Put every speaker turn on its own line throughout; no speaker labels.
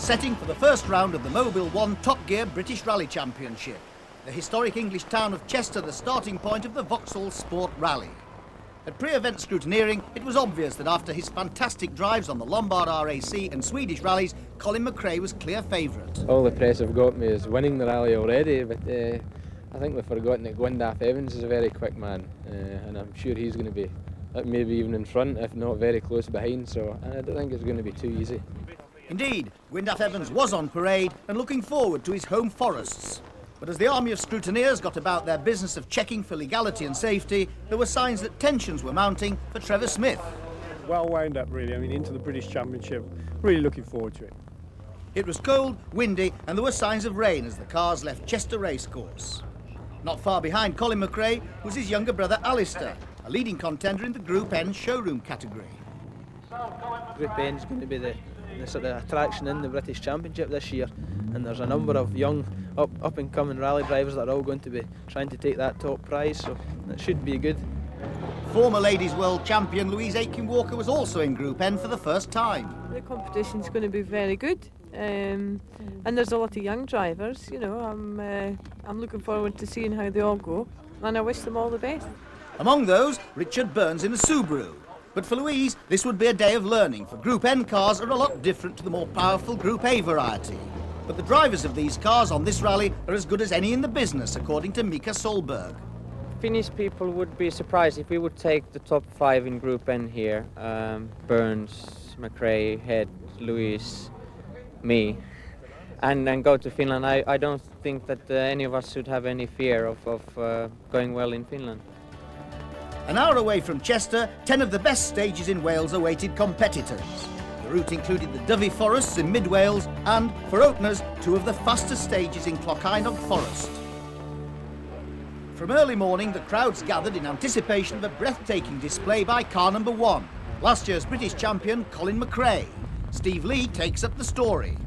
setting for the first round of the Mobil 1 Top Gear British Rally Championship. The historic English town of Chester, the starting point of the Vauxhall Sport Rally. At pre-event scrutineering, it was obvious that after his fantastic drives on the Lombard RAC and Swedish rallies, Colin McRae was clear favourite.
All the press have got me is winning the rally already, but I think we've forgotten that Gwyndaf Evans is a very quick man, and I'm sure he's going to be maybe even in front, if not very close behind, so I don't think it's going to be too easy.
Indeed, Gwyndaf Evans was on parade and looking forward to his home forests. But as the army of scrutineers got about their business of checking for legality and safety, there were signs that tensions were mounting for Trevor Smith.
Well wound up, really. I mean, into the British Championship. Really looking forward to it.
It was cold, windy, and there were signs of rain as the cars left Chester Racecourse. Not far behind Colin McRae was his younger brother Alistair, a leading contender in the Group N showroom category.
Group N is going to be the sort of attraction in the British Championship this year, and there's a number of young up-and-coming rally drivers that are all going to be trying to take that top prize, so it should be good.
Former ladies world champion Louise Aitken-Walker was also in Group N for the first time.
The competition's going to be very good, and there's a lot of young drivers. You know, I'm looking forward to seeing how they all go, and I wish them all the best.
Among those, Richard Burns in a Subaru. But for Louise, this would be a day of learning, for Group N cars are a lot different to the more powerful Group A variety. But the drivers of these cars on this rally are as good as any in the business, according to Mika Solberg.
Finnish people would be surprised if we would take the top 5 in Group N here. Burns, McRae, Head, Lewis, me, and then go to Finland. I don't think that any of us should have any fear of going well in Finland.
An hour away from Chester, 10 of the best stages in Wales awaited competitors. The route included the Dyfi Forests in mid-Wales and, for openers, 2 of the fastest stages in Clochainog Forest. From early morning, the crowds gathered in anticipation of a breathtaking display by car number 1, last year's British champion Colin McRae. Steve Lee takes up the story.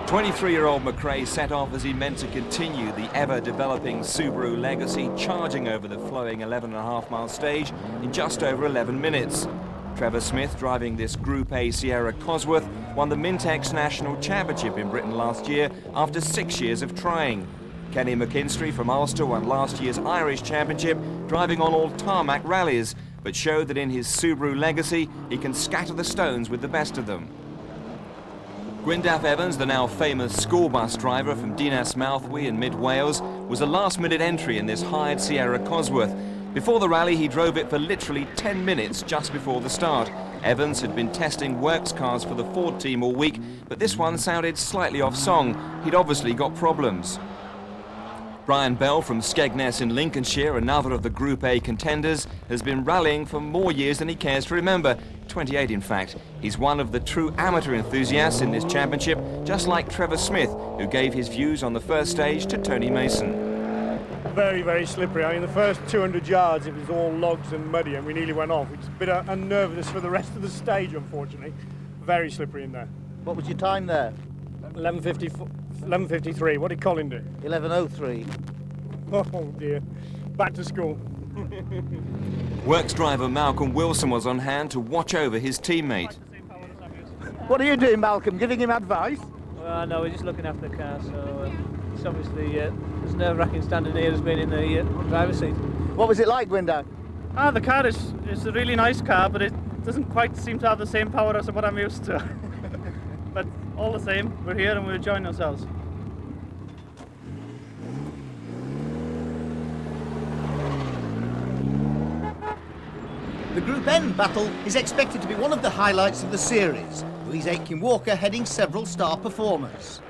23-year-old McRae set off as he meant to continue the ever-developing Subaru legacy, charging over the flowing 11.5-mile stage in just over 11 minutes. Trevor Smith, driving this Group A Sierra Cosworth, won the Mintex National Championship in Britain last year after 6 years of trying. Kenny McKinstry from Ulster won last year's Irish Championship, driving on all tarmac rallies, but showed that in his Subaru legacy he can scatter the stones with the best of them. Gwyndaf Evans, the now famous school bus driver from Dinas Mouthwy in mid-Wales, was a last-minute entry in this hired Sierra Cosworth. Before the rally, he drove it for literally 10 minutes just before the start. Evans had been testing works cars for the Ford team all week, but this one sounded slightly off song. He'd obviously got problems. Brian Bell from Skegness in Lincolnshire, another of the Group A contenders, has been rallying for more years than he cares to remember, 28 in fact. He's one of the true amateur enthusiasts in this championship, just like Trevor Smith, who gave his views on the first stage to Tony Mason.
Very, very slippery. I mean, the first 200 yards, it was all logs and muddy, and we nearly went off, which is a bit unnervous for the rest of the stage, unfortunately. Very slippery in there.
What was your time there?
11:53. What did Colin do?
11:03.
Oh dear. Back to school.
Works driver Malcolm Wilson was on hand to watch over his teammate.
What are you doing, Malcolm? Giving him advice?
Well, no, we're just looking after the car, so it's obviously it's nerve-wracking standing here as being in the driver's seat.
What was it like, Gwyndaf?
The car is a really nice car, but it doesn't quite seem to have the same power as what I'm used to. But all the same, we're here and we're enjoying ourselves.
The Group N battle is expected to be one of the highlights of the series. Louise Aitken-Walker heading several star performers.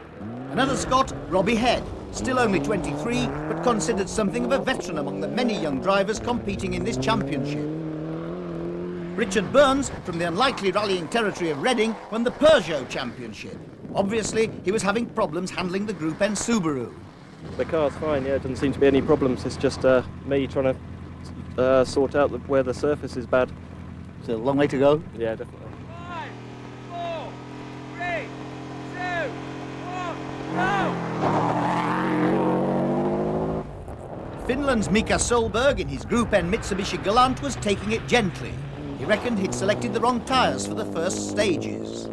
Another Scot, Robbie Head, still only 23, but considered something of a veteran among the many young drivers competing in this championship. Richard Burns, from the unlikely rallying territory of Reading, won the Peugeot Championship. Obviously, he was having problems handling the Group N Subaru.
The car's fine, yeah, doesn't seem to be any problems. It's just me trying to sort out where the surface is bad.
So a long way to go?
Yeah, definitely.
5, 4, 3, 2, 1, go!
Finland's Mika Solberg in his Group N Mitsubishi Galant was taking it gently. He reckoned he'd selected the wrong tyres for the first stages.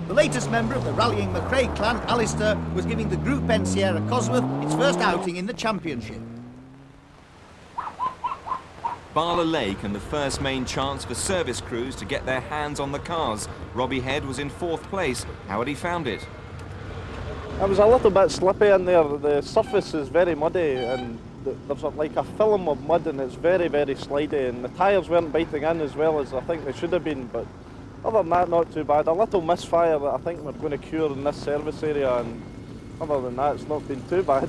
The latest member of the rallying McRae clan, Alistair, was giving the Group N Sierra Cosworth its first outing in the championship.
Barla Lake and the first main chance for service crews to get their hands on the cars. Robbie Head was in 4th place. How had he found it?
It was a little bit slippy in there. The surface is very muddy and there's like a film of mud and it's very, very slidey, and the tyres weren't biting in as well as I think they should have been, but other than that, not too bad. A little misfire that I think we're going to cure in this service area, and other than that, it's not been too bad.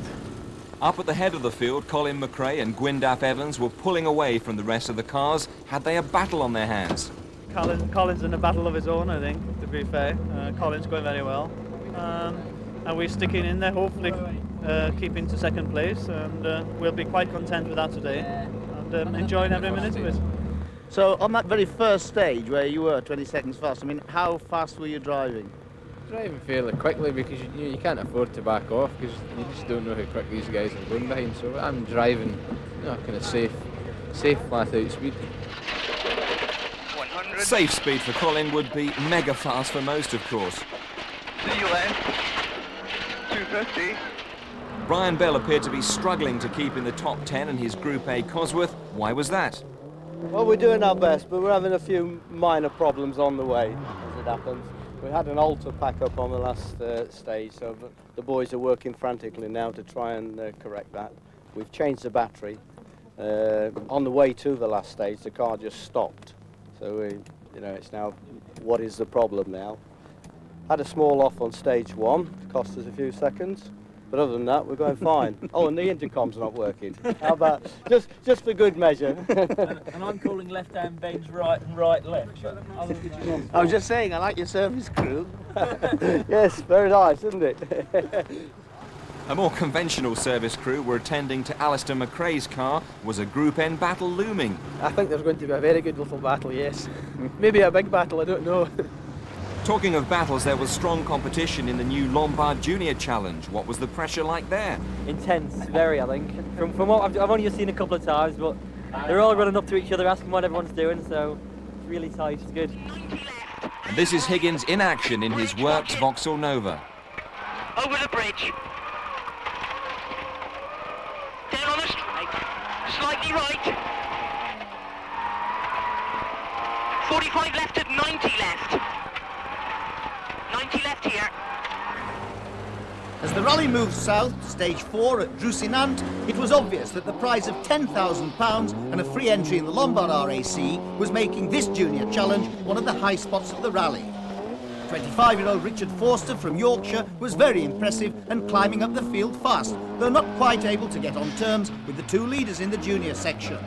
Up at the head of the field, Colin McRae and Gwyndaf Evans were pulling away from the rest of the cars. Had they a battle on their hands?
Colin's in a battle of his own, I think, to be fair. Colin's going very well. And we're sticking in there, hopefully keeping to 2nd place, and we'll be quite content with that today, and enjoying every minute of it.
So on that very first stage where you were 20 seconds fast, I mean, how fast were you driving?
Driving fairly quickly because you can't afford to back off because you just don't know how quick these guys are going behind. So I'm driving, kind of safe flat out speed.
100.
Safe speed for Colin would be mega fast for most, of course.
See you then. 250.
Brian Bell appeared to be struggling to keep in the top 10 in his Group A Cosworth. Why was that?
Well, we're doing our best, but we're having a few minor problems on the way, as it happens. We had an alter pack up on the last stage, so the boys are working frantically now to try and correct that. We've changed the battery. On the way to the last stage, the car just stopped. So, it's now, what is the problem now? Had a small off on stage 1, cost us a few seconds. But other than that, we're going fine. Oh, and the intercom's not working. How about, just for good measure.
and I'm calling left-hand bends right and right left.
I was just saying, I like your service crew.
Yes, very nice, isn't it?
A more conventional service crew were attending to Alistair McRae's car. Was a Group N battle looming?
I think there's going to be a very good little battle, yes. Maybe a big battle, I don't know.
Talking of battles, there was strong competition in the new Lombard Junior Challenge. What was the pressure like there?
Intense, very, I think. From what I've only just seen a couple of times, but they're all running up to each other, asking what everyone's doing, so it's really tight, it's good.
And this is Higgins in action in his Works Vauxhall Nova.
Over the bridge. Down on the straight. Slightly right. 45 left at 90 left. 90 left here.
As the rally moved south to stage 4 at Drusinant, it was obvious that the prize of £10,000 and a free entry in the Lombard RAC was making this junior challenge one of the high spots of the rally. 25-year-old Richard Forster from Yorkshire was very impressive and climbing up the field fast, though not quite able to get on terms with the 2 leaders in the junior section.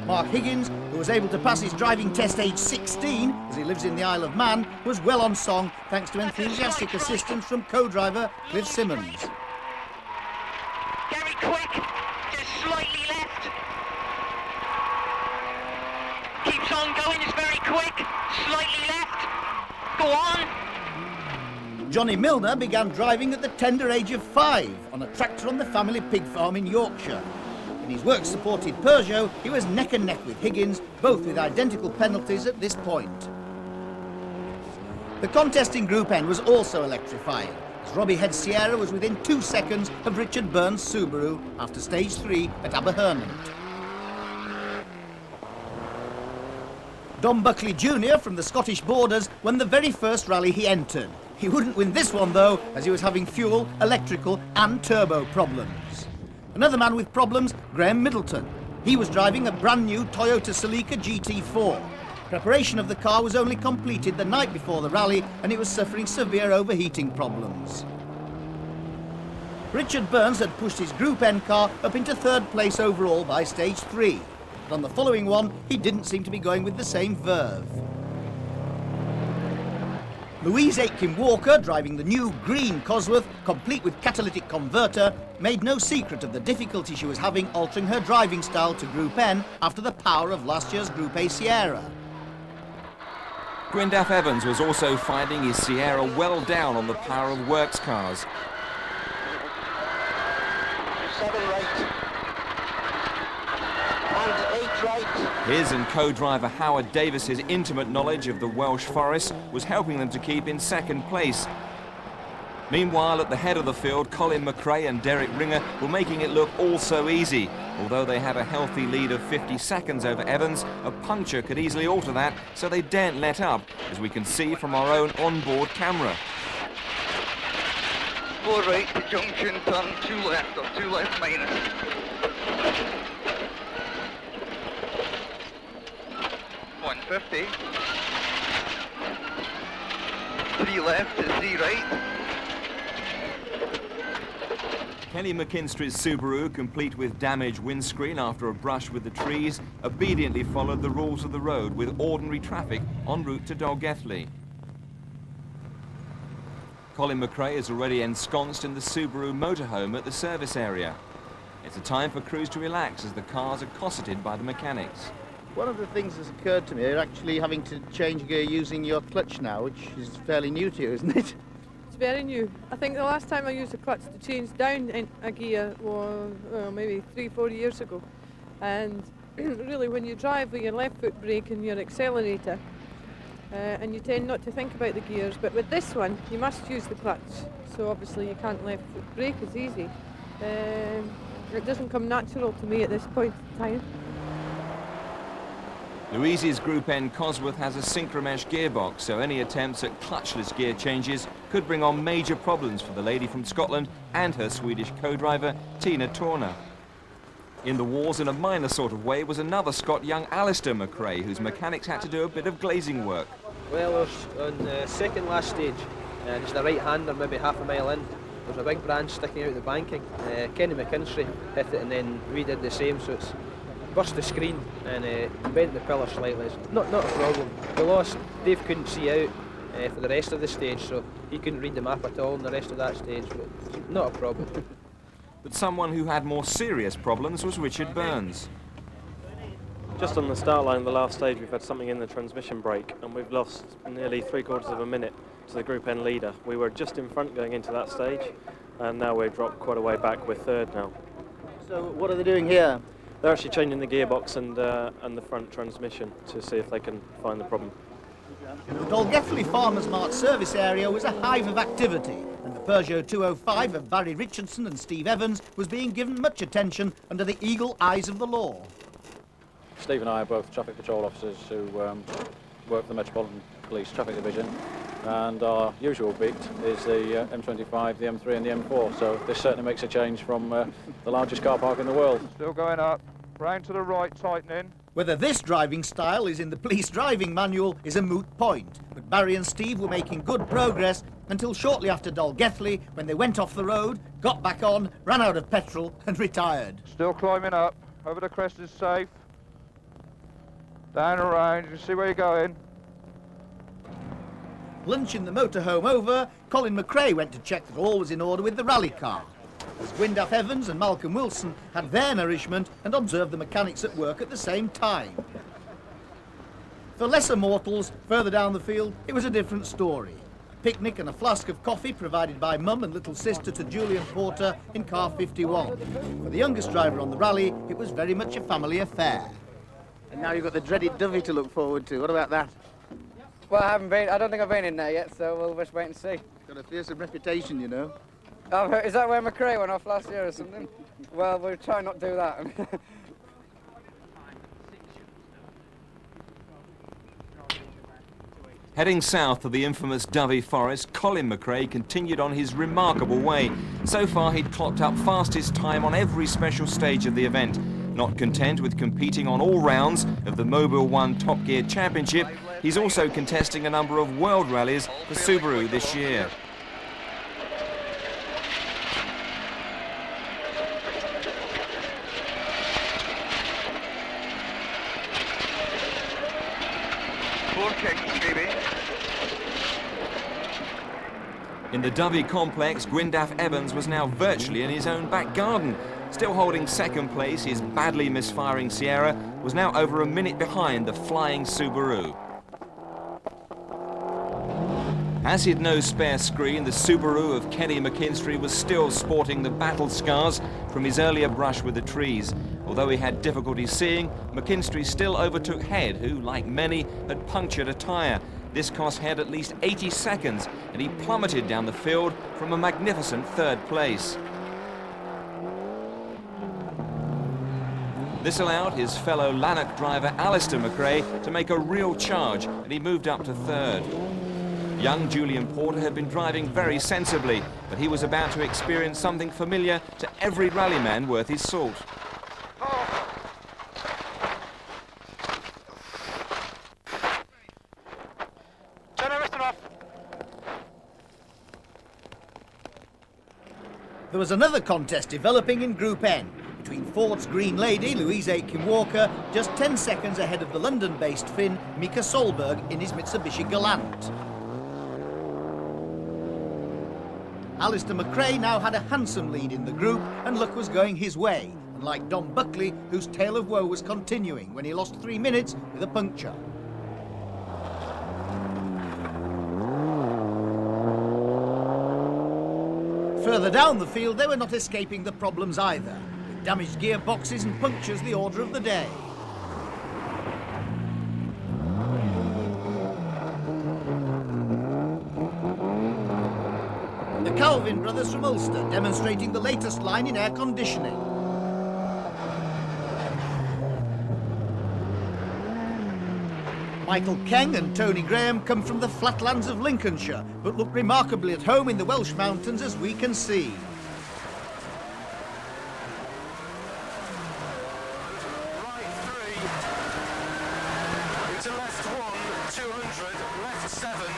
Mark Higgins, who was able to pass his driving test age 16, as he lives in the Isle of Man, was well on song thanks to enthusiastic assistance from co-driver Cliff Simmons.
Very quick, just slightly left. Keeps on going, it's very quick, slightly left. Go on.
Johnny Milner began driving at the tender age of 5 on a tractor on the family pig farm in Yorkshire. In his work-supported Peugeot, he was neck and neck with Higgins, both with identical penalties at this point. The contest in Group N was also electrifying, as Robbie Head Sierra was within 2 seconds of Richard Burns' Subaru after stage 3 at Aberhernant. Dom Buckley Jr. from the Scottish borders won the very first rally he entered. He wouldn't win this one though, as he was having fuel, electrical and turbo problems. Another man with problems, Graham Middleton. He was driving a brand new Toyota Celica GT4. Preparation of the car was only completed the night before the rally and it was suffering severe overheating problems. Richard Burns had pushed his Group N car up into 3rd place overall by stage 3. But on the following one, he didn't seem to be going with the same verve. Louise Aitken-Walker, driving the new green Cosworth, complete with catalytic converter, made no secret of the difficulty she was having altering her driving style to Group N after the power of last year's Group A Sierra.
Gwyndaf Evans was also finding his Sierra well down on the power of works cars.
7 right. And
His and co-driver Howard Davis's intimate knowledge of the Welsh forest was helping them to keep in second place. Meanwhile, at the head of the field, Colin McRae and Derek Ringer were making it look all so easy. Although they had a healthy lead of 50 seconds over Evans, a puncture could easily alter that, so they daren't let up, as we can see from our own onboard camera.
4 right to junction, turn 2 left, or 2 left minus. 150. 3 left to 3 right.
Kenny McKinstry's Subaru, complete with damaged windscreen after a brush with the trees, obediently followed the rules of the road with ordinary traffic en route to Dolgethley. Colin McRae is already ensconced in the Subaru motorhome at the service area. It's a time for crews to relax as the cars are cosseted by the mechanics.
One of the things that's occurred to me, you're actually having to change gear using your clutch now, which is fairly new to you, isn't it?
It's very new. I think the last time I used a clutch to change down in a gear was maybe 3-4 years ago. And really when you drive with your left foot brake and your accelerator, and you tend not to think about the gears, but with this one you must use the clutch. So obviously you can't left foot brake as easy. It doesn't come natural to me at this point in time.
Louise's Group N Cosworth has a synchromesh gearbox, so any attempts at clutchless gear changes could bring on major problems for the lady from Scotland and her Swedish co-driver, Tina Torner. In the wars, in a minor sort of way, was another Scot, young Alistair McRae, whose mechanics had to do a bit of glazing work.
Well, on the second last stage, just a right-hander, maybe half a mile in, there's a big branch sticking out the banking. Kenny McKinstry hit it and then we did the same, so it's burst the screen and bent the pillar slightly. It's not a problem. We lost, Dave couldn't see out for the rest of the stage, so he couldn't read the map at all in the rest of that stage, but not a problem.
But someone who had more serious problems was Richard Burns.
Just on the start line of the last stage, we've had something in the transmission brake and we've lost nearly 3/4 of a minute to the Group N leader. We were just in front going into that stage and now we've dropped quite a way back. We're third now.
So what are they doing here?
They're actually changing the gearbox and the front transmission to see if they can find the problem.
The Dolgethley Farmers Mart service area was a hive of activity, and the Peugeot 205 of Barry Richardson and Steve Evans was being given much attention under the eagle eyes of the law.
Steve and I are both traffic patrol officers who work for the Metropolitan Police Traffic Division, and our usual beat is the M25, the M3 and the M4, so this certainly makes a change from the largest car park in the world.
Still going up, round to the right, tightening.
Whether this driving style is in the police driving manual is a moot point, but Barry and Steve were making good progress until shortly after Dolgethley, when they went off the road, got back on, ran out of petrol and retired.
Still climbing up, over the crest is safe. Down around, you can see where you're going.
Lunch in the motorhome over, Colin McRae went to check that all was in order with the rally car, as Gwyndaf Evans and Malcolm Wilson had their nourishment and observed the mechanics at work at the same time. For lesser mortals, further down the field, it was a different story. A picnic and a flask of coffee provided by mum and little sister to Julian Porter in car 51. For the youngest driver on the rally, it was very much a family affair.
And now you've got the dreaded Dovey to look forward to. What about that?
Well, I don't think I've been in there yet, so we'll just wait and see.
Got a fearsome reputation, you know.
Oh, is that where McRae went off last year or something? Well, we'll try not to do that.
Heading south of the infamous Dovey Forest, Colin McRae continued on his remarkable way. So far, he'd clocked up fastest time on every special stage of the event. Not content with competing on all rounds of the Mobil 1 Top Gear Championship, he's also contesting a number of world rallies for Subaru this year. In the Dovey complex, Gwyndaf Evans was now virtually in his own back garden. Still holding second place, his badly misfiring Sierra was now over a minute behind the flying Subaru. As he'd no spare screen, the Subaru of Kenny McKinstry was still sporting the battle scars from his earlier brush with the trees. Although he had difficulty seeing, McKinstry still overtook Head, who, like many, had punctured a tyre. This cost Head at least 80 seconds, and he plummeted down the field from a magnificent third place. This allowed his fellow Lanark driver Alistair McRae to make a real charge, and he moved up to third. Young Julian Porter had been driving very sensibly, but he was about to experience something familiar to every rallyman worth his salt.
There was another contest developing in Group N between Ford's Green Lady, Louise Aitken-Walker, just 10 seconds ahead of the London-based Finn, Mika Solberg, in his Mitsubishi Galant. Alistair McRae now had a handsome lead in the group, and luck was going his way, unlike Don Buckley, whose tale of woe was continuing when he lost 3 minutes with a puncture. Further down the field, they were not escaping the problems either, with damaged gearboxes and punctures the order of the day. The Calvin brothers from Ulster demonstrating the latest line in air conditioning. Michael Keng and Tony Graham come from the flatlands of Lincolnshire, but look remarkably at home in the Welsh mountains, as we can see.
Into left 1, 200, left 7.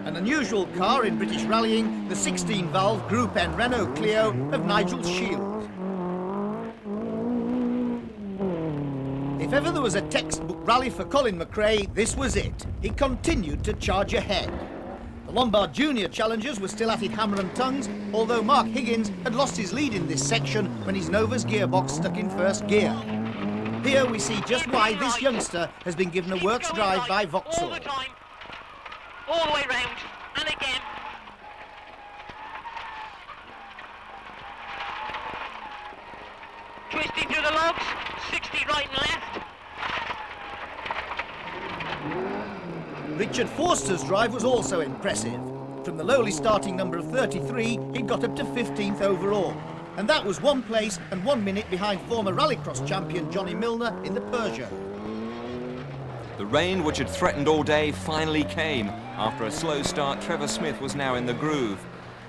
An unusual car in British rallying, the 16-valve Group N Renault Clio of Nigel Shield. If ever there was a textbook rally for Colin McRae, this was it. He continued to charge ahead. The Lombard Junior challengers were still at it hammer and tongs, although Mark Higgins had lost his lead in this section when his Nova's gearbox stuck in first gear. Here we see just why this youngster has been given a works drive by Vauxhall.
All the time. All the way round, and again. Twisting through the logs, 60 right and left.
Richard Forster's drive was also impressive. From the lowly starting number of 33, he'd got up to 15th overall. And that was 1 place and 1 minute behind former rallycross champion Johnny Milner in the Peugeot.
The rain, which had threatened all day, finally came. After a slow start, Trevor Smith was now in the groove.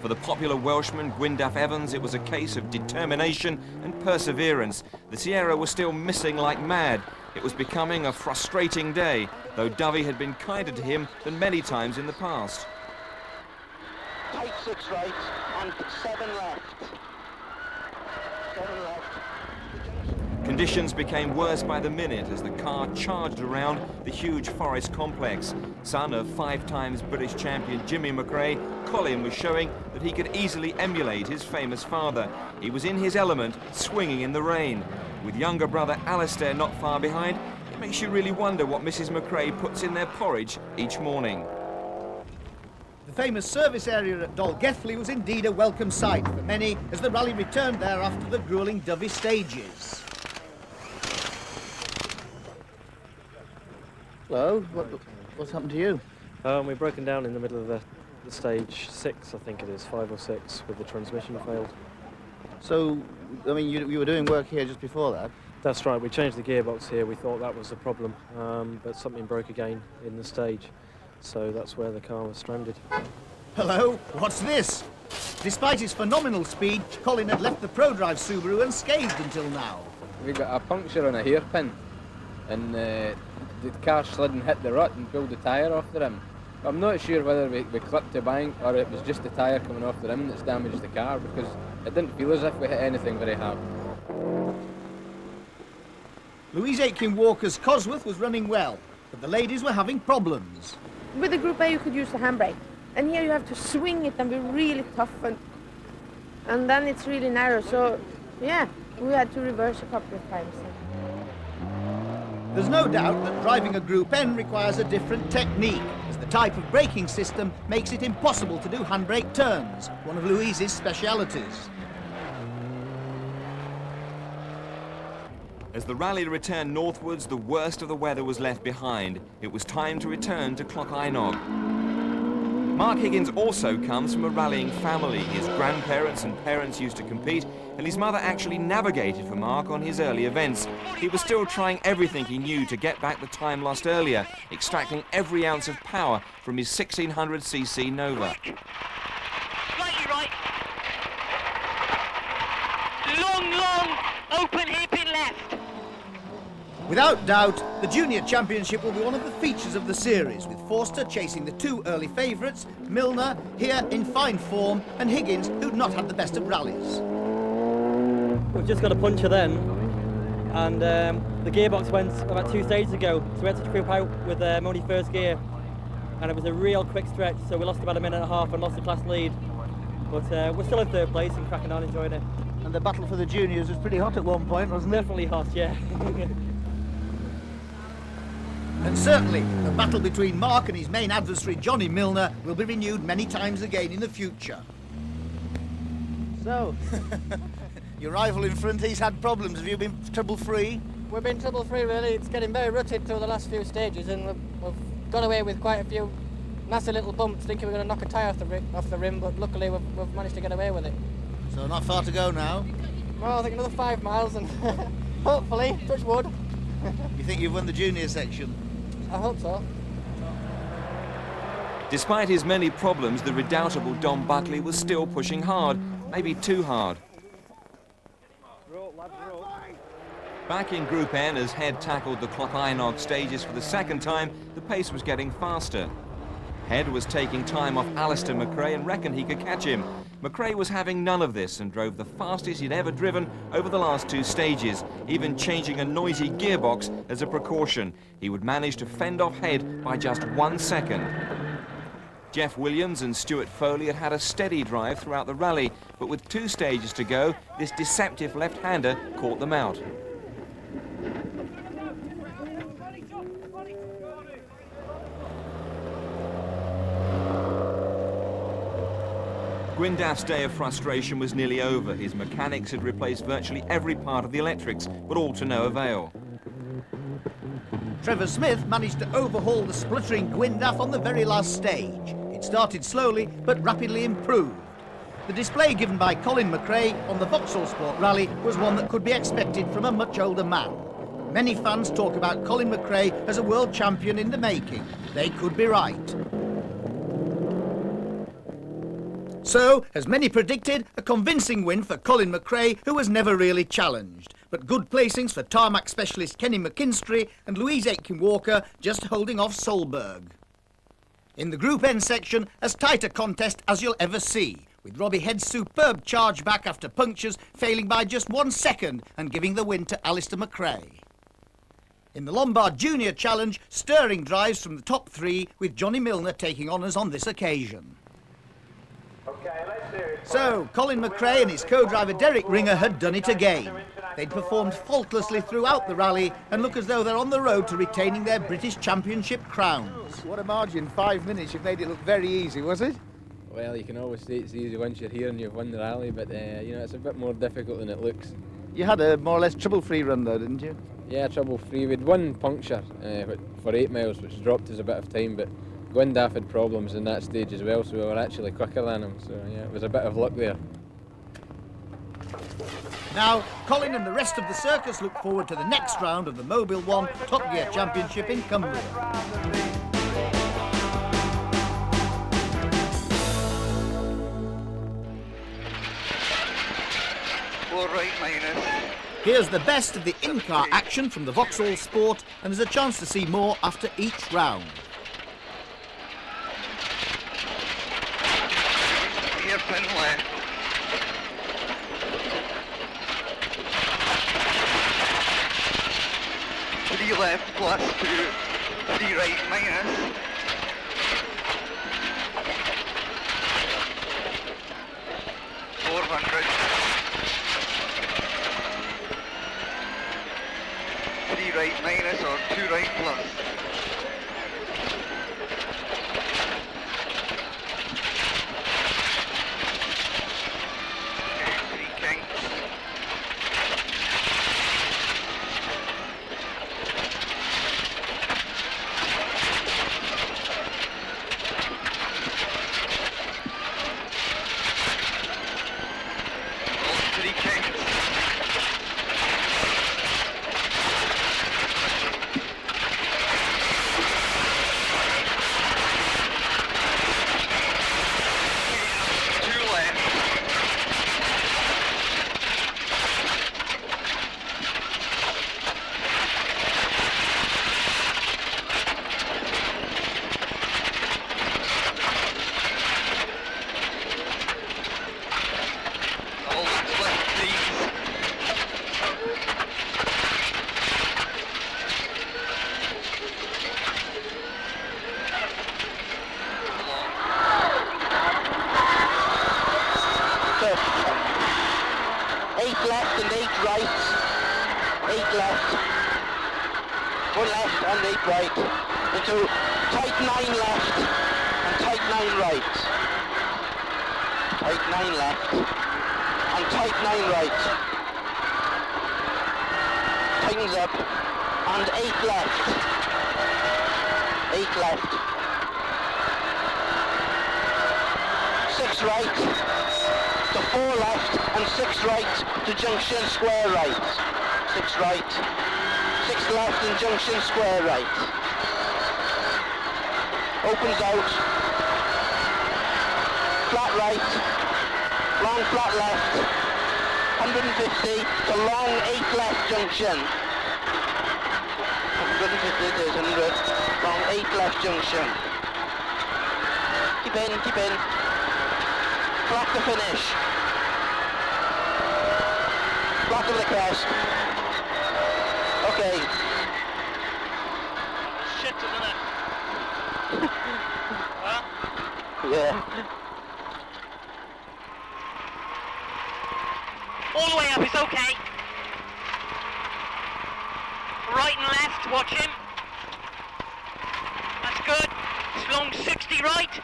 For the popular Welshman, Gwyndaf Evans, it was a case of determination and perseverance. The Sierra was still missing like mad. It was becoming a frustrating day, though Dovey had been kinder to him than many times in the past.
Tight 6 right and 7 left. 7 left.
Conditions became worse by the minute as the car charged around the huge forest complex. Son of 5 times British champion Jimmy McRae, Colin was showing that he could easily emulate his famous father. He was in his element, swinging in the rain. With younger brother Alistair not far behind, it makes you really wonder what Mrs. McRae puts in their porridge each morning.
The famous service area at Dolgethley was indeed a welcome sight for many as the rally returned there after the gruelling Dovey stages.
Hello, what's happened to you?
We've broken down in the middle of the stage 6, I think it is, 5 or 6, with the transmission failed.
So, I mean, you were doing work here just before that?
That's right, we changed the gearbox here, we thought that was the problem, but something broke again in the stage, so that's where the car was stranded.
Hello, what's this? Despite his phenomenal speed, Colin had left the ProDrive Subaru unscathed until now.
We got a puncture on a hairpin, and the car slid and hit the rut and pulled the tyre off the rim. I'm not sure whether we clipped the bank or it was just the tyre coming off the rim that's damaged the car, because it didn't feel as if we hit anything very hard.
Louise Aitken-Walker's Cosworth was running well, but the ladies were having problems.
With the Group A you could use the handbrake, and here you have to swing it and be really tough, and then it's really narrow, so yeah, We had to reverse a couple of times.
There's no doubt that driving a Group N requires a different technique, as the type of braking system makes it impossible to do handbrake turns, one of Louise's specialities.
As the rally returned northwards, the worst of the weather was left behind. It was time to return to Clochainog. Mark Higgins also comes from a rallying family. His grandparents and parents used to compete, and his mother actually navigated for Mark on his early events. He was still trying everything he knew to get back the time lost earlier, extracting every ounce of power from his 1600cc Nova.
Slightly right. Long, open hairpin left.
Without doubt, the Junior Championship will be one of the features of the series, with Forster chasing the two early favourites, Milner here in fine form, and Higgins, who'd not had the best of rallies.
We've just got a puncher then, and the gearbox went about 2 stages ago, so we had to group out with only first gear, and it was a real quick stretch, so we lost about a minute and a half and lost the class lead. But we're still in third place and cracking on, enjoying it.
And the battle for the juniors was pretty hot at one point, wasn't it?
Definitely hot, yeah.
And certainly, the battle between Mark and his main adversary, Johnny Milner, will be renewed many times again in the future.
So,
your rival in front, he's had problems. Have you been trouble-free?
We've been trouble-free, really. It's getting very rutted through the last few stages, and we've got away with quite a few nasty little bumps, thinking we're going to knock a tyre off the rim, but luckily we've managed to get away with it.
So not far to go now?
Well, I think another 5 miles, and hopefully, touch wood.
You think you've won the junior section?
I hope so.
Despite his many problems, the redoubtable Don Buckley was still pushing hard, maybe too hard. Back in Group N, as Head tackled the Clochainog stages for the second time, the pace was getting faster. Head was taking time off Alistair McRae and reckoned he could catch him. McRae was having none of this and drove the fastest he'd ever driven over the last 2 stages, even changing a noisy gearbox as a precaution. He would manage to fend off Head by just 1 second. Jeff Williams and Stuart Foley had had a steady drive throughout the rally, but with 2 stages to go, this deceptive left-hander caught them out. Gwyndaff's day of frustration was nearly over. His mechanics had replaced virtually every part of the electrics, but all to no avail.
Trevor Smith managed to overhaul the spluttering Gwyndaff on the very last stage. It started slowly, but rapidly improved. The display given by Colin McRae on the Vauxhall Sport Rally was one that could be expected from a much older man. Many fans talk about Colin McRae as a world champion in the making. They could be right. So, as many predicted, a convincing win for Colin McRae, who was never really challenged. But good placings for tarmac specialist Kenny McKinstry and Louise Aitken-Walker just holding off Solberg. In the Group N section, as tight a contest as you'll ever see, with Robbie Head's superb charge back after punctures failing by just 1 second and giving the win to Alistair McRae. In the Lombard Junior Challenge, stirring drives from the top 3, with Johnny Milner taking honours on this occasion. So, Colin McRae and his co-driver Derek Ringer had done it again. They'd performed faultlessly throughout the rally and look as though they're on the road to retaining their British Championship crowns.
What a margin, 5 minutes. You've made it look very easy, was it?
Well, you can always say it's easy once you're here and you've won the rally, but you know, it's a bit more difficult than it looks.
You had a more or less trouble-free run though, didn't you?
Yeah, trouble-free. We'd 1 puncture for 8 miles, which dropped us a bit of time, but Gwyndaff had problems in that stage as well, so we were actually quicker than him, so yeah, it was a bit of luck there.
Now, Colin and the rest of the circus look forward to the next round of the Mobil 1 Top Gear Championship in Cumbria. Here's the best of the in-car action from the Vauxhall Sport, and there's a chance to see more after each round.
Hairpin left. Three left plus 2, 3 right minus. 3 right minus or 2 right plus. Okay, 3 kinks.
Left and 8 right, 8 left, 1 left and 8 right, into tight 9 left and tight 9 right, tight 9 left and tight 9 right, tightens up and 8 left, 8 left, 6 right, to 4 left and 6 right to junction square right. 6 right, 6 left and junction square right. Opens out, flat right, long flat left, 150 to long 8 left junction. 150 to 100, long 8 left junction. Keep in. Flat to finish. Flat of the crest. Okay.
Shit, isn't it? Huh?
Yeah.
All the way up is okay. Right and left, watch him. That's good. It's long 60 right.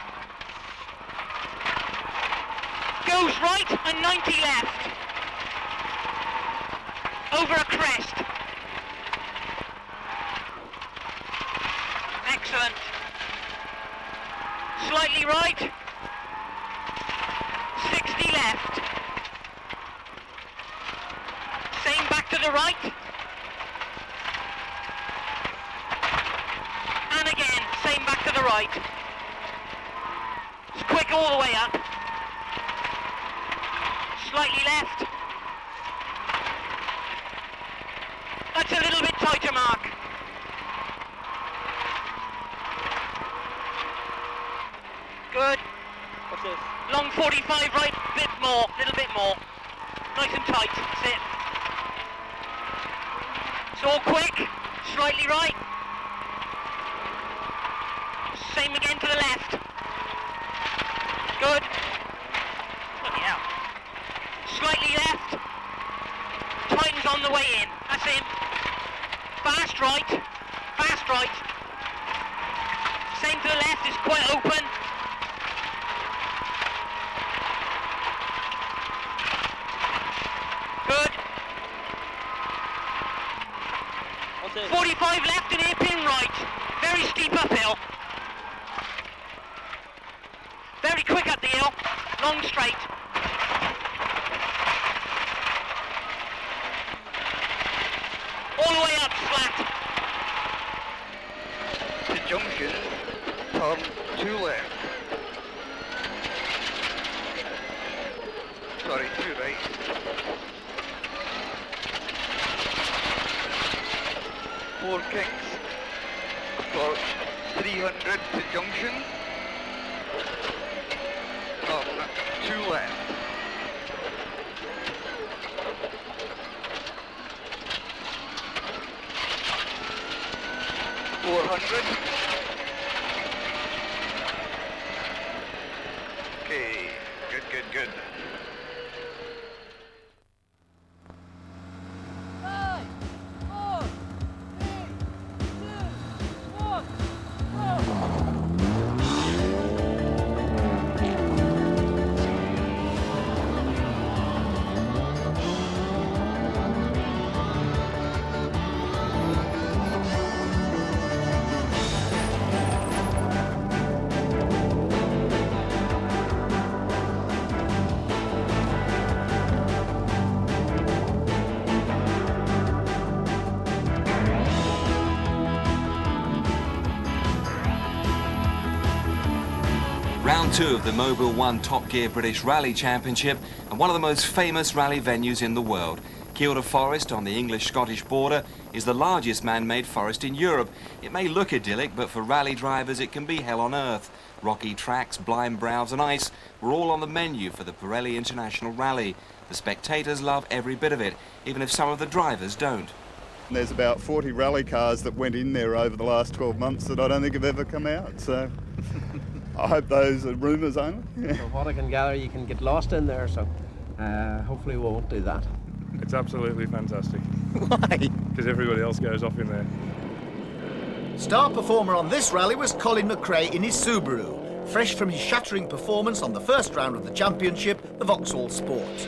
Goes right and 90 left. Over a crest. Excellent. Slightly right. 60 left. Same back to the right. And again, same back to the right. It's quick all the way up. Slightly left. That's a little bit tighter, Mark. Good.
What's this?
Long 45 right, little bit more. Nice and tight, that's it. It's all quick, slightly right. Same again to the left. Good. Bloody hell. Slightly left. Tightens on the way in, that's him. Fast right, fast right. Same to the left, is quite open. Good. 45 left and hairpin right. Very steep uphill. Very quick up the hill. Long straight. All the way up flat.
The junction, turn 2 left. Sorry, 2 right. Four kinks for 300 to junction. Turn 2 left. Okay, good.
5, 4,
Round 2 of the Mobil 1 Top Gear British Rally Championship and one of the most famous rally venues in the world. Kielder Forest on the English-Scottish border is the largest man-made forest in Europe. It may look idyllic, but for rally drivers it can be hell on earth. Rocky tracks, blind brows and ice were all on the menu for the Pirelli International Rally. The spectators love every bit of it, even if some of the drivers don't.
There's about 40 rally cars that went in there over the last 12 months that I don't think have ever come out, so I hope those are rumours only.
From what I can gather, you can get lost in there, so hopefully we won't do that.
It's absolutely fantastic.
Why?
Because everybody else goes off in there.
Star performer on this rally was Colin McRae in his Subaru, fresh from his shattering performance on the first round of the championship, the Vauxhall Sport.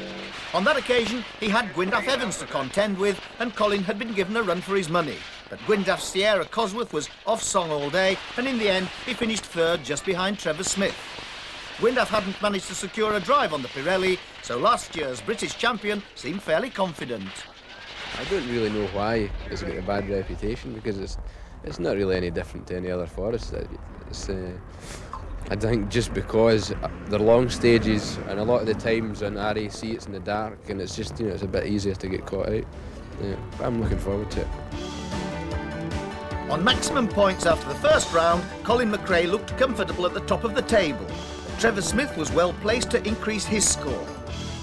On that occasion, he had Gwyndaf Evans to contend with, and Colin had been given a run for his money. But Gwyndaf's Sierra Cosworth was off song all day, and in the end, he finished third just behind Trevor Smith. Gwyndaf hadn't managed to secure a drive on the Pirelli, so last year's British champion seemed fairly confident.
I don't really know why it's got a bad reputation, because it's not really any different to any other forest. I think just because they're long stages and a lot of the times on RAC it's in the dark and it's just, it's a bit easier to get caught out. Yeah, but I'm looking forward to it.
On maximum points after the first round, Colin McRae looked comfortable at the top of the table. Trevor Smith was well placed to increase his score.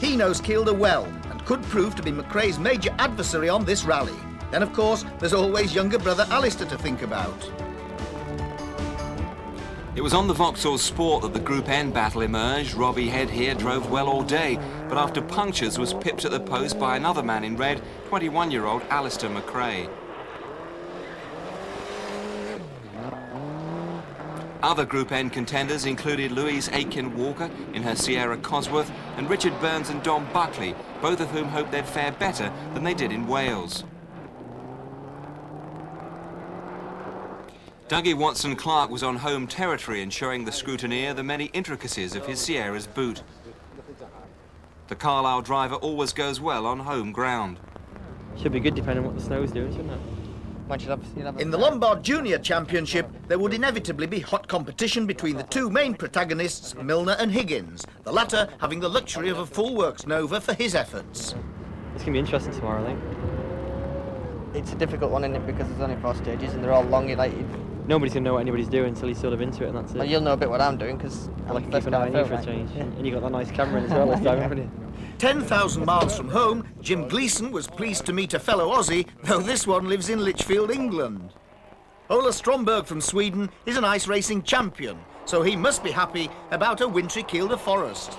He knows Kielder well and could prove to be McRae's major adversary on this rally. Then of course, there's always younger brother Alistair to think about.
It was on the Vauxhall Sport that the Group N battle emerged. Robbie Head here drove well all day, but after punctures was pipped at the post by another man in red, 21-year-old Alistair McRae. Other Group N contenders included Louise Aitken-Walker in her Sierra Cosworth and Richard Burns and Don Buckley, both of whom hoped they'd fare better than they did in Wales. Dougie Watson-Clark was on home territory and showing the scrutineer the many intricacies of his Sierra's boot. The Carlisle driver always goes well on home ground.
Should be good depending on what the snow's doing, shouldn't it?
In the Lombard Junior Championship, there would inevitably be hot competition between the two main protagonists, Milner and Higgins, the latter having the luxury of a full works Nova for his efforts.
It's going to be interesting tomorrow, I think.
It's a difficult one, isn't it, because there's only 4 stages and they're all long.
Nobody's going to know what anybody's doing until he's sort of into it, and that's it.
Well, you'll know a bit what I'm doing, because
I'll keep an eye on you for a change. Yeah. And you got that nice camera in as well this time, haven't you?
10,000 miles from home, Jim Gleeson was pleased to meet a fellow Aussie, though this one lives in Lichfield, England. Ola Stromberg from Sweden is an ice racing champion, so he must be happy about a wintry Kielder Forest.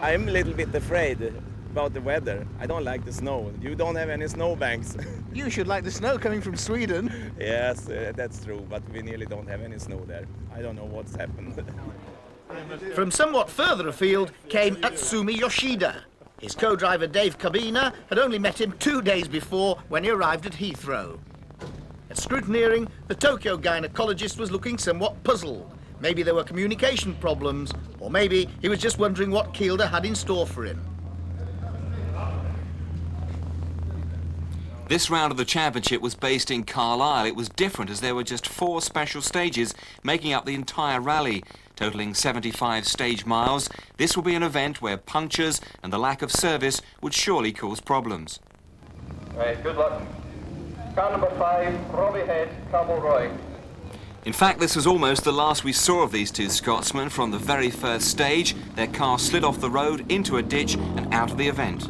I'm a little bit afraid about the weather. I don't like the snow. You don't have any snowbanks.
You should like the snow coming from Sweden.
Yes, that's true, but we nearly don't have any snow there. I don't know what's happened.
From somewhat further afield came Atsumi Yoshida. His co-driver Dave Cabina had only met him 2 days before when he arrived at Heathrow. At scrutineering, the Tokyo gynecologist was looking somewhat puzzled. Maybe there were communication problems, or maybe he was just wondering what Kielder had in store for him.
This round of the championship was based in Carlisle. It was different as there were just 4 special stages making up the entire rally. Totalling 75 stage miles, this will be an event where punctures and the lack of service would surely cause problems.
Right, good luck. Car number 5, Robbie Head, Cable Roy.
In fact, this was almost the last we saw of these two Scotsmen. From the very first stage, their car slid off the road into a ditch and out of the event.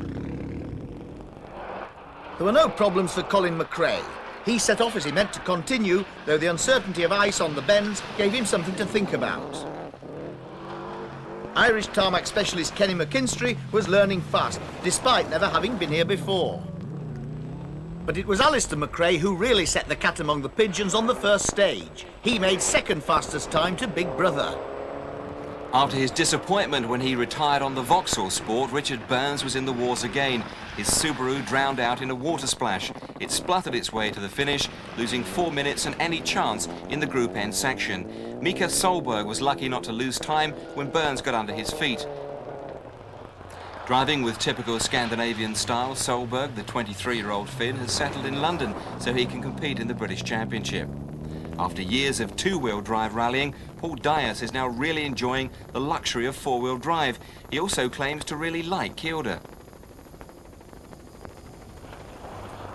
There were no problems for Colin McRae. He set off as he meant to continue, though the uncertainty of ice on the bends gave him something to think about. Irish tarmac specialist Kenny McKinstry was learning fast, despite never having been here before. But it was Alistair McRae who really set the cat among the pigeons on the first stage. He made second fastest time to Big Brother.
After his disappointment when he retired on the Vauxhall Sport, Richard Burns was in the wars again. His Subaru drowned out in a water splash. It spluttered its way to the finish, losing 4 minutes and any chance in the Group N section. Mika Solberg was lucky not to lose time when Burns got under his feet. Driving with typical Scandinavian style, Solberg, the 23-year-old Finn, has settled in London so he can compete in the British Championship. After years of two-wheel drive rallying, Paul Dias is now really enjoying the luxury of four-wheel drive. He also claims to really like Kielder.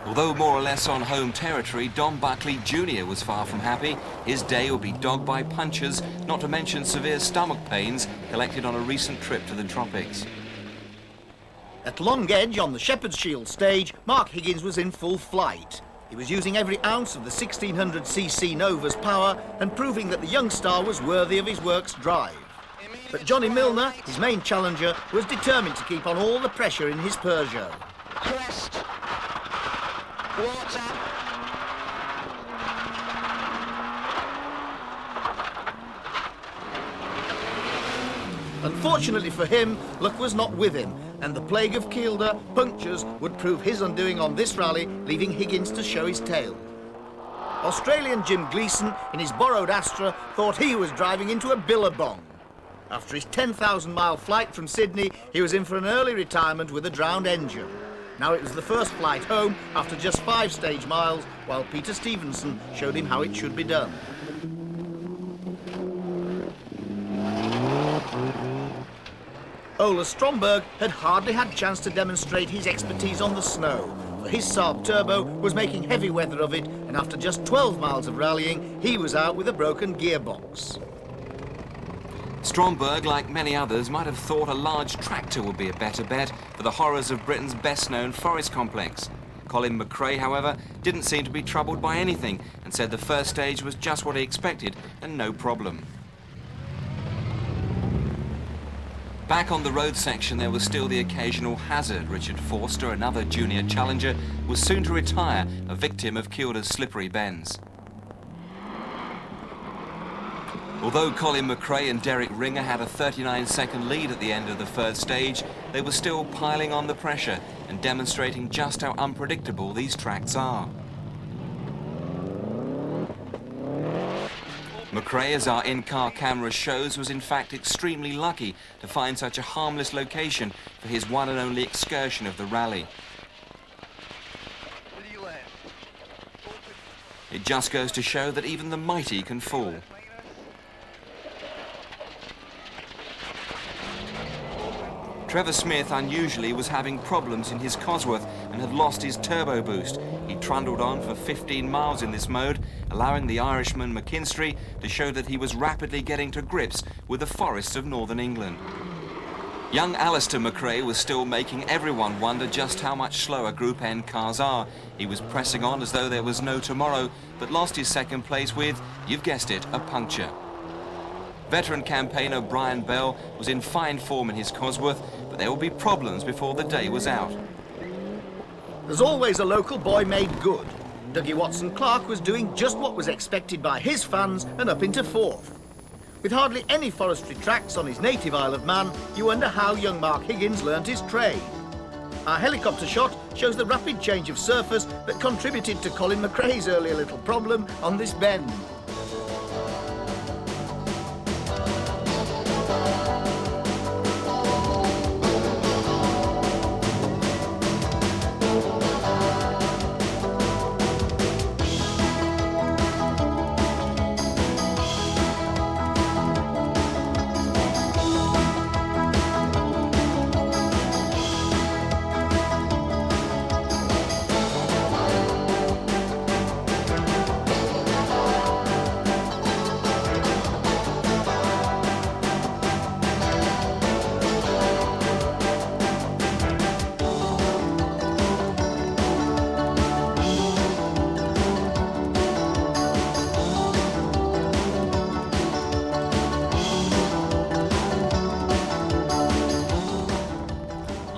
Although more or less on home territory, Don Buckley Jr. was far from happy. His day will be dogged by punctures, not to mention severe stomach pains collected on a recent trip to the tropics.
At Long Edge on the Shepherd's Shield stage, Mark Higgins was in full flight. He was using every ounce of the 1600cc Nova's power and proving that the young star was worthy of his work's drive. But Johnny Milner, his main challenger, was determined to keep on all the pressure in his Peugeot.
Crest. Water.
Unfortunately for him, luck was not with him, and the plague of Kielder punctures would prove his undoing on this rally, leaving Higgins to show his tail. Australian Jim Gleeson, in his borrowed Astra, thought he was driving into a billabong. After his 10,000-mile flight from Sydney, he was in for an early retirement with a drowned engine. Now it was the first flight home after just 5 stage miles, while Peter Stevenson showed him how it should be done. Ola Stromberg had hardly had chance to demonstrate his expertise on the snow, for his Saab Turbo was making heavy weather of it, and after just 12 miles of rallying, he was out with a broken gearbox.
Stromberg, like many others, might have thought a large tractor would be a better bet for the horrors of Britain's best-known forest complex. Colin McRae, however, didn't seem to be troubled by anything and said the first stage was just what he expected and no problem. Back on the road section, there was still the occasional hazard. Richard Forster, another junior challenger, was soon to retire, a victim of Kielder's slippery bends. Although Colin McRae and Derek Ringer had a 39-second lead at the end of the first stage, they were still piling on the pressure and demonstrating just how unpredictable these tracks are. McRae, as our in-car camera shows, was in fact extremely lucky to find such a harmless location for his one and only excursion of the rally. It just goes to show that even the mighty can fall. Trevor Smith, unusually, was having problems in his Cosworth and had lost his turbo boost. He trundled on for 15 miles in this mode, allowing the Irishman McKinstry to show that he was rapidly getting to grips with the forests of northern England. Young Alistair McRae was still making everyone wonder just how much slower Group N cars are. He was pressing on as though there was no tomorrow, but lost his second place with, you've guessed it, a puncture. Veteran campaigner Brian Bell was in fine form in his Cosworth, but there would be problems before the day was out.
There's always a local boy made good. Dougie Watson-Clark was doing just what was expected by his fans and up into 4th. With hardly any forestry tracks on his native Isle of Man, you wonder how young Mark Higgins learnt his trade. Our helicopter shot shows the rapid change of surface that contributed to Colin McRae's earlier little problem on this bend.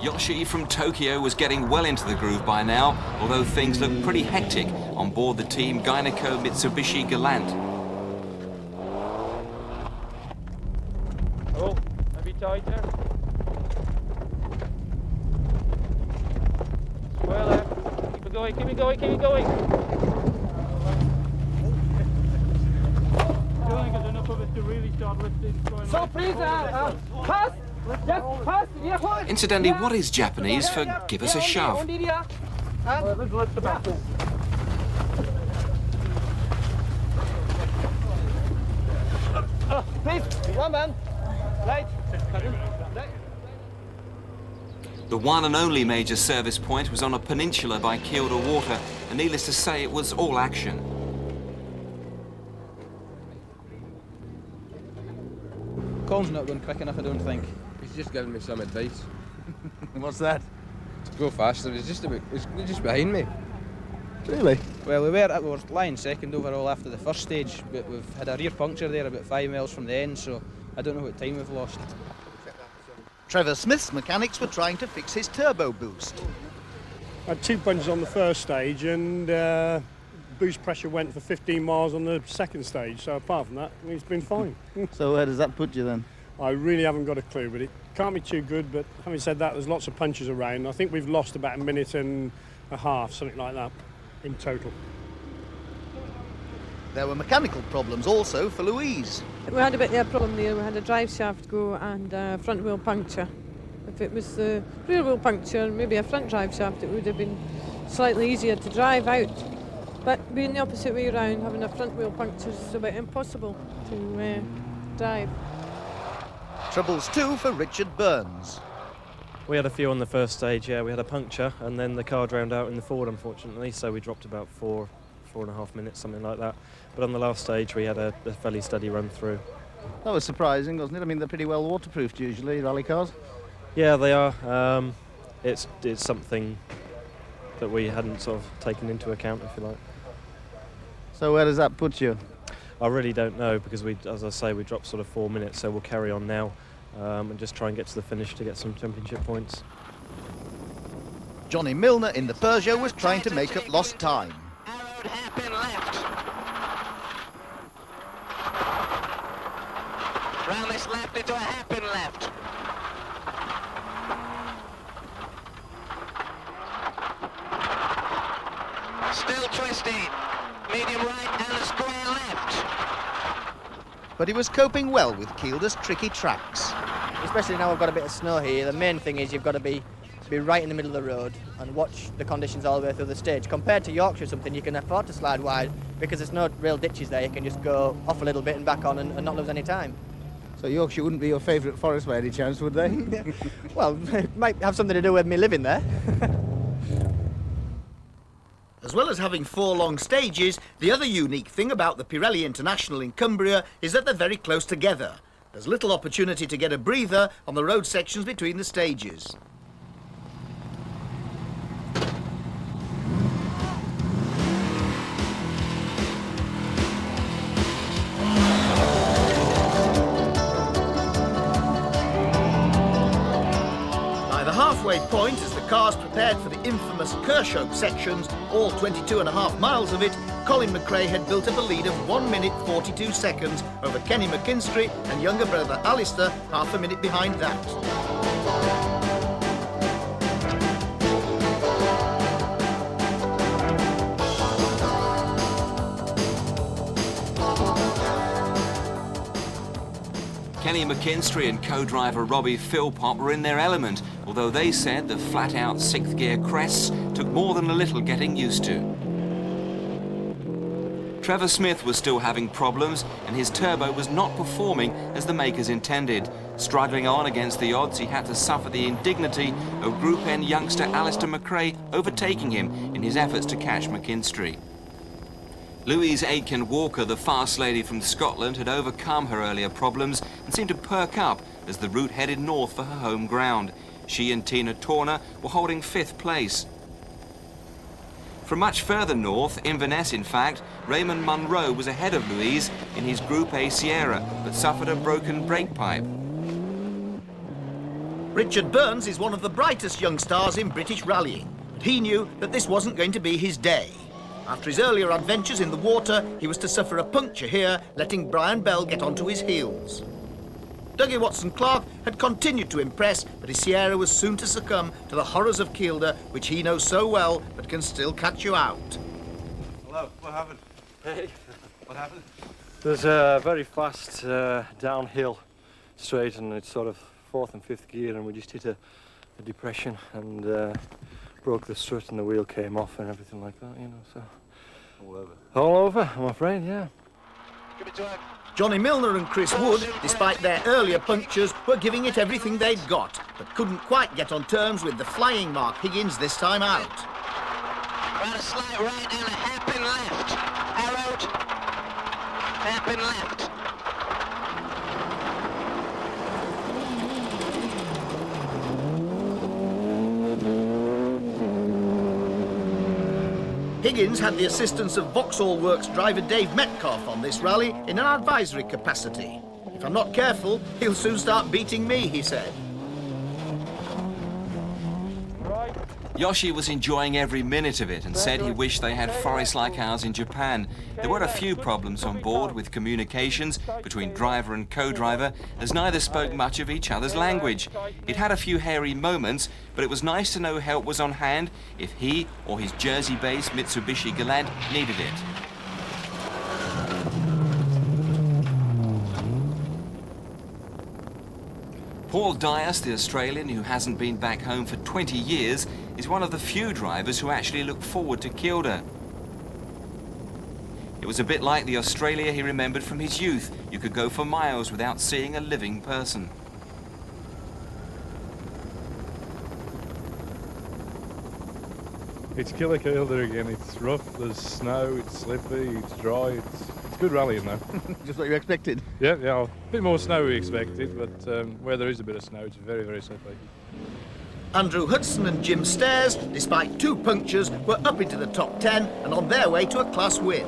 Yoshi from Tokyo was getting well into the groove by now, although things looked pretty hectic on board the Team Gyneco Mitsubishi Galant.
Oh, maybe tighter. Square left. Keep it going, keep it going, keep it going. Feeling good enough of it to really start lifting.
So please, pass. Just pass.
Incidentally, what is Japanese for give us a shove? The one and only major service point was on a peninsula by Kielder Water, and needless to say, it was all action.
Colin's not going quick enough, I don't think.
He's just giving me some advice.
What's that?
To go faster. He's just behind me.
Really?
Well, we were lying second overall after the first stage, but we've had a rear puncture there about 5 miles from the end, so I don't know what time we've lost.
Trevor Smith's mechanics were trying to fix his turbo boost.
I had 2 punches on the first stage and boost pressure went for 15 miles on the second stage, so apart from that, it's been fine.
So where does that put you then?
I really haven't got a clue, but it can't be too good, but having said that, there's lots of punches around. I think we've lost about 1.5 minutes, something like that, in total.
There were mechanical problems also for Louise.
We had a bit of a problem there. We had a drive shaft go and a front wheel puncture. If it was the rear wheel puncture, maybe a front drive shaft, it would have been slightly easier to drive out. But being the opposite way around, having a front wheel puncture is about impossible to drive.
Troubles too for Richard Burns.
We had a few on the first stage, yeah. We had a puncture and then the car drowned out in the Ford, unfortunately, so we dropped about 4.5 minutes, something like that. But on the last stage, we had a fairly steady run through.
That was surprising, wasn't it? I mean, they're pretty well waterproofed usually, rally cars.
Yeah, they are. It's something that we hadn't sort of taken into account, if you like.
So where does that put you?
I really don't know, because we, as I say, we dropped sort of 4 minutes, so we'll carry on now and just try and get to the finish to get some championship points.
Johnny Milner in the Peugeot was trying to make up lost time.
Arrowed hairpin left. Round this left into a hairpin left. Still twisting. Medium right and a square left.
But he was coping well with Kielder's tricky tracks.
Especially now we've got a bit of snow here, the main thing is you've got to be right in the middle of the road and watch the conditions all the way through the stage. Compared to Yorkshire or something, you can afford to slide wide because there's no real ditches there. You can just go off a little bit and back on and not lose any time.
So Yorkshire wouldn't be your favourite forest by any chance, would they?
Well, it might have something to do with me living there.
As well as having 4 long stages, the other unique thing about the Pirelli International in Cumbria is that they're very close together. There's little opportunity to get a breather on the road sections between the stages. By the halfway point, as the cars prepared for the infamous Kershope sections, all 22.5 miles of it, Colin McRae had built up a lead of 1 minute 42 seconds over Kenny McKinstry and younger brother Alistair, half a minute behind that.
Kenny McKinstry and co-driver Robbie Philpott were in their element, although they said the flat-out 6th gear crests took more than a little getting used to. Trevor Smith was still having problems, and his turbo was not performing as the makers intended. Struggling on against the odds, he had to suffer the indignity of Group N youngster Alistair McRae overtaking him in his efforts to catch McKinstry. Louise Aitken-Walker, the fast lady from Scotland, had overcome her earlier problems and seemed to perk up as the route headed north for her home ground. She and Tina Torner were holding 5th place. From much further north, Inverness in fact, Raymond Munro was ahead of Louise in his Group A Sierra, but suffered a broken brake pipe.
Richard Burns is one of the brightest young stars in British rallying, but he knew that this wasn't going to be his day. After his earlier adventures in the water, he was to suffer a puncture here, letting Brian Bell get onto his heels. Dougie Watson-Clark had continued to impress, but his Sierra was soon to succumb to the horrors of Kielder, which he knows so well, but can still catch you out.
Hello, what happened?
Hey.
What happened?
There's a very fast downhill straight, and it's sort of 4th and 5th gear, and we just hit a depression and broke the strut, and the wheel came off and everything like that, you know, so.
All over?
All over, I'm afraid, yeah.
Give it to him.
Johnny Milner and Chris Wood, despite their earlier punctures, were giving it everything they'd got, but couldn't quite get on terms with the flying Mark Higgins this time out.
Right, a slight right and a hairpin left. Arrowed. Hairpin left.
Higgins had the assistance of Vauxhall Works driver Dave Metcalf on this rally in an advisory capacity. If I'm not careful, he'll soon start beating me, he said.
Yoshi was enjoying every minute of it and said he wished they had forests like ours in Japan. There were a few problems on board with communications between driver and co-driver, as neither spoke much of each other's language. It had a few hairy moments, but it was nice to know help was on hand if he or his Jersey-based Mitsubishi Galant needed it. Paul Dias, the Australian who hasn't been back home for 20 years, is one of the few drivers who actually look forward to Kilda. It was a bit like the Australia he remembered from his youth. You could go for miles without seeing a living person.
It's Killer Kilda again. It's rough, there's snow, it's slippy, it's dry, it's good rallying though.
Just what you expected?
Yeah, a bit more snow we expected, but where there is a bit of snow, it's very, very slippy.
Andrew Hudson and Jim Stairs, despite 2 punctures, were up into the top 10 and on their way to a class win.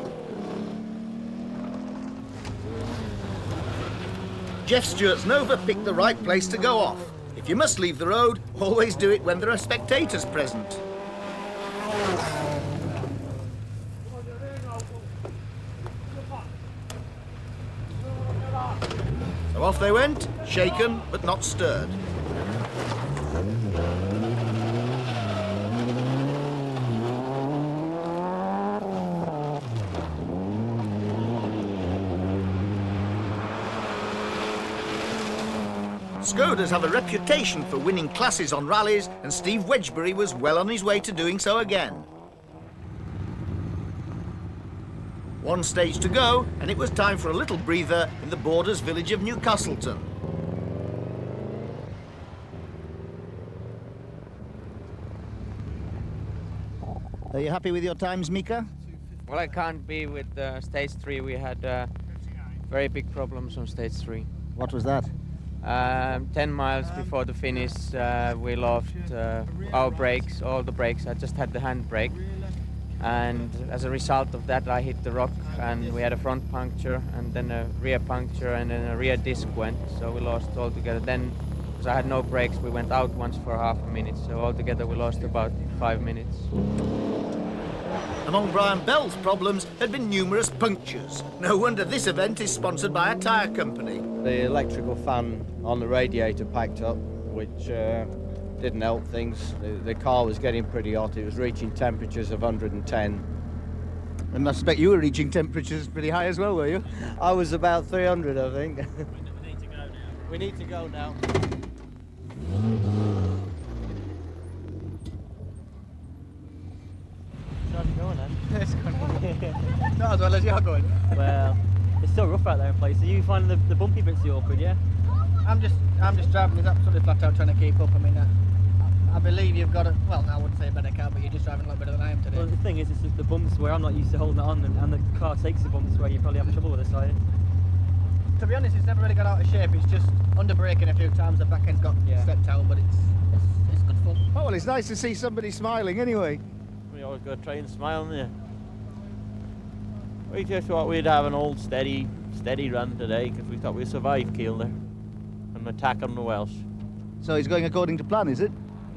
Jeff Stewart's Nova picked the right place to go off. If you must leave the road, always do it when there are spectators present. So off they went, shaken but not stirred. Skodas have a reputation for winning classes on rallies, and Steve Wedgbury was well on his way to doing so again. One stage to go, and it was time for a little breather in the borders village of Newcastleton. Are you happy with your times, Mika?
Well, I can't be with stage 3. We had very big problems on stage 3.
What was that?
10 miles before the finish, we lost our brakes, all the brakes. I just had the hand brake. And as a result of that, I hit the rock and we had a front puncture and then a rear puncture and then a rear disc went. So we lost altogether. Then, because I had no brakes, we went out once for half a minute. So altogether we lost about 5 minutes.
Among Brian Bell's problems had been numerous punctures. No wonder this event is sponsored by a tyre company.
The electrical fan on the radiator packed up, which didn't help things. The car was getting pretty hot. It was reaching temperatures of 110.
And I suspect you were reaching temperatures pretty high as well, were you?
I was about 300, I think. We need to go now.
How's it going then?
It's going not as well as you're going.
Well, it's still rough out there in places. You finding the bumpy bits awkward, yeah?
I'm just driving. It's absolutely flat out trying to keep up. I mean, I believe you've got a, well, I wouldn't say a better car, but you're just driving a lot better than I am today.
Well, the thing is, it's just the bumps where I'm not used to holding it on, and the car takes the bumps where you probably have trouble with it, so.
To be honest, it's never really got out of shape. It's just under braking a few times. The back end's got stepped out, but it's good fun.
Oh, well, it's nice to see somebody smiling anyway.
We always got to try and smile, yeah. We just thought we'd have an old steady run today because we thought we'd survive Kilda and attack on the Welsh.
So he's going according to plan, is it?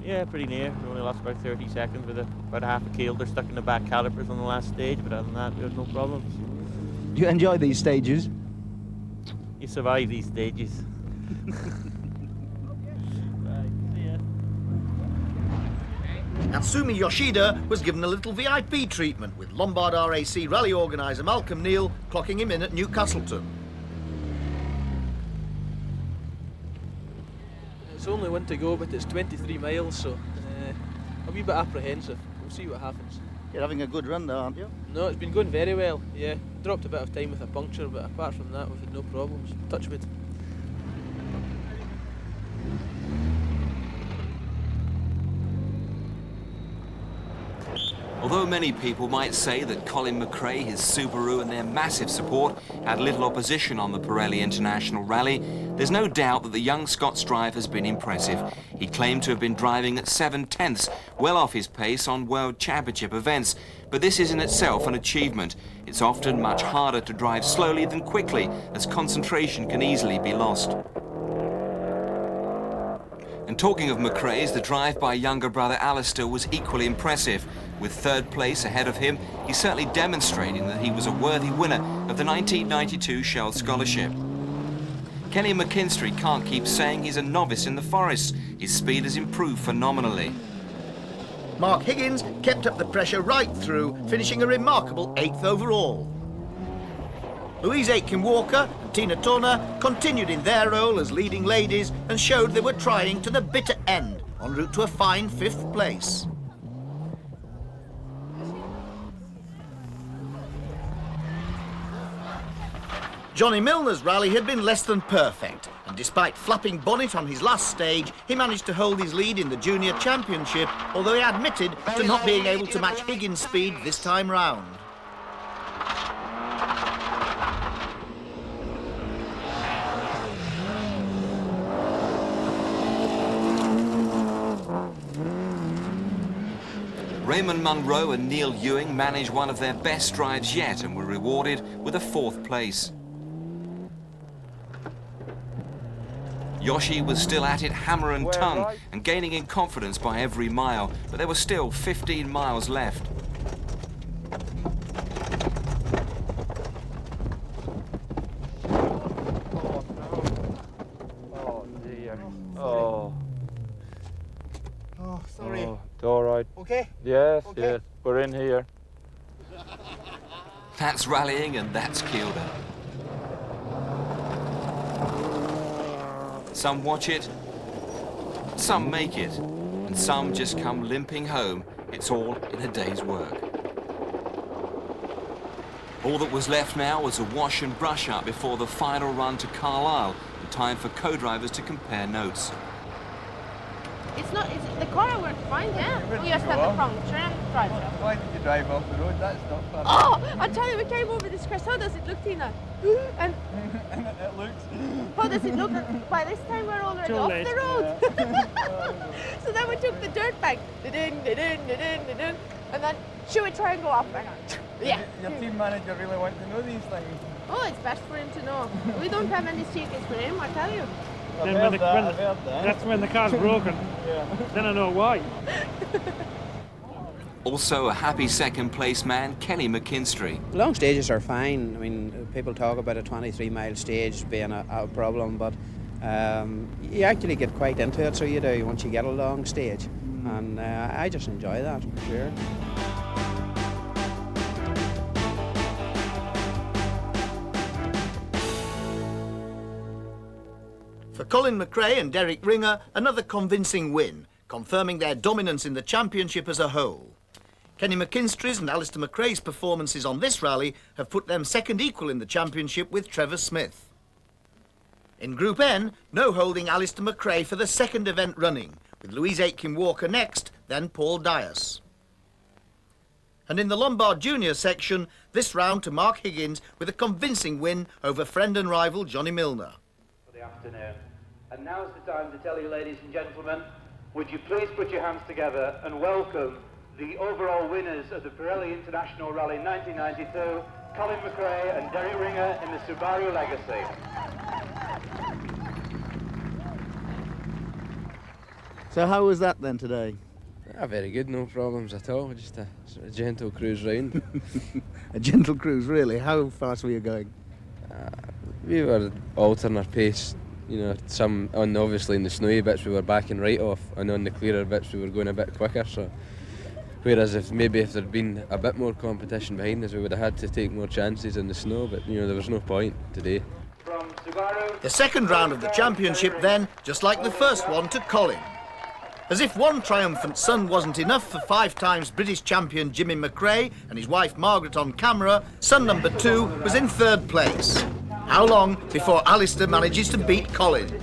Yeah, pretty near. We only lost about 30 seconds with about half a Kilda stuck in the back calipers on the last stage, but other than that, there was no problems.
Do you enjoy these stages?
You survive these stages.
Natsumi Yoshida was given a little VIP treatment, with Lombard RAC rally organiser Malcolm Neal clocking him in at Newcastleton.
It's only one to go, but it's 23 miles, so a wee bit apprehensive. We'll see what happens.
You're having a good run though, aren't you?
No, it's been going very well, yeah. dropped a bit of time with a puncture, but apart from that, we've had no problems. Touch wood.
Although many people might say that Colin McRae, his Subaru and their massive support had little opposition on the Pirelli International Rally, there's no doubt that the young Scots driver has been impressive. He claimed to have been driving at 7/10, well off his pace on World Championship events, but this is in itself an achievement. It's often much harder to drive slowly than quickly, as concentration can easily be lost. And talking of McRae's, the drive by younger brother Alistair was equally impressive. With third place ahead of him, he's certainly demonstrating that he was a worthy winner of the 1992 Shell Scholarship. Kenny McKinstry can't keep saying he's a novice in the forest. His speed has improved phenomenally.
Mark Higgins kept up the pressure right through, finishing a remarkable 8th overall. Louise Aitken-Walker and Tina Turner continued in their role as leading ladies and showed they were trying to the bitter end, en route to a fine 5th place. Johnny Milner's rally had been less than perfect, and despite flapping bonnet on his last stage, he managed to hold his lead in the Junior Championship, although he admitted to not being able to match Higgins' speed this time round.
Raymond Munro and Neil Ewing managed one of their best drives yet and were rewarded with a 4th place. Yoshi was still at it hammer and tongue and gaining in confidence by every mile, but there were still 15 miles left.
Oh dear. Oh.
Oh, sorry.
Oh, it's all right.
Okay?
Yes,
okay.
yes. We're in here.
That's rallying and that's Kielder. Some watch it, some make it, and some just come limping home. It's all in a day's work. All that was left now was a wash and brush up before the final run to Carlisle, in time for co-drivers to compare notes.
The car worked fine, yeah. We just had the puncture and drive.
Why did you drive off the road? That's not fun.
Oh, I tell you, we came over this crest. How does it look, Tina? And
it looks.
How does it look? By this time we're already off the road.
Yeah.
So then we took the dirt bank, and then should we try and go up? Yeah.
Your team manager really wants to know these things.
Oh, it's best for him to know. We don't have any secrets for him, I tell you.
That's when the car's broken.
Yeah.
Then I know why.
Also a happy second place man, Kenny McKinstry.
Long stages are fine. I mean, people talk about a 23-mile stage being a problem, but you actually get quite into it, so you do, once you get a long stage. And I just enjoy that, for sure.
For Colin McRae and Derek Ringer, another convincing win, confirming their dominance in the championship as a whole. Kenny McKinstry's and Alistair McRae's performances on this rally have put them second equal in the championship with Trevor Smith. In Group N, no holding Alistair McRae for the second event running, with Louise Aitken-Walker next, then Paul Dias. And in the Lombard Junior section, this round to Mark Higgins with a convincing win over friend and rival Johnny Milner.
For the afternoon. And now's the time to tell you, ladies and gentlemen, would you please put your hands together and welcome the overall winners of the Pirelli International Rally 1992, Colin McRae and Derek Ringer in the Subaru Legacy.
So how was that then today?
Very good, no problems at all, just a sort of gentle cruise round.
A gentle cruise, really? How fast were you going?
We were altering our pace, you know, some obviously in the snowy bits we were backing right off, and on the clearer bits we were going a bit quicker, so whereas if there'd been a bit more competition behind us, we would have had to take more chances in the snow, but you know, there was no point today.
The second round of the championship then, just like the first one, to Colin. As if one triumphant son wasn't enough for 5 times British champion Jimmy McRae and his wife Margaret on camera, son number 2 was in 3rd place. How long before Alistair manages to beat Colin?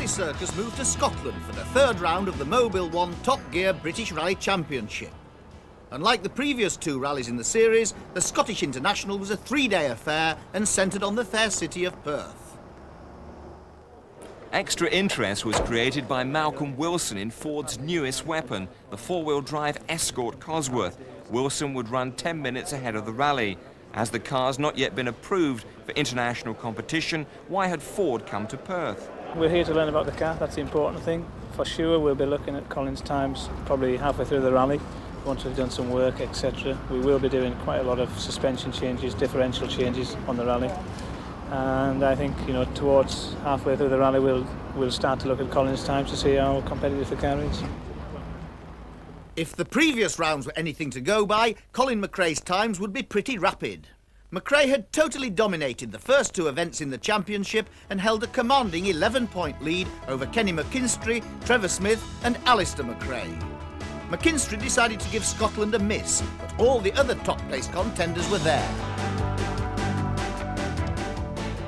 Circus moved to Scotland for the 3rd round of the Mobil 1 Top Gear British Rally Championship. Unlike the previous 2 rallies in the series, the Scottish International was a 3-day affair and centred on the fair city of Perth.
Extra interest was created by Malcolm Wilson in Ford's newest weapon, the 4-wheel drive Escort Cosworth. Wilson would run 10 minutes ahead of the rally. As the car's not yet been approved for international competition, why had Ford come to Perth?
We're here to learn about the car, that's the important thing. For sure we'll be looking at Colin's times probably halfway through the rally, once we've done some work, etc. We will be doing quite a lot of suspension changes, differential changes on the rally. And I think, you know, towards halfway through the rally, we'll start to look at Colin's times to see how competitive the car is.
If the previous rounds were anything to go by, Colin McRae's times would be pretty rapid. McRae had totally dominated the first two events in the championship and held a commanding 11-point lead over Kenny McKinstry, Trevor Smith and Alistair McRae. McKinstry decided to give Scotland a miss, but all the other top-place contenders were there.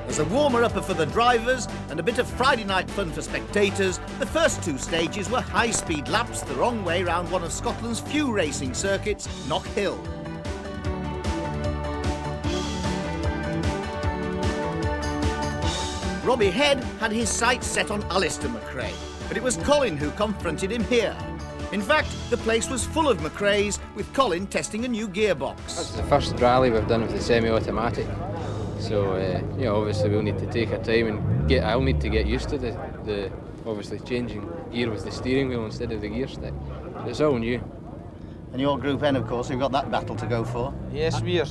As a warmer-upper for the drivers and a bit of Friday night fun for spectators, the first two stages were high-speed laps the wrong way round one of Scotland's few racing circuits, Knock Hill. Robbie Head had his sights set on Alistair McRae, but it was Colin who confronted him here. In fact, the place was full of McRae's, with Colin testing a new gearbox.
That's the first rally we've done with the semi-automatic. So, you know, obviously we'll need to take our time and I'll need to get used to the obviously changing gear with the steering wheel instead of the gear stick. So it's all new.
And your Group N, of course, you've got that battle to go for.
Yes, we're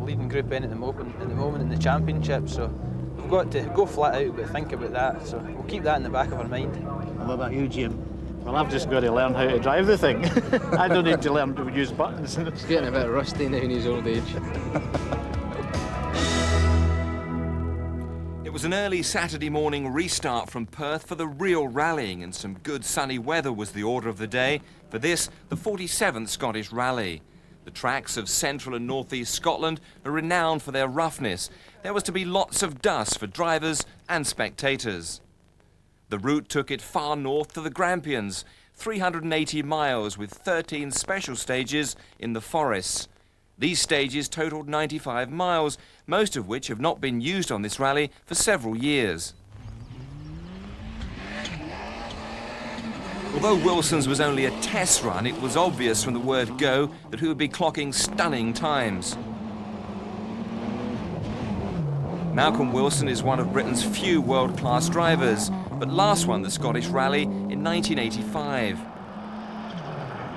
leading Group N at the moment in the championship, so we've got to go flat out but think about that, so we'll keep that in the back of our mind.
And what about you, Jim? Well, I've just got to learn how to drive the thing. I don't need to learn to use buttons.
He's getting a bit rusty now in his old age.
It was an early Saturday morning restart from Perth for the real rallying, and some good sunny weather was the order of the day for this, the 47th Scottish Rally. The tracks of central and northeast Scotland are renowned for their roughness. There was to be lots of dust for drivers and spectators. The route took it far north to the Grampians, 380 miles with 13 special stages in the forests. These stages totalled 95 miles, most of which have not been used on this rally for several years. Although Wilson's was only a test run, it was obvious from the word go that he would be clocking stunning times. Malcolm Wilson is one of Britain's few world-class drivers, but last won the Scottish Rally in 1985.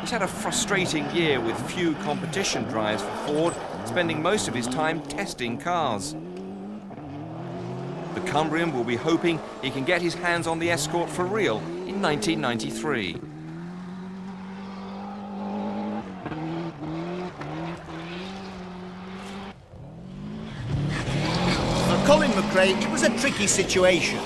He's had a frustrating year with few competition drives for Ford, spending most of his time testing cars. The Cumbrian will be hoping he can get his hands on the Escort for real in 1993.
For Colin McRae, it was a tricky situation.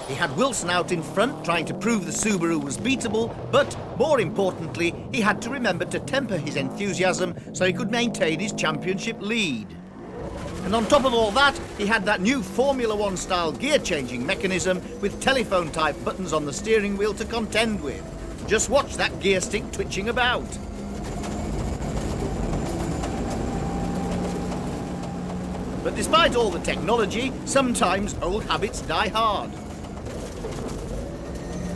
He had Wilson out in front trying to prove the Subaru was beatable, but more importantly, he had to remember to temper his enthusiasm so he could maintain his championship lead. And on top of all that, he had that new Formula One style gear-changing mechanism with telephone-type buttons on the steering wheel to contend with. Just watch that gear stick twitching about. But despite all the technology, sometimes old habits die hard.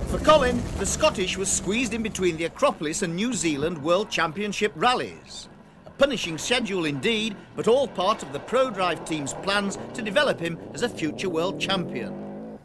For Colin, the Scottish was squeezed in between the Acropolis and New Zealand World Championship rallies. A punishing schedule indeed, but all part of the ProDrive team's plans to develop him as a future world champion.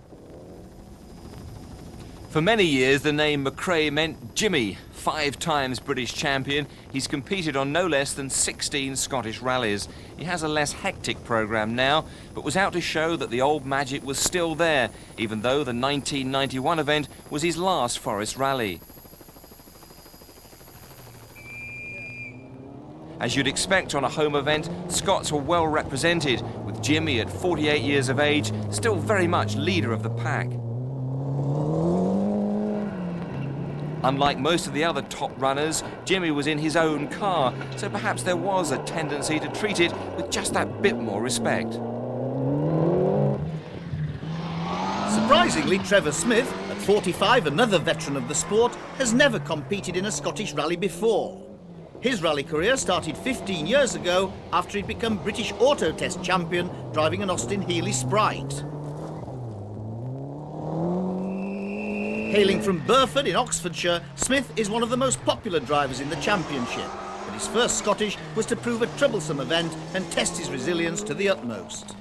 For many years, the name McRae meant Jimmy. 5 times British champion, he's competed on no less than 16 Scottish rallies. He has a less hectic programme now, but was out to show that the old magic was still there, even though the 1991 event was his last Forest Rally. As you'd expect on a home event, Scots were well represented, with Jimmy at 48 years of age still very much leader of the pack. Unlike most of the other top runners, Jimmy was in his own car, so perhaps there was a tendency to treat it with just that bit more respect.
Surprisingly, Trevor Smith, at 45, another veteran of the sport, has never competed in a Scottish rally before. His rally career started 15 years ago after he'd become British Auto Test champion driving an Austin Healey Sprite. Hailing from Burford in Oxfordshire, Smith is one of the most popular drivers in the championship, but his first Scottish was to prove a troublesome event and test his resilience to the utmost.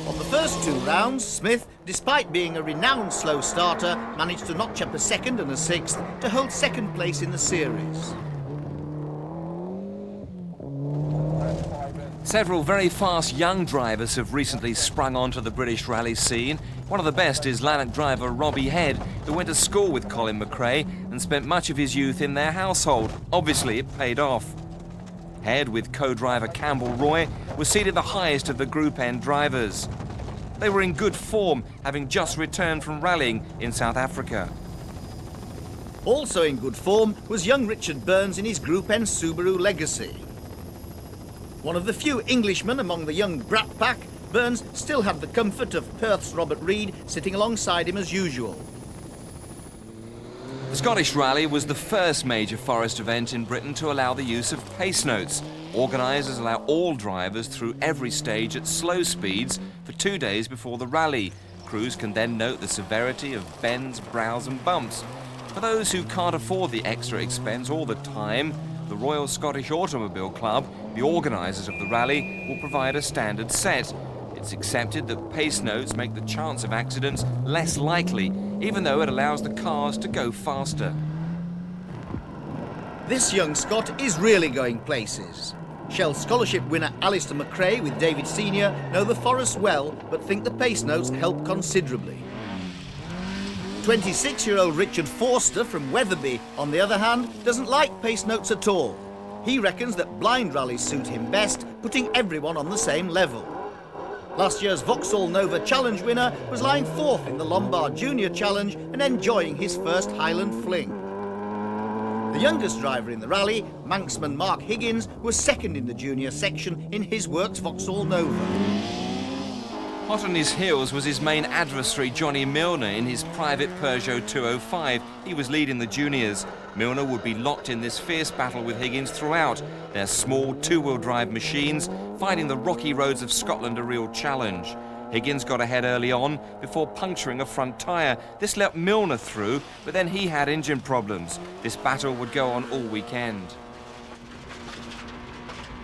On the first 2 rounds, Smith, despite being a renowned slow starter, managed to notch up a 2nd and a 6th to hold 2nd place in the series.
Several very fast young drivers have recently sprung onto the British rally scene. One of the best is Lanark driver Robbie Head, who went to school with Colin McRae and spent much of his youth in their household. Obviously, it paid off. Head, with co-driver Campbell Roy, was seated the highest of the Group N drivers. They were in good form, having just returned from rallying in South Africa.
Also in good form was young Richard Burns in his Group N Subaru Legacy. One of the few Englishmen among the young brat pack, Burns still had the comfort of Perth's Robert Reid sitting alongside him as usual.
The Scottish Rally was the first major forest event in Britain to allow the use of pace notes. Organisers allow all drivers through every stage at slow speeds for 2 days before the rally. Crews can then note the severity of bends, brows and bumps. For those who can't afford the extra expense or the time, the Royal Scottish Automobile Club, the organisers of the rally, will provide a standard set. It's accepted that pace notes make the chance of accidents less likely, even though it allows the cars to go faster.
This young Scot is really going places. Shell Scholarship winner Alistair McRae with David Senior know the forest well, but think the pace notes help considerably. 26-year-old Richard Forster from Wetherby, on the other hand, doesn't like pace notes at all. He reckons that blind rallies suit him best, putting everyone on the same level. Last year's Vauxhall Nova Challenge winner was lying fourth in the Lombard Junior Challenge and enjoying his first Highland fling. The youngest driver in the rally, Manxman Mark Higgins, was second in the junior section in his works Vauxhall Nova.
Hot on his heels was his main adversary, Johnny Milner, in his private Peugeot 205. He was leading the juniors. Milner would be locked in this fierce battle with Higgins throughout. Their small two-wheel drive machines, finding the rocky roads of Scotland a real challenge. Higgins got ahead early on before puncturing a front tyre. This let Milner through, but then he had engine problems. This battle would go on all weekend.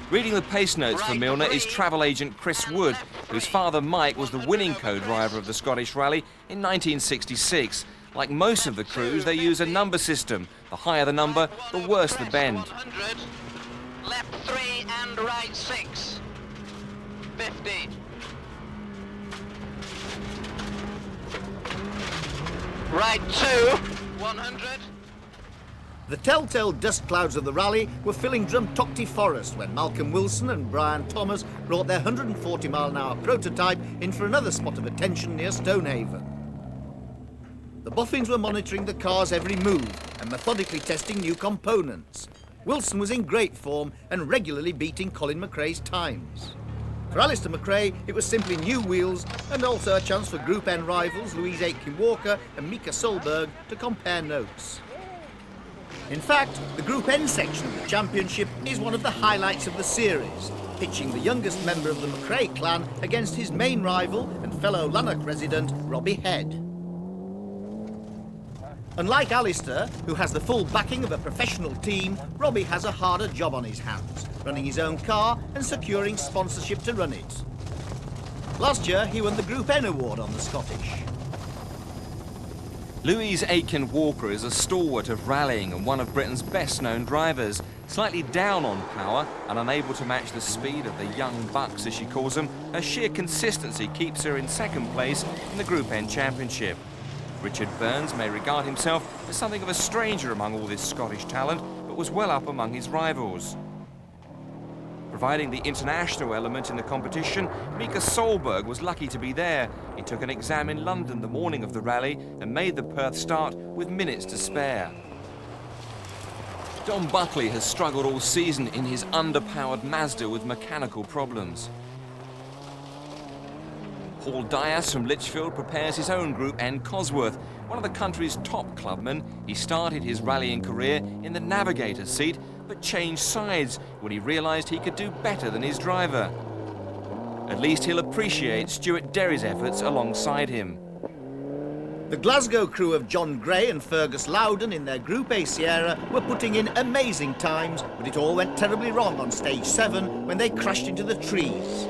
Reading the pace notes for Milner is travel agent Chris Wood, whose father Mike was the winning co-driver of the Scottish Rally in 1966. Like most of the crews, they use a number system. The higher the number, the worse the bend.
100, left 3 and right 6. 50. Right 2, 100.
The telltale dust clouds of the rally were filling Drumtochty Forest when Malcolm Wilson and Brian Thomas brought their 140-mile-an-hour prototype in for another spot of attention near Stonehaven. The Boffins were monitoring the car's every move and methodically testing new components. Wilson was in great form and regularly beating Colin McRae's times. For Alistair McRae, it was simply new wheels and also a chance for Group N rivals Louise Aitken-Walker and Mika Solberg to compare notes. In fact, the Group N section of the championship is one of the highlights of the series, pitching the youngest member of the McRae clan against his main rival and fellow Lanark resident, Robbie Head. Unlike Alistair, who has the full backing of a professional team, Robbie has a harder job on his hands, running his own car and securing sponsorship to run it. Last year, he won the Group N award on the Scottish.
Louise Aitken-Walker is a stalwart of rallying and one of Britain's best-known drivers. Slightly down on power and unable to match the speed of the young bucks, as she calls them, her sheer consistency keeps her in second place in the Group N Championship. Richard Burns may regard himself as something of a stranger among all this Scottish talent, but was well up among his rivals. Providing the international element in the competition, Mika Solberg was lucky to be there. He took an exam in London the morning of the rally and made the Perth start with minutes to spare. Don Buckley has struggled all season in his underpowered Mazda with mechanical problems. Paul Dias from Lichfield prepares his own Group N Cosworth. One of the country's top clubmen, he started his rallying career in the navigator's seat, but changed sides when he realised he could do better than his driver. At least he'll appreciate Stuart Derry's efforts alongside him.
The Glasgow crew of John Gray and Fergus Loudon in their Group A Sierra were putting in amazing times, but it all went terribly wrong on stage 7 when they crashed into the trees.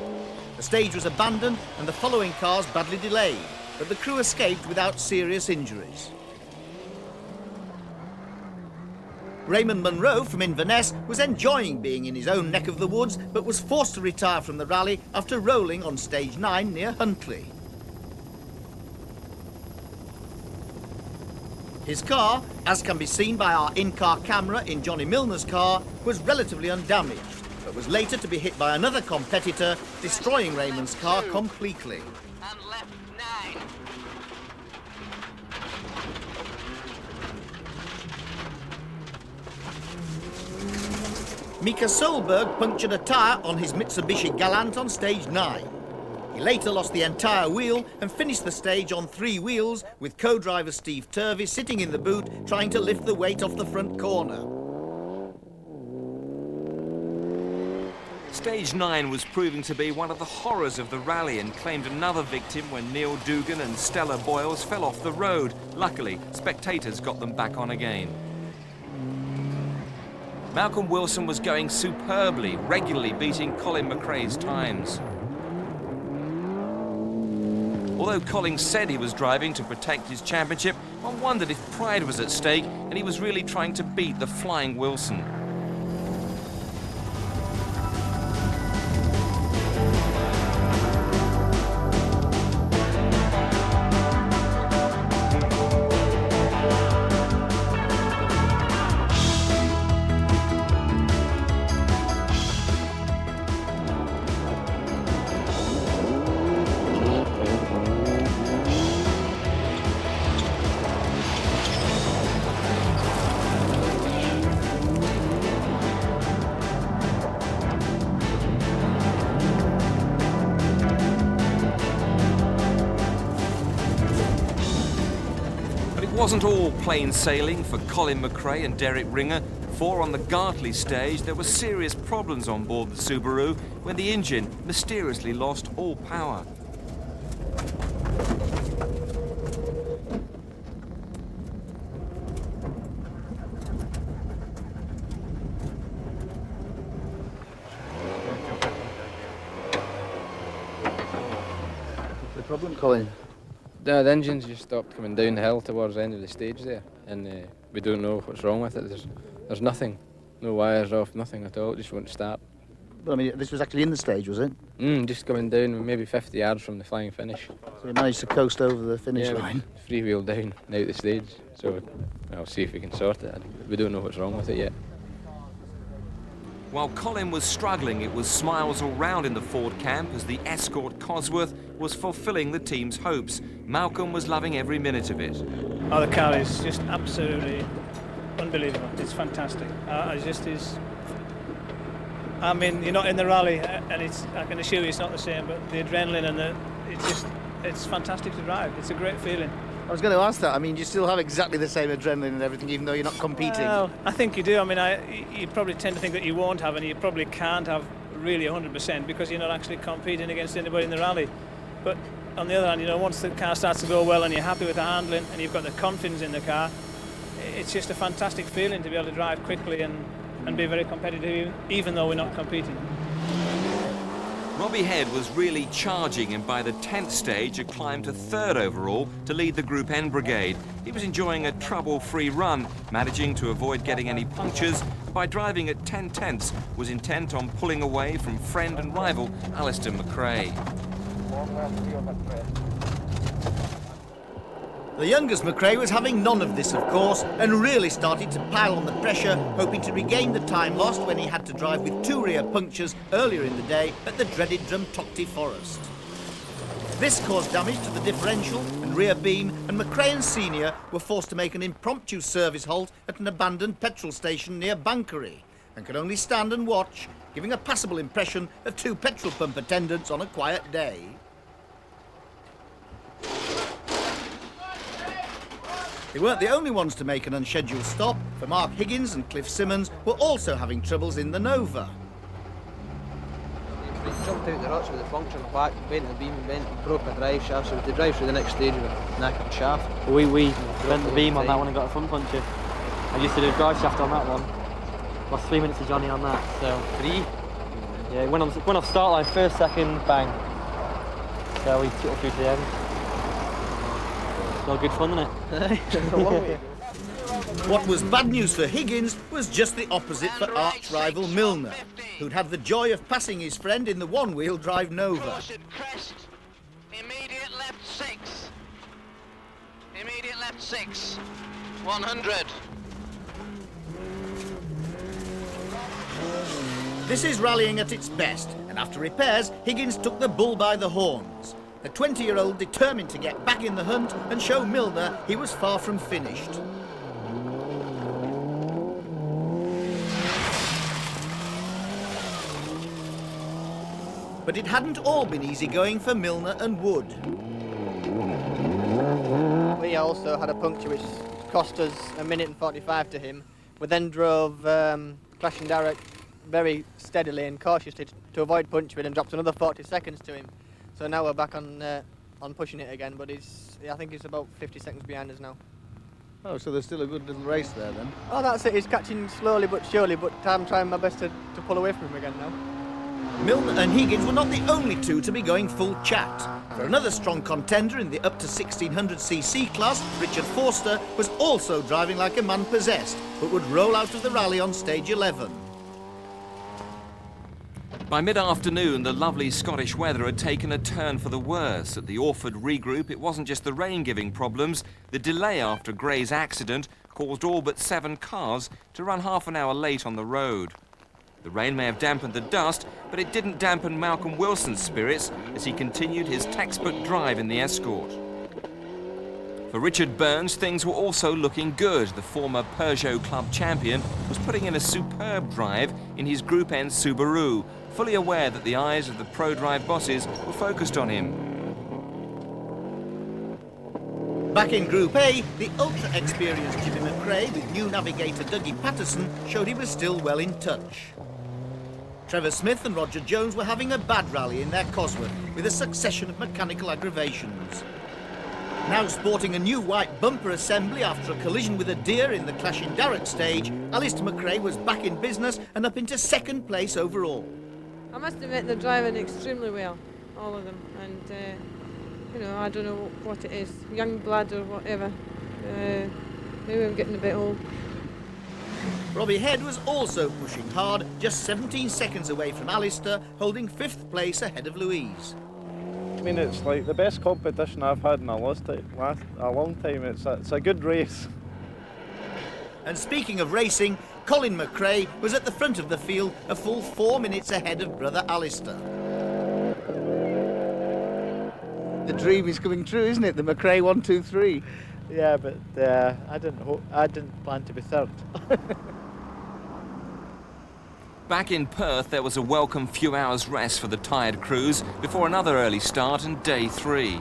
The stage was abandoned and the following cars badly delayed, but the crew escaped without serious injuries. Raymond Munro from Inverness was enjoying being in his own neck of the woods, but was forced to retire from the rally after rolling on stage 9 near Huntly. His car, as can be seen by our in-car camera in Johnny Milner's car, was relatively undamaged, but was later to be hit by another competitor, destroying Raymond's car completely.
And left 9.
Mika Solberg punctured a tyre on his Mitsubishi Galant on stage 9. He later lost the entire wheel and finished the stage on 3 wheels, with co-driver Steve Turvey sitting in the boot trying to lift the weight off the front corner.
Stage 9 was proving to be one of the horrors of the rally and claimed another victim when Neil Dugan and Stella Boyles fell off the road. Luckily, spectators got them back on again. Malcolm Wilson was going superbly, regularly beating Colin McRae's times. Although Collins said he was driving to protect his championship, one wondered if pride was at stake and he was really trying to beat the flying Wilson. It wasn't all plain sailing for Colin McRae and Derek Ringer, for on the Gartley stage there were serious problems on board the Subaru when the engine mysteriously lost all power.
What's the problem, Colin?
The engine's just stopped coming down the hill towards the end of the stage there, and we don't know what's wrong with it. There's nothing, no wires off, nothing at all. It just won't start.
Well, I mean, this was actually in the stage, was it?
Just coming down, maybe 50 yards from the flying finish.
So you managed to coast over the finish line?
Freewheel down and out the stage. So I'll see if we can sort it. We don't know what's wrong with it yet.
While Colin was struggling, it was smiles all round in the Ford camp as the Escort Cosworth was fulfilling the team's hopes. Malcolm was loving every minute of it.
Oh, the car is just absolutely unbelievable. It's fantastic. It just is. I mean, you're not in the rally, and I can assure you it's not the same, but the adrenaline and it's fantastic to drive. It's a great feeling.
I was going to ask that. I mean, do you still have exactly the same adrenaline and everything, even though you're not competing?
Well, I think you do. I mean, you probably tend to think that you won't have, and you probably can't have really 100% because you're not actually competing against anybody in the rally. But on the other hand, you know, once the car starts to go well and you're happy with the handling and you've got the confidence in the car, it's just a fantastic feeling to be able to drive quickly and be very competitive, even though we're not competing.
Robbie Head was really charging and by the 10th stage had climbed to 3rd overall to lead the Group N brigade. He was enjoying a trouble-free run, managing to avoid getting any punctures. By driving at 10 tenths, was intent on pulling away from friend and rival Alistair McRae.
The youngest McRae was having none of this, of course, and really started to pile on the pressure, hoping to regain the time lost when he had to drive with 2 rear punctures earlier in the day at the dreaded Drumtochty Forest. This caused damage to the differential and rear beam, and McRae and Senior were forced to make an impromptu service halt at an abandoned petrol station near Bankery, and could only stand and watch, giving a passable impression of 2 petrol pump attendants on a quiet day. They weren't the only ones to make an unscheduled stop, for Mark Higgins and Cliff Simmons were also having troubles in the Nova.
We jumped out the ruts with a functional back, bent the beam, broke the drive shaft, so we had to drive through the next stage with a knackered shaft.
We bent the beam on that one and got a front puncture. I used to do a drive shaft on that one. Lost 3 minutes of Johnny on that, so... 3? Yeah, it went off start line, first, second, bang. So we took it through to the end. It's all good fun, isn't it?
It's a long way.
What was bad news for Higgins was just the opposite for arch-rival Milner, who'd had the joy of passing his friend in the one-wheel drive Nova.
Immediate left 6. Immediate left 6. 100.
This is rallying at its best, and after repairs, Higgins took the bull by the horns. The 20-year-old determined to get back in the hunt and show Milner he was far from finished. But it hadn't all been easy going for Milner and Wood.
We also had a puncture which cost us 1 minute and 45 to him. We then drove clashing direct very steadily and cautiously to avoid puncturing and dropped another 40 seconds to him. So now we're back on pushing it again, but I think he's about 50 seconds behind us now.
Oh, so there's still a good little race there then?
Oh, that's it. He's catching slowly but surely, but I'm trying my best to pull away from him again now.
Milner and Higgins were not the only two to be going full chat. For another strong contender in the up to 1600cc class, Richard Forster was also driving like a man possessed, but would roll out of the rally on stage 11.
By mid-afternoon, the lovely Scottish weather had taken a turn for the worse. At the Orford regroup, it wasn't just the rain giving problems. The delay after Gray's accident caused all but 7 cars to run half an hour late on the road. The rain may have dampened the dust, but it didn't dampen Malcolm Wilson's spirits as he continued his textbook drive in the Escort. For Richard Burns, things were also looking good. The former Peugeot Club champion was putting in a superb drive in his Group N Subaru, fully aware that the eyes of the ProDrive bosses were focused on him.
Back in Group A, the ultra-experienced Jimmy McRae with new navigator Dougie Patterson showed he was still well in touch. Trevor Smith and Roger Jones were having a bad rally in their Cosworth with a succession of mechanical aggravations. Now sporting a new white bumper assembly after a collision with a deer in the clashing Darrett stage, Alistair McRae was back in business and up into 2nd place overall.
I must admit they're driving extremely well, all of them, and you know, I don't know what it is, young blood or whatever. Maybe I'm getting a bit old.
Robbie Head was also pushing hard, just 17 seconds away from Alistair, holding 5th place ahead of Louise.
I mean, it's like the best competition I've had in a long time. It's a good race.
And speaking of racing, Colin McRae was at the front of the field, a full 4 minutes ahead of brother Alistair.
The dream is coming true, isn't it? The McRae 1, 2, 3.
Yeah, but I didn't plan to be 3rd.
Back in Perth, there was a welcome few hours rest for the tired crews before another early start and day 3.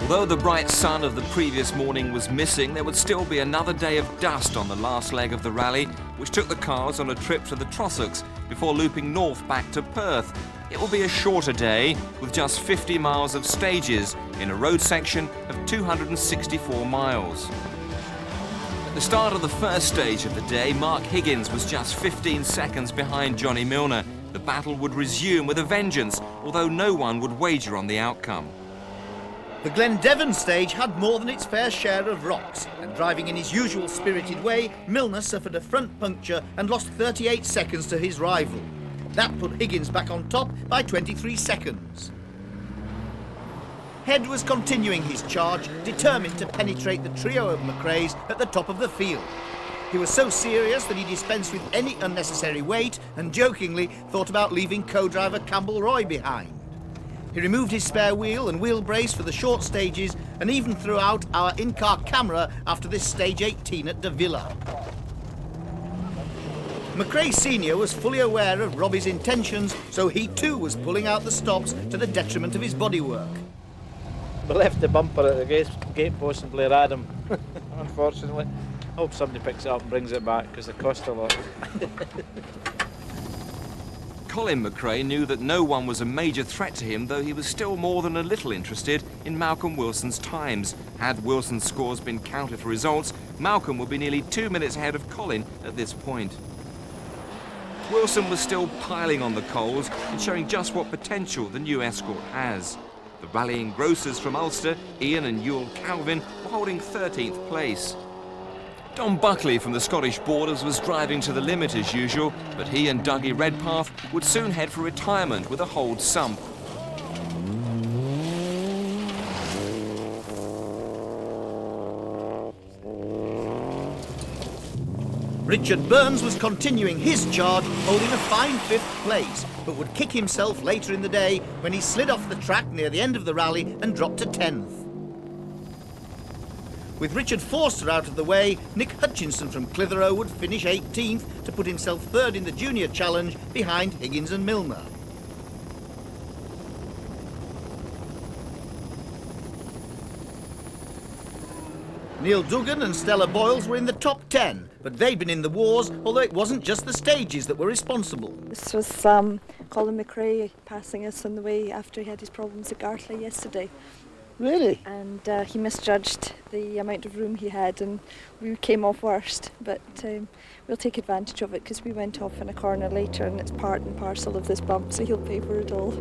Although the bright sun of the previous morning was missing, there would still be another day of dust on the last leg of the rally, which took the cars on a trip to the Trossachs before looping north back to Perth. It will be a shorter day with just 50 miles of stages in a road section of 264 miles. At the start of the first stage of the day, Mark Higgins was just 15 seconds behind Johnny Milner. The battle would resume with a vengeance, although no one would wager on the outcome.
The Glendevon stage had more than its fair share of rocks, and driving in his usual spirited way, Milner suffered a front puncture and lost 38 seconds to his rival. That put Higgins back on top by 23 seconds. Head was continuing his charge, determined to penetrate the trio of McRae's at the top of the field. He was so serious that he dispensed with any unnecessary weight and jokingly thought about leaving co-driver Campbell Roy behind. He removed his spare wheel and wheel brace for the short stages and even threw out our in-car camera after this stage 18 at De Villa. McRae Sr. was fully aware of Robbie's intentions, so he too was pulling out the stops to the detriment of his bodywork.
We left the bumper at the gate post in Blair Adam, unfortunately. Hope somebody picks it up and brings it back because it cost a lot.
Colin McRae knew that no one was a major threat to him, though he was still more than a little interested in Malcolm Wilson's times. Had Wilson's scores been counted for results, Malcolm would be nearly 2 minutes ahead of Colin at this point. Wilson was still piling on the coals and showing just what potential the new Escort has. The rallying grocers from Ulster, Ian and Ewell Calvin, were holding 13th place. Don Buckley from the Scottish Borders was driving to the limit as usual, but he and Dougie Redpath would soon head for retirement with a hold sump.
Richard Burns was continuing his charge, holding a fine 5th place, but would kick himself later in the day when he slid off the track near the end of the rally and dropped to 10th. With Richard Forster out of the way, Nick Hutchinson from Clitheroe would finish 18th to put himself 3rd in the Junior Challenge behind Higgins and Milner. Neil Duggan and Stella Boyles were in the top 10, but they'd been in the wars, although it wasn't just the stages that were responsible.
This was Colin McRae passing us on the way after he had his problems at Gartley yesterday.
Really?
And he misjudged the amount of room he had, and we came off worst, but we'll take advantage of it because we went off in a corner later and it's part and parcel of this bump, so he'll pay for it all.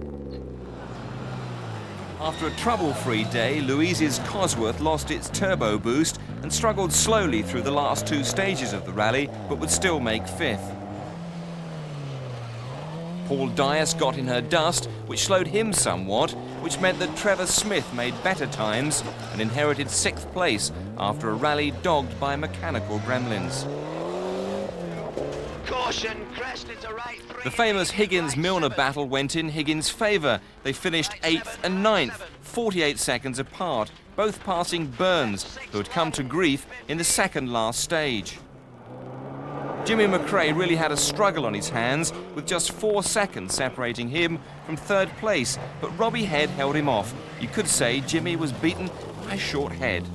After a trouble-free day, Louise's Cosworth lost its turbo boost and struggled slowly through the last 2 stages of the rally, but would still make 5th. Paul Dias got in her dust, which slowed him somewhat, which meant that Trevor Smith made better times and inherited 6th place after a rally dogged by mechanical gremlins.
Caution, crest into right 3.
The famous Higgins-Milner battle went in Higgins' favour. They finished 8th and 9th, 48 seconds apart, both passing Burns, who had come to grief in the second last stage. Jimmy McRae really had a struggle on his hands, with just 4 seconds separating him from 3rd place, but Robbie Head held him off. You could say Jimmy was beaten by a short head.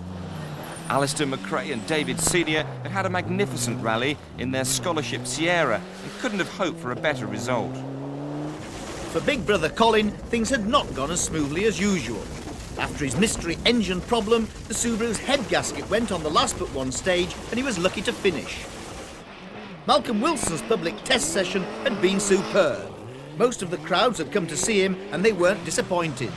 Alistair McRae and David Senior had had a magnificent rally in their Scholarship Sierra and couldn't have hoped for a better result.
For big brother Colin, things had not gone as smoothly as usual. After his mystery engine problem, the Subaru's head gasket went on the last but one stage and he was lucky to finish. Malcolm Wilson's public test session had been superb. Most of the crowds had come to see him and they weren't disappointed.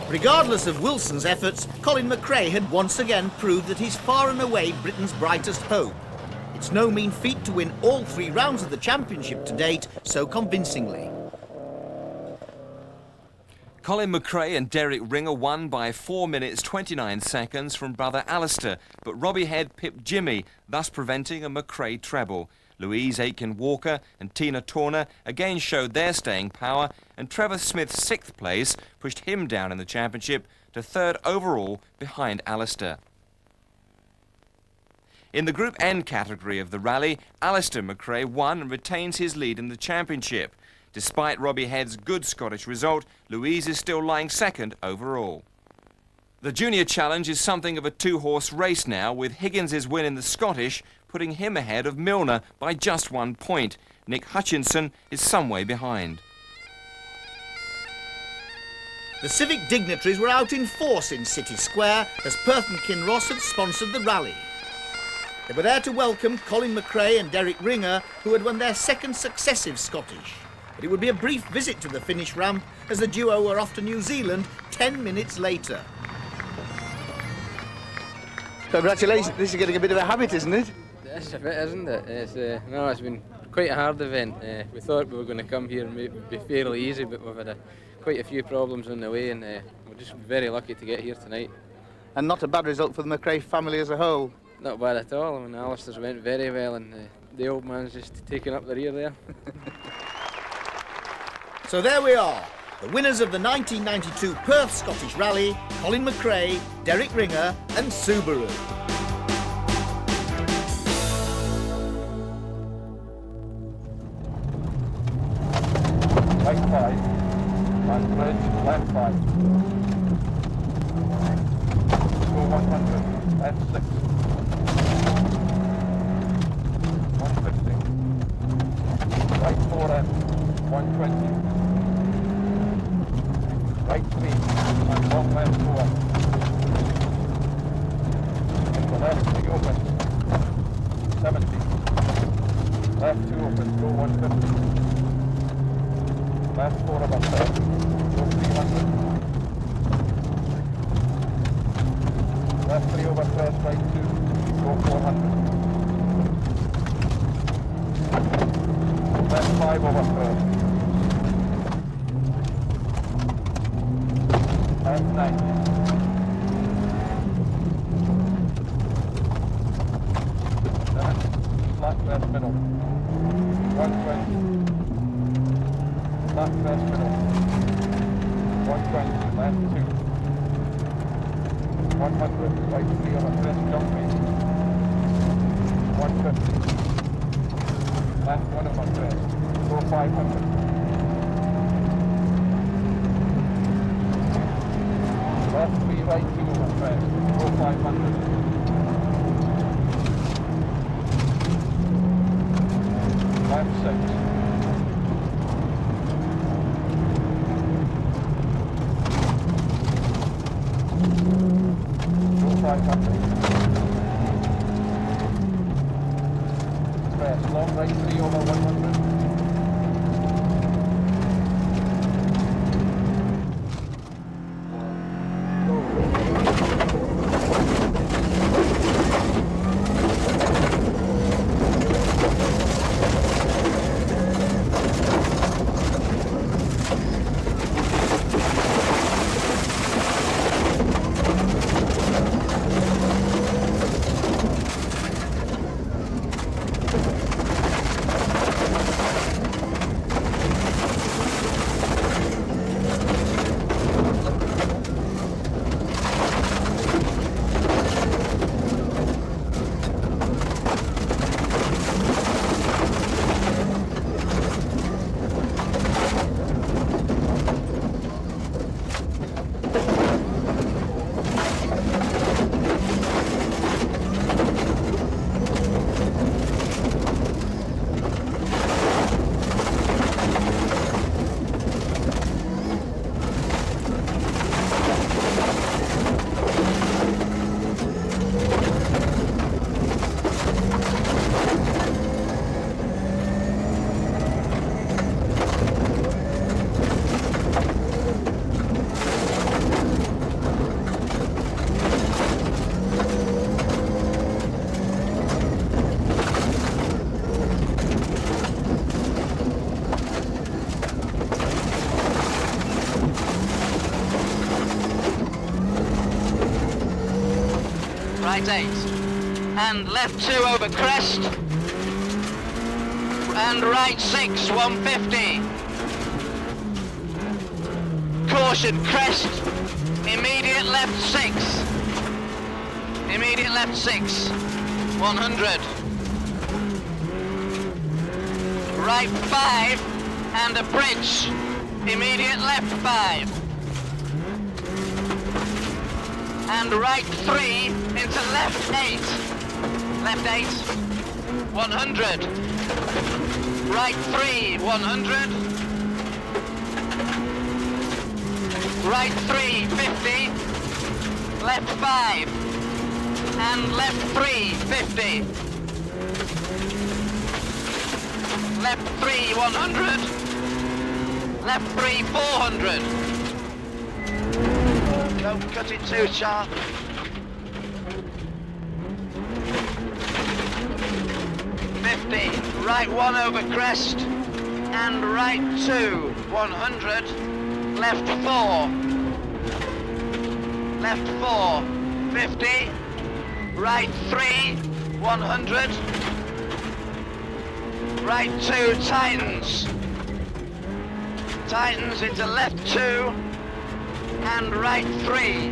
Regardless of Wilson's efforts, Colin McRae had once again proved that he's far and away Britain's brightest hope. It's no mean feat to win all 3 rounds of the championship to date so convincingly.
Colin McRae and Derek Ringer won by 4 minutes 29 seconds from brother Alistair, but Robbie Head pipped Jimmy, thus preventing a McRae treble. Louise Aitken-Walker and Tina Torner again showed their staying power, and Trevor Smith's 6th place pushed him down in the championship to 3rd overall behind Alistair. In the Group N category of the rally, Alistair McRae won and retains his lead in the championship. Despite Robbie Head's good Scottish result, Louise is still lying 2nd overall. The Junior Challenge is something of a 2-horse race now, with Higgins' win in the Scottish putting him ahead of Milner by just 1 point. Nick Hutchinson is some way behind.
The civic dignitaries were out in force in City Square as Perth and Kinross had sponsored the rally. They were there to welcome Colin McRae and Derek Ringer, who had won their 2nd successive Scottish. But it would be a brief visit to the finish ramp as the duo were off to New Zealand 10 minutes later.
Congratulations, this is getting a bit of a habit, isn't it?
It's a bit, isn't it? It's been quite a hard event. We thought we were going to come here and it would be fairly easy, but we've had quite a few problems on the way, and we're just very lucky to get here tonight.
And not a bad result for the McRae family as a whole.
Not bad at all. I mean, Alistair's went very well, and the old man's just taking up the rear there.
So there we are, the winners of the 1992 Perth Scottish Rally, Colin McRae, Derek Ringer and Subaru.
Right 5, and bridge, left 5. Go 100, left 6. 150. Right 4F, 120. Right 3, and long left 4. And the left 3 open. 70. Left 2 open, go 150. Left 4 above 30.
Left 3 over crest, right 2, go 400. Left 5 over crest. Left 90. Flat crest middle. 120. Flat crest middle. 120, left 2. 100, right 3 over crest jump rate. 150. Left 1 over crest. Go 500. Left 3, right 2 over crest. Go 500. Left 6. Go 500. Crest, long right 3 over 100.
Right 8. And left 2 over crest. And right 6, 150. Caution, crest. Immediate left 6. Immediate left 6. 100. Right 5 and a bridge. Immediate left 5. And right 3 into left 8. Left 8. 100. Right 3, 100. Right 3, 50. Left 5. And left 3, 50. Left 3, 100. Left 3, 400. Don't cut it too sharp. Right 1 over crest. And right 2, 100. Left 4. Left 4, 50. Right 3, 100. Right 2 tightens. Tightens into left 2 and right 3.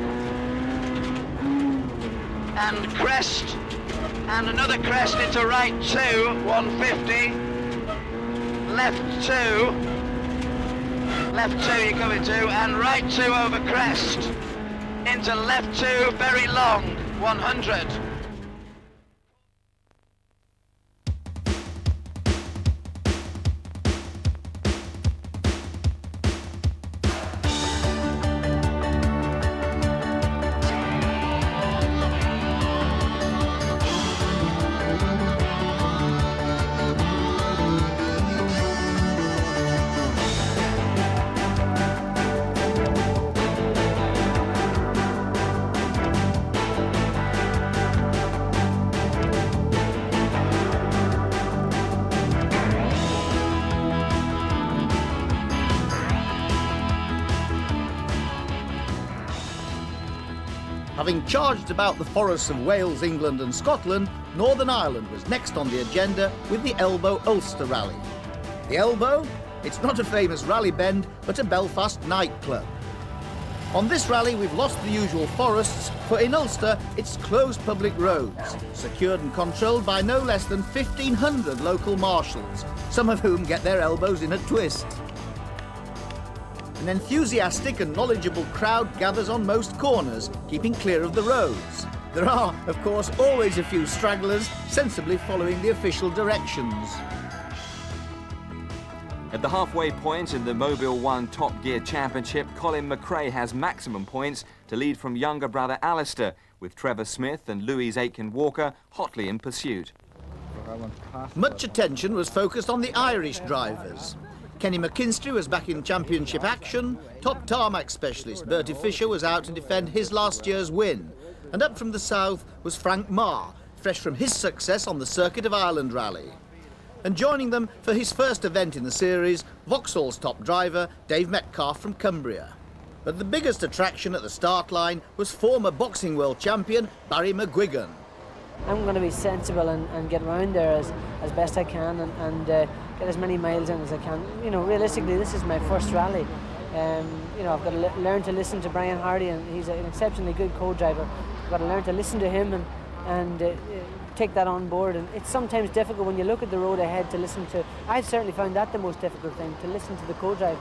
And crest. And another crest into right 2, 150. Left 2. Left 2 you're coming to. And right 2 over crest. Into left 2, very long, 100.
Having charged about the forests of Wales, England and Scotland, Northern Ireland was next on the agenda with the Elbow Ulster Rally. The Elbow? It's not a famous rally bend, but a Belfast nightclub. On this rally, we've lost the usual forests, for in Ulster, it's closed public roads, secured and controlled by no less than 1,500 local marshals, some of whom get their elbows in a twist. An enthusiastic and knowledgeable crowd gathers on most corners, keeping clear of the roads. There are, of course, always a few stragglers, sensibly following the official directions.
At the halfway point in the Mobil 1 Top Gear Championship, Colin McRae has maximum points to lead from younger brother Alistair, with Trevor Smith and Louise Aitken-Walker hotly in pursuit.
Much attention was focused on the Irish drivers. Kenny McKinstry was back in championship action, top tarmac specialist Bertie Fisher was out to defend his last year's win, and up from the south was Frank Marr, fresh from his success on the Circuit of Ireland Rally. And joining them for his first event in the series, Vauxhall's top driver, Dave Metcalfe from Cumbria. But the biggest attraction at the start line was former boxing world champion Barry McGuigan.
I'm going to be sensible and get around there as best I can and get as many miles in as I can. You know, realistically, this is my first rally. You know, I've got to learn to listen to Brian Hardy, and he's an exceptionally good co-driver. I've got to learn to listen to him and take that on board, and it's sometimes difficult when you look at the road ahead to listen to. I've certainly found that the most difficult thing, to listen to the co-driver,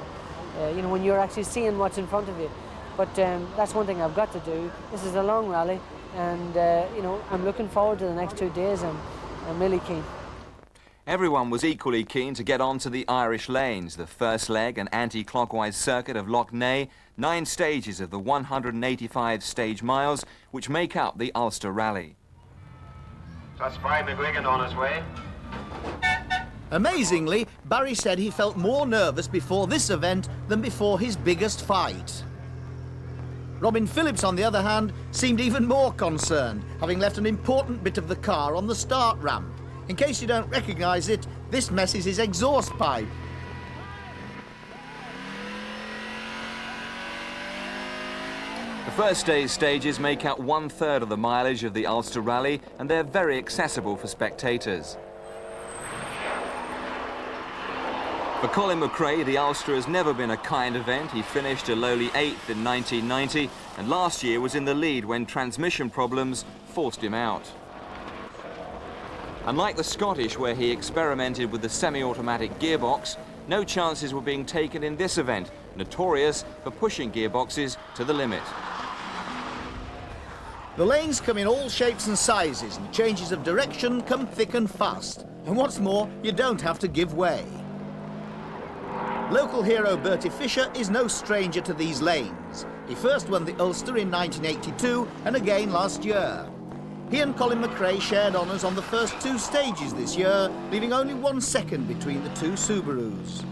you know, when you're actually seeing what's in front of you. But that's one thing I've got to do. This is a long rally, and you know, I'm looking forward to the next 2 days. I'm really keen.
Everyone was equally keen to get onto the Irish lanes, the first leg, an anti-clockwise circuit of Lough Neagh, 9 stages of the 185 stage miles which make up the Ulster Rally.
That's Barry McGuigan on his way.
Amazingly, Barry said he felt more nervous before this event than before his biggest fight. Robin Phillips, on the other hand, seemed even more concerned, having left an important bit of the car on the start ramp. In case you don't recognise it, this messes his exhaust pipe.
The first day's stages make up 1/3 of the mileage of the Ulster Rally, and they're very accessible for spectators. For Colin McRae, the Ulster has never been a kind event. He finished a lowly 8th in 1990, and last year was in the lead when transmission problems forced him out. Unlike the Scottish, where he experimented with the semi-automatic gearbox, no chances were being taken in this event, notorious for pushing gearboxes to the limit.
The lanes come in all shapes and sizes, and changes of direction come thick and fast. And what's more, you don't have to give way. Local hero Bertie Fisher is no stranger to these lanes. He first won the Ulster in 1982 and again last year. He and Colin McRae shared honours on the first 2 stages this year, leaving only 1 second between the 2 Subarus.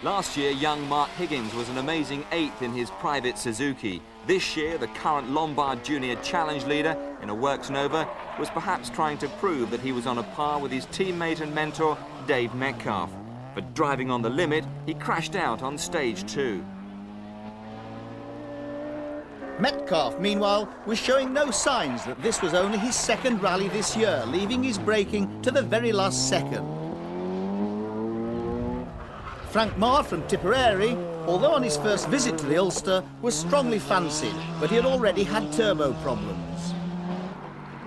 Last year, young Mark Higgins was an amazing 8th in his private Suzuki. This year, the current Lombard Junior Challenge leader in a Works Nova was perhaps trying to prove that he was on a par with his teammate and mentor, Dave Metcalfe. But driving on the limit, he crashed out on stage 2.
Metcalfe, meanwhile, was showing no signs that this was only his 2nd rally this year, leaving his braking to the very last second. Frank Marr from Tipperary, although on his first visit to the Ulster, was strongly fancied, but he had already had turbo problems.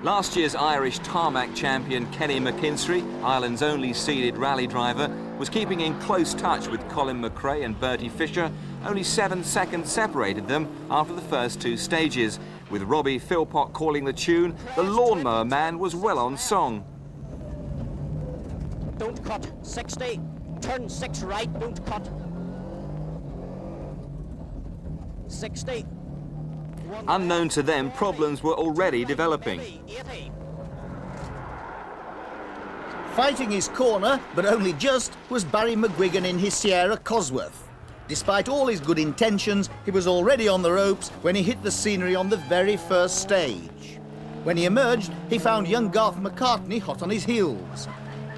Last year's Irish tarmac champion Kenny McKinstry, Ireland's only seeded rally driver, was keeping in close touch with Colin McRae and Bertie Fisher. Only 7 seconds separated them after the first 2 stages. With Robbie Philpott calling the tune, the lawnmower man was well on song.
Don't cut, 60, turn 6 right, don't cut. 60.
Unknown to them, problems were already developing.
Fighting his corner, but only just, was Barry McGuigan in his Sierra Cosworth. Despite all his good intentions, he was already on the ropes when he hit the scenery on the very first stage. When he emerged, he found young Garth McCartney hot on his heels.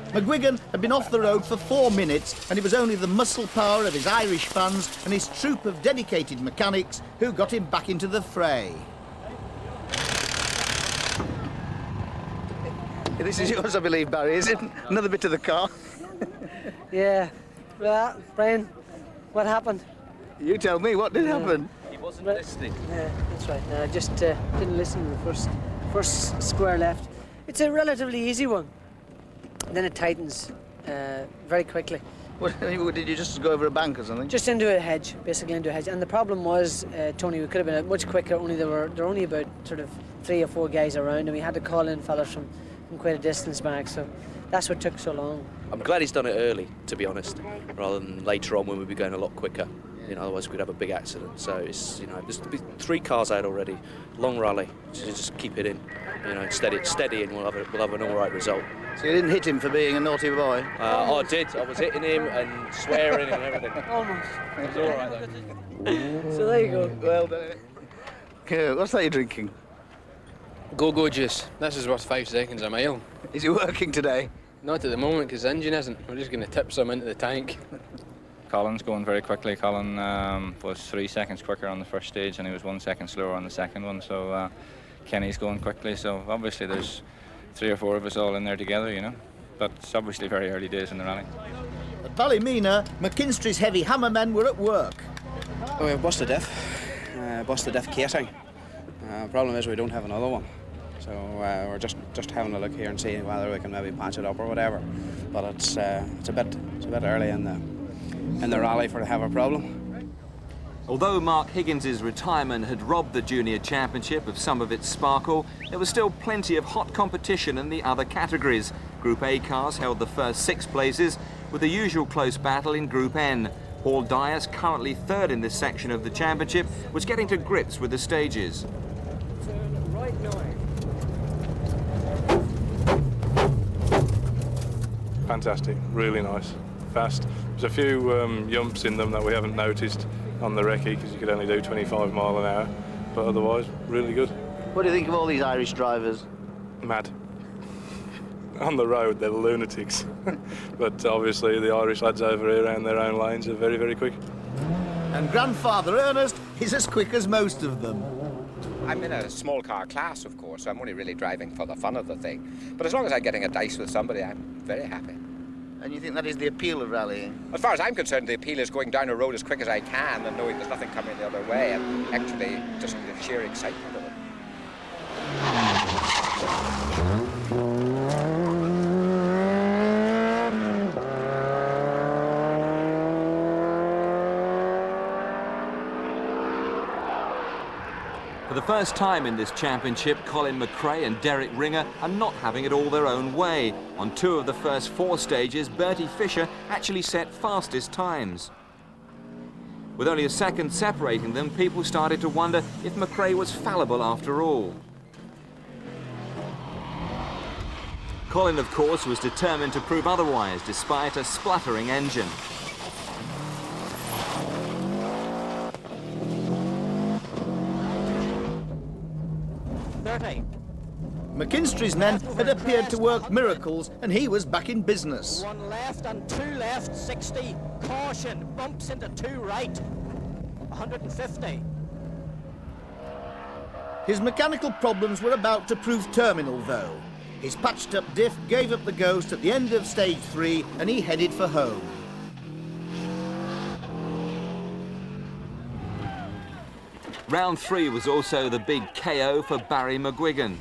McGuigan had been off the road for 4 minutes, and it was only the muscle power of his Irish fans and his troop of dedicated mechanics who got him back into the fray.
This is yours, I believe, Barry, is it? Another bit of the car.
Yeah. Well, Brian, what happened?
You tell me, what did happen?
He wasn't listening.
Yeah, that's right. I just didn't listen to the first square left. It's a relatively easy one. Then it tightens very quickly.
What, did you just go over a bank or something?
Just into a hedge, basically into a hedge. And the problem was, Tony, we could have been much quicker. Only there were only about sort of 3 or 4 guys around, and we had to call in fellas from quite a distance back. So that's what took so long.
I'm glad he's done it early, to be honest, rather than later on when we'd be going a lot quicker. You know, otherwise we'd have a big accident. So it's, you know, there's 3 cars out already. Long rally, so just keep it in. You know, steady, and we'll have an all right result.
So you didn't hit him for being a naughty boy?
I did. I was hitting him and swearing and everything.
Almost.
It was all right though.
So there you go.
Well done. Okay, what's that you're drinking?
Go juice. This is worth 5 seconds a mile.
Is it working today?
Not at the moment because the engine isn't. We're just going to tip some into the tank.
Colin's going very quickly. Colin was 3 seconds quicker on the first stage and he was 1 second slower on the second one. So Kenny's going quickly. So obviously there's 3 or 4 of us all in there together, you know. But it's obviously very early days in the rally.
At Ballymena, McKinstry's heavy hammer men were at work.
Oh, we've busted diff casing. Problem is we don't have another one. So we're just having a look here and seeing whether we can maybe patch it up or whatever. But it's a bit early in the rally to have a problem.
Although Mark Higgins's retirement had robbed the Junior Championship of some of its sparkle, there was still plenty of hot competition in the other categories. Group A cars held the first 6 places, with the usual close battle in Group N. Paul Dyers, currently 3rd in this section of the championship, was getting to grips with the stages.
Right now.
Fantastic, really nice, fast. There's a few yumps in them that we haven't noticed on the recce because you could only do 25 mile an hour, but otherwise, really good.
What do you think of all these Irish drivers?
Mad. On the road, they're lunatics. But obviously, the Irish lads over here around their own lanes are very, very quick.
And Grandfather Ernest is as quick as most of them.
I'm in a small car class, of course, so I'm only really driving for the fun of the thing. But as long as I'm getting a dice with somebody, I'm very happy.
And you think that is the appeal of rallying?
As far as I'm concerned, the appeal is going down a road as quick as I can and knowing there's nothing coming the other way, and actually just the sheer excitement of it.
For the first time in this championship, Colin McRae and Derek Ringer are not having it all their own way. On 2 of the first 4 stages, Bertie Fisher actually set fastest times. With only a second separating them, people started to wonder if McRae was fallible after all. Colin, of course, was determined to prove otherwise, despite a spluttering engine.
McKinstry's men had appeared to work miracles, and he was back in business.
1 left and 2 left, 60. Caution, bumps into 2 right, 150.
His mechanical problems were about to prove terminal, though. His patched-up diff gave up the ghost at the end of stage 3, and he headed for home.
Round 3 was also the big KO for Barry McGuigan.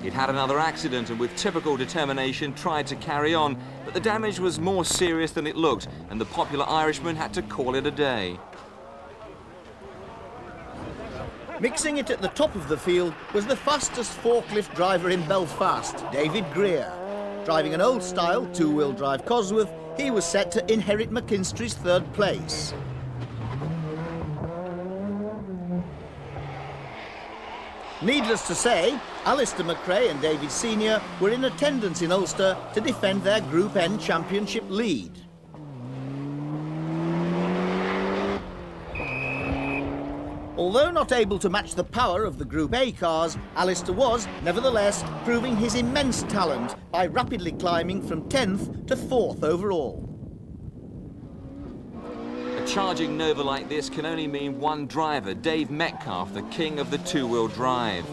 He'd had another accident and with typical determination tried to carry on, but the damage was more serious than it looked, and the popular Irishman had to call it a day.
Mixing it at the top of the field was the fastest forklift driver in Belfast, David Greer. Driving an old-style 2-wheel drive Cosworth, he was set to inherit McKinstry's 3rd place. Needless to say, Alistair McRae and David Senior were in attendance in Ulster to defend their Group N championship lead. Although not able to match the power of the Group A cars, Alistair was, nevertheless, proving his immense talent by rapidly climbing from 10th to 4th overall.
A charging Nova like this can only mean one driver, Dave Metcalf, the king of the two-wheel drive.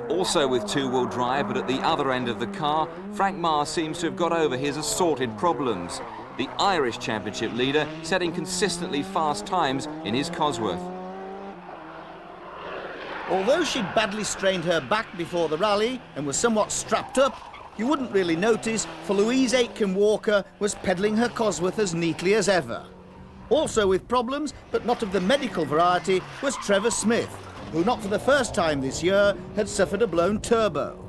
Also with two-wheel drive, but at the other end of the car, Frank Marr seems to have got over his assorted problems. The Irish Championship leader setting consistently fast times in his Cosworth.
Although she'd badly strained her back before the rally and was somewhat strapped up, you wouldn't really notice, for Louise Aitken-Walker was pedalling her Cosworth as neatly as ever. Also with problems, but not of the medical variety, was Trevor Smith, who not for the first time this year had suffered a blown turbo.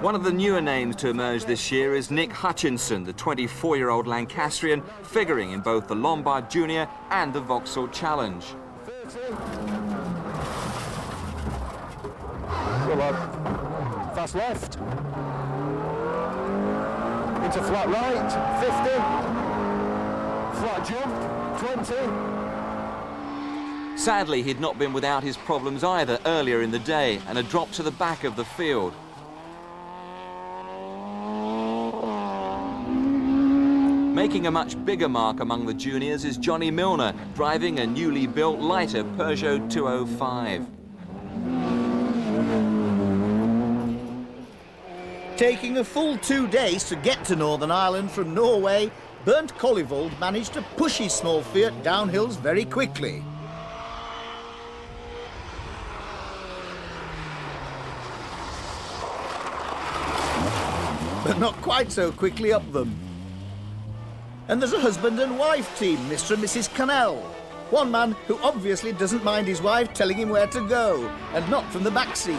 One of the newer names to emerge this year is Nick Hutchinson, the 24-year-old Lancastrian, figuring in both the Lombard Junior and the Vauxhall Challenge.
Go on. Fast left. Into flat right, 50. Flat jump, 20.
Sadly, he'd not been without his problems either earlier in the day and had dropped to the back of the field. Making a much bigger mark among the juniors is Johnny Milner, driving a newly built lighter Peugeot 205.
Taking a full 2 days to get to Northern Ireland from Norway, Bernd Kollivold managed to push his small Fiat down hills very quickly. But not quite so quickly up them. And there's a husband and wife team, Mr. and Mrs. Cannell. One man who obviously doesn't mind his wife telling him where to go, and not from the back seat.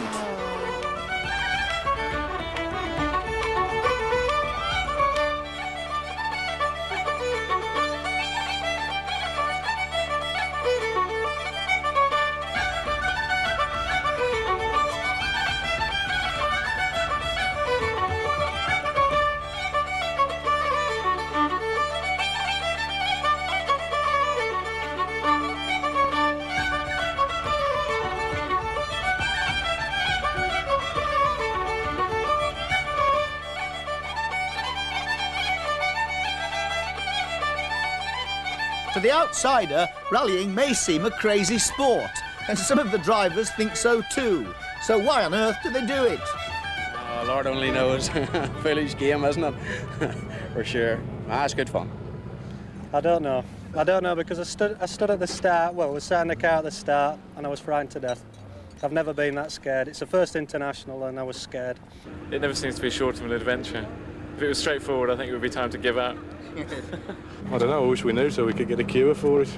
To the outsider, rallying may seem a crazy sport, and some of the drivers think so too. So why on earth do they do it?
Oh, Lord only knows. Foolish game, isn't it? For sure. It's good fun.
I don't know. I don't know because I stood at the start, well, I was sat in the car at the start and I was frightened to death. I've never been that scared. It's the first international and I was scared.
It never seems to be short of an adventure. If it was straightforward, I think it would be time to give up.
I don't know, I wish we knew so we could get a cure for it.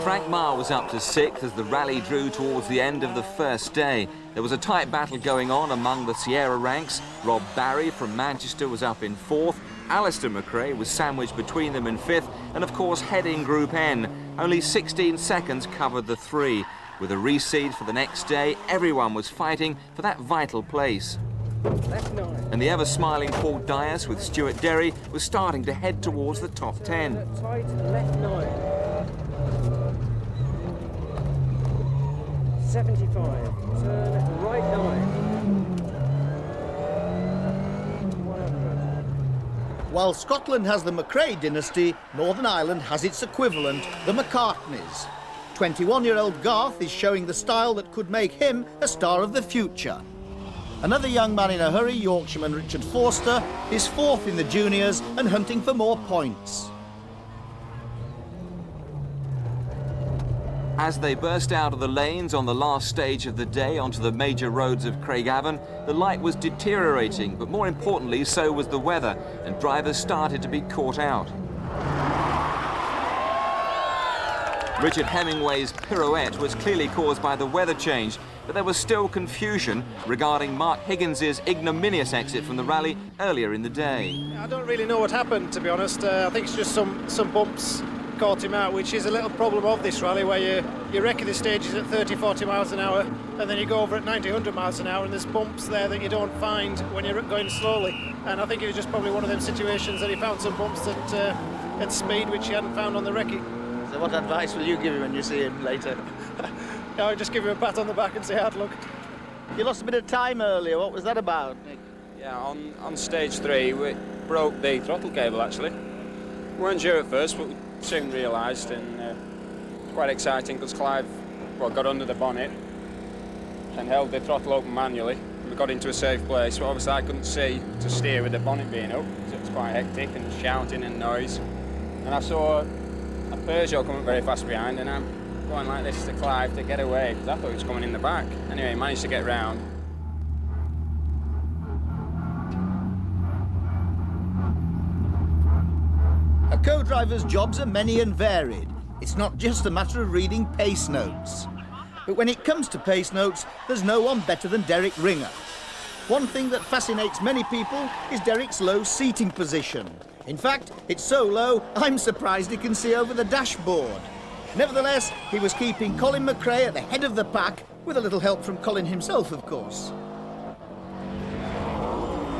Frank Marr was up to 6th as the rally drew towards the end of the first day. There was a tight battle going on among the Sierra ranks. Rob Barry from Manchester was up in 4th. Alistair McRae was sandwiched between them in 5th. And of course, heading Group N. Only 16 seconds covered the 3. With a reseed for the next day, everyone was fighting for that vital place. And the ever-smiling Paul Dias with Stuart Derry was starting to head towards the top 10.
Tight left 9. 75. Turn right 9. 100.
While Scotland has the McRae dynasty, Northern Ireland has its equivalent, the McCartneys. 21-year-old Garth is showing the style that could make him a star of the future. Another young man in a hurry, Yorkshireman Richard Forster, is 4th in the juniors and hunting for more points.
As they burst out of the lanes on the last stage of the day onto the major roads of Craigavon, the light was deteriorating, but more importantly, so was the weather, and drivers started to be caught out. Richard Hemingway's pirouette was clearly caused by the weather change, but there was still confusion regarding Mark Higgins's ignominious exit from the rally earlier in the day.
I don't really know what happened, to be honest. I think it's just some bumps
caught him out, which is a little problem of this rally, where you're wrecking the stages at 30, 40 miles an hour, and then you go over at 90, 100 miles an hour, and there's bumps there that you don't find when you're going slowly. And I think it was just probably one of them situations that he found some bumps at speed which he hadn't found on the recce.
So what advice will you give him when you see him later?
I'll just give him a pat on the back and say hard luck.
You lost a bit of time earlier. What was that about, Nick?
Yeah, on stage 3 we broke the throttle cable actually. We weren't sure at first, but we soon realised, and it's quite exciting because Clive got under the bonnet and held the throttle open manually. We got into a safe place, but obviously I couldn't see to steer with the bonnet being up, so it was quite hectic and shouting and noise. And I saw a Peugeot coming very fast behind, and I'm going like this to Clive to get away because I thought he was coming in the back. Anyway, he managed to get round.
A co-driver's jobs are many and varied. It's not just a matter of reading pace notes. But when it comes to pace notes, there's no one better than Derek Ringer. One thing that fascinates many people is Derek's low seating position. In fact, it's so low, I'm surprised he can see over the dashboard. Nevertheless, he was keeping Colin McRae at the head of the pack, with a little help from Colin himself, of course.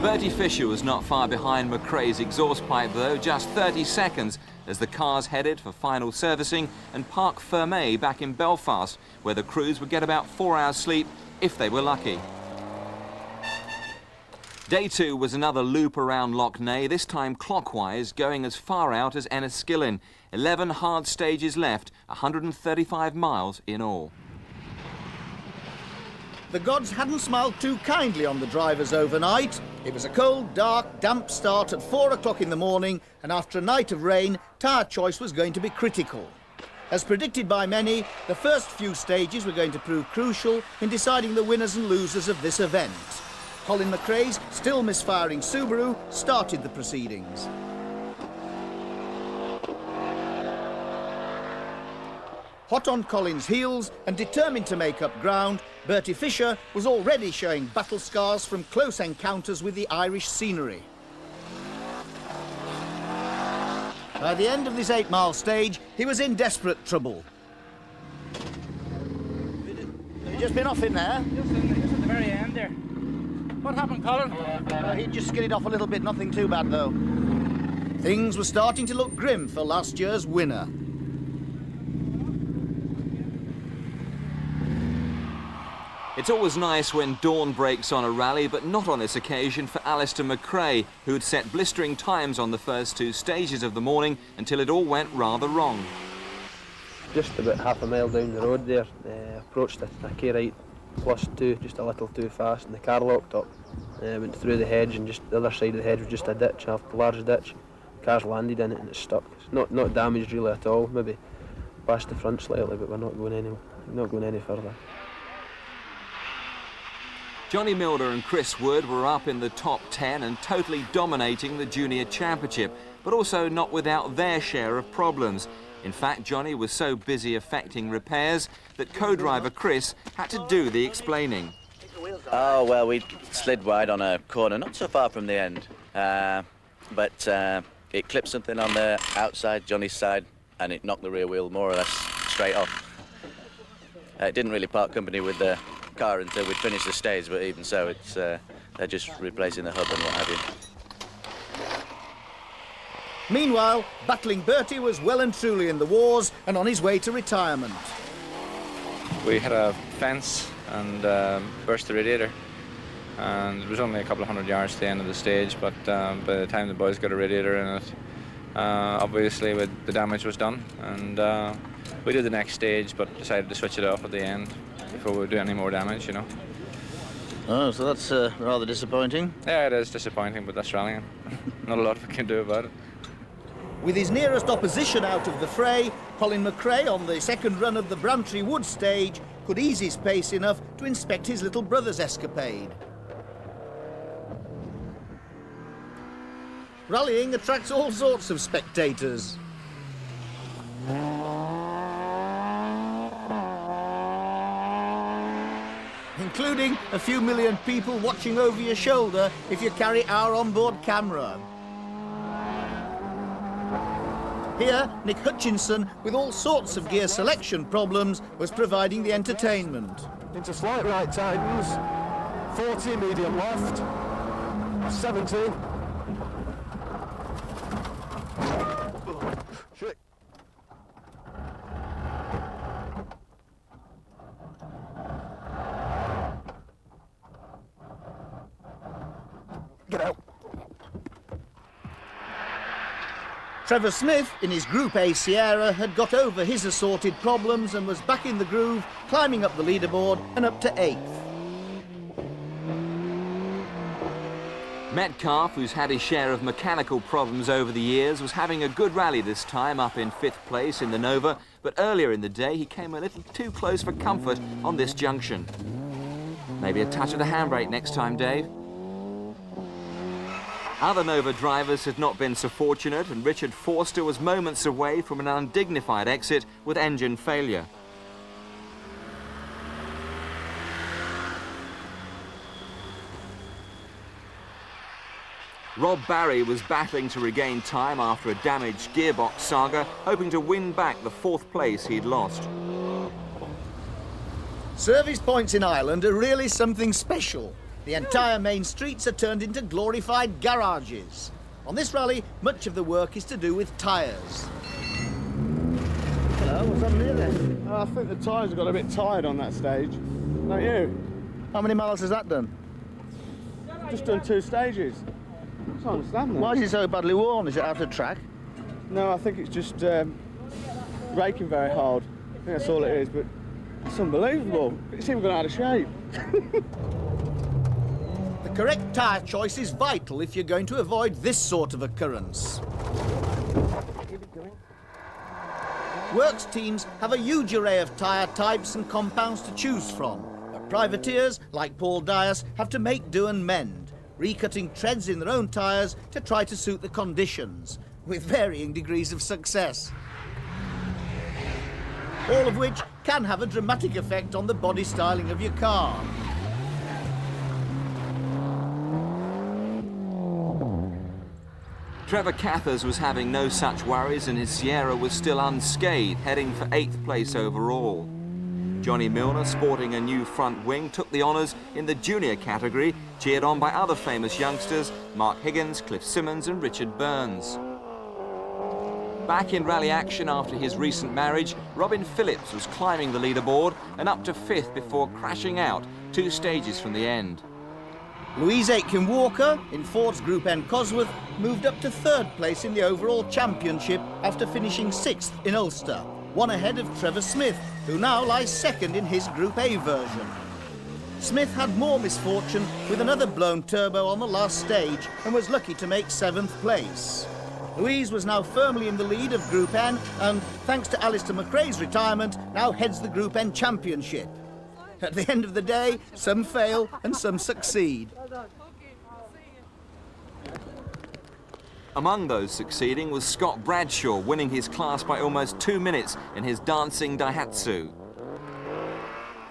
Bertie Fisher was not far behind McRae's exhaust pipe though, just 30 seconds as the cars headed for final servicing and Parc Fermé back in Belfast, where the crews would get about 4 hours sleep if they were lucky. Day 2 was another loop around Lough Neagh, this time clockwise, going as far out as Enniskillen. 11 hard stages left, 135 miles in all.
The gods hadn't smiled too kindly on the drivers overnight. It was a cold, dark, damp start at 4 o'clock in the morning, and after a night of rain, tyre choice was going to be critical. As predicted by many, the first few stages were going to prove crucial in deciding the winners and losers of this event. Colin McRae's still misfiring Subaru started the proceedings. Hot on Colin's heels and determined to make up ground, Bertie Fisher was already showing battle scars from close encounters with the Irish scenery. By the end of this 8-mile stage, he was in desperate trouble.
Have you just been off in there?
Just at the very end there. What happened, Colin?
He just skidded off a little bit, nothing too bad though.
Things were starting to look grim for last year's winner.
It's always nice when dawn breaks on a rally, but not on this occasion for Alistair McRae, who had set blistering times on the first 2 stages of the morning until it all went rather wrong.
Just about half a mile down the road there, approached a K-right +2, just a little too fast, and the car locked up. Went through the hedge, and just the other side of the hedge was just a ditch, a large ditch. The car's landed in it and it's stuck. It's not damaged really at all, maybe past the front slightly, but we're not going any further.
Johnny Milner and Chris Wood were up in the top 10 and totally dominating the junior championship, but also not without their share of problems. In fact, Johnny was so busy effecting repairs that co-driver Chris had to do the explaining.
Oh, well, we slid wide on a corner, not so far from the end, but it clipped something on the outside, Johnny's side, and it knocked the rear wheel more or less straight off. It didn't really part company with the car until we'd finished the stage, but even so, it's they're just replacing the hub and what have you.
Meanwhile, battling Bertie was well and truly in the wars and on his way to retirement.
We had a fence and burst the radiator, and it was only a couple of 100 yards to the end of the stage, but by the time the boys got a radiator in it, obviously the damage was done, and we did the next stage but decided to switch it off at the end before we do any more damage, you know.
Oh, so that's rather disappointing.
Yeah, it is disappointing, but that's rallying. Not a lot we can do about it.
With his nearest opposition out of the fray, Colin McRae on the second run of the Brantry Wood stage could ease his pace enough to inspect his little brother's escapade. Rallying attracts all sorts of spectators. Including a few million people watching over your shoulder if you carry our onboard camera. Here, Nick Hutchinson, with all sorts of gear selection problems, was providing the entertainment.
Into slight right tightens, 40 medium left, 70. Shit. Get out.
Trevor Smith, in his Group A Sierra, had got over his assorted problems and was back in the groove, climbing up the leaderboard and up to 8th.
Metcalf, who's had his share of mechanical problems over the years, was having a good rally this time, up in 5th place in the Nova, but earlier in the day he came a little too close for comfort on this junction. Maybe a touch of the handbrake next time, Dave. Other Nova drivers had not been so fortunate, and Richard Forster was moments away from an undignified exit with engine failure. Rob Barry was battling to regain time after a damaged gearbox saga, hoping to win back the 4th place he'd lost.
Service points in Ireland are really something special. The entire main streets are turned into glorified garages. On this rally, much of the work is to do with tyres.
Hello, what's happening here then? I think the tyres have got a bit tired on that stage. Don't you?
How many miles has that done?
Just done 2 stages. I can't understand that.
Why is it so badly worn? Is it out of track?
No, I think it's just braking very hard. I think that's all it is, but it's unbelievable. It's even gone out of shape.
The correct tyre choice is vital if you're going to avoid this sort of occurrence. Works teams have a huge array of tyre types and compounds to choose from, but privateers, like Paul Dias, have to make do and mend, recutting treads in their own tyres to try to suit the conditions, with varying degrees of success. All of which can have a dramatic effect on the body styling of your car.
Trevor Cathers was having no such worries, and his Sierra was still unscathed, heading for 8th place overall. Johnny Milner, sporting a new front wing, took the honours in the junior category, cheered on by other famous youngsters, Mark Higgins, Cliff Simmons and Richard Burns. Back in rally action after his recent marriage, Robin Phillips was climbing the leaderboard and up to 5th before crashing out 2 stages from the end.
Louise Aitken-Walker, in Ford's Group N Cosworth, moved up to 3rd place in the overall championship after finishing 6th in Ulster, 1 ahead of Trevor Smith, who now lies 2nd in his Group A version. Smith had more misfortune with another blown turbo on the last stage and was lucky to make 7th place. Louise was now firmly in the lead of Group N and, thanks to Alistair McRae's retirement, now heads the Group N championship. At the end of the day, some fail and some succeed.
Among those succeeding was Scott Bradshaw, winning his class by almost 2 minutes in his dancing Daihatsu.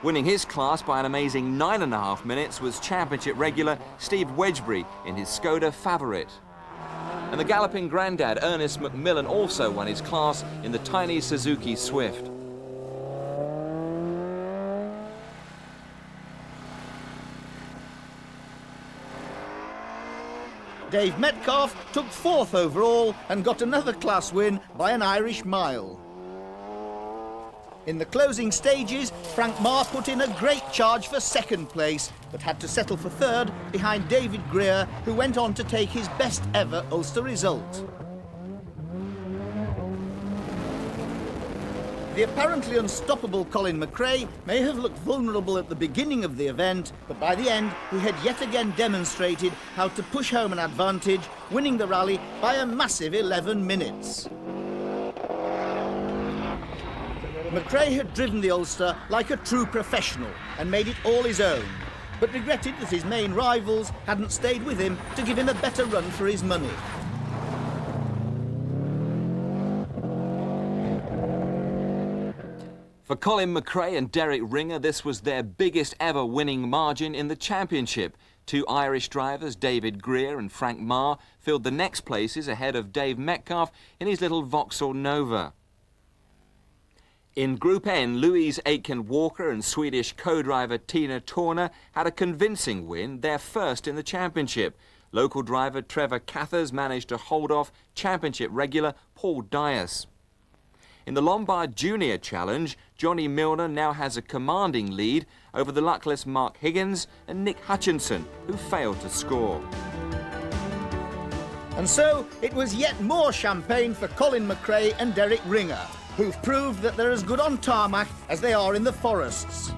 Winning his class by an amazing 9.5 minutes was championship regular Steve Wedgbury in his Skoda Favorit. And the galloping granddad Ernest McMillan also won his class in the tiny Suzuki Swift.
Dave Metcalf took 4th overall and got another class win by an Irish mile. In the closing stages, Frank Marr put in a great charge for 2nd place, but had to settle for 3rd behind David Greer, who went on to take his best ever Ulster result. The apparently unstoppable Colin McRae may have looked vulnerable at the beginning of the event, but by the end he had yet again demonstrated how to push home an advantage, winning the rally by a massive 11 minutes. McRae had driven the Ulster like a true professional and made it all his own, but regretted that his main rivals hadn't stayed with him to give him a better run for his money.
For Colin McRae and Derek Ringer, this was their biggest ever winning margin in the championship. Two Irish drivers, David Greer and Frank Marr, filled the next places ahead of Dave Metcalf in his little Vauxhall Nova. In Group N, Louise Aitken-Walker and Swedish co-driver Tina Turner had a convincing win, their first in the championship. Local driver Trevor Cathers managed to hold off championship regular Paul Dias. In the Lombard Junior Challenge, Johnny Milner now has a commanding lead over the luckless Mark Higgins and Nick Hutchinson, who failed to score.
And so it was yet more champagne for Colin McRae and Derek Ringer, who've proved that they're as good on tarmac as they are in the forests.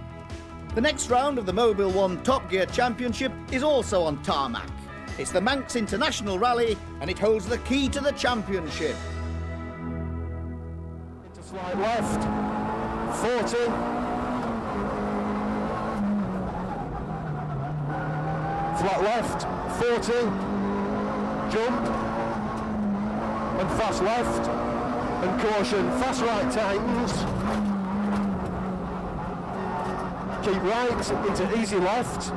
The next round of the Mobil 1 Top Gear Championship is also on tarmac. It's the Manx International Rally and it holds the key to the championship.
Into slight left, 40. Flat left, 40. Jump. And fast left. And caution, fast right tightens. Keep right into easy left.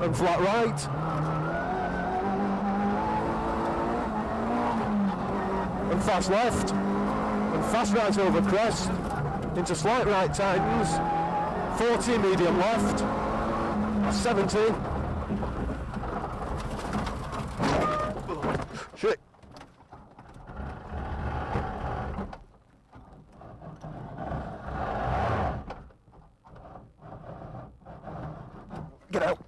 And flat right. And fast left. And fast right over crest. Into slight right tightens. 40 medium left. 70. Shit. Get out.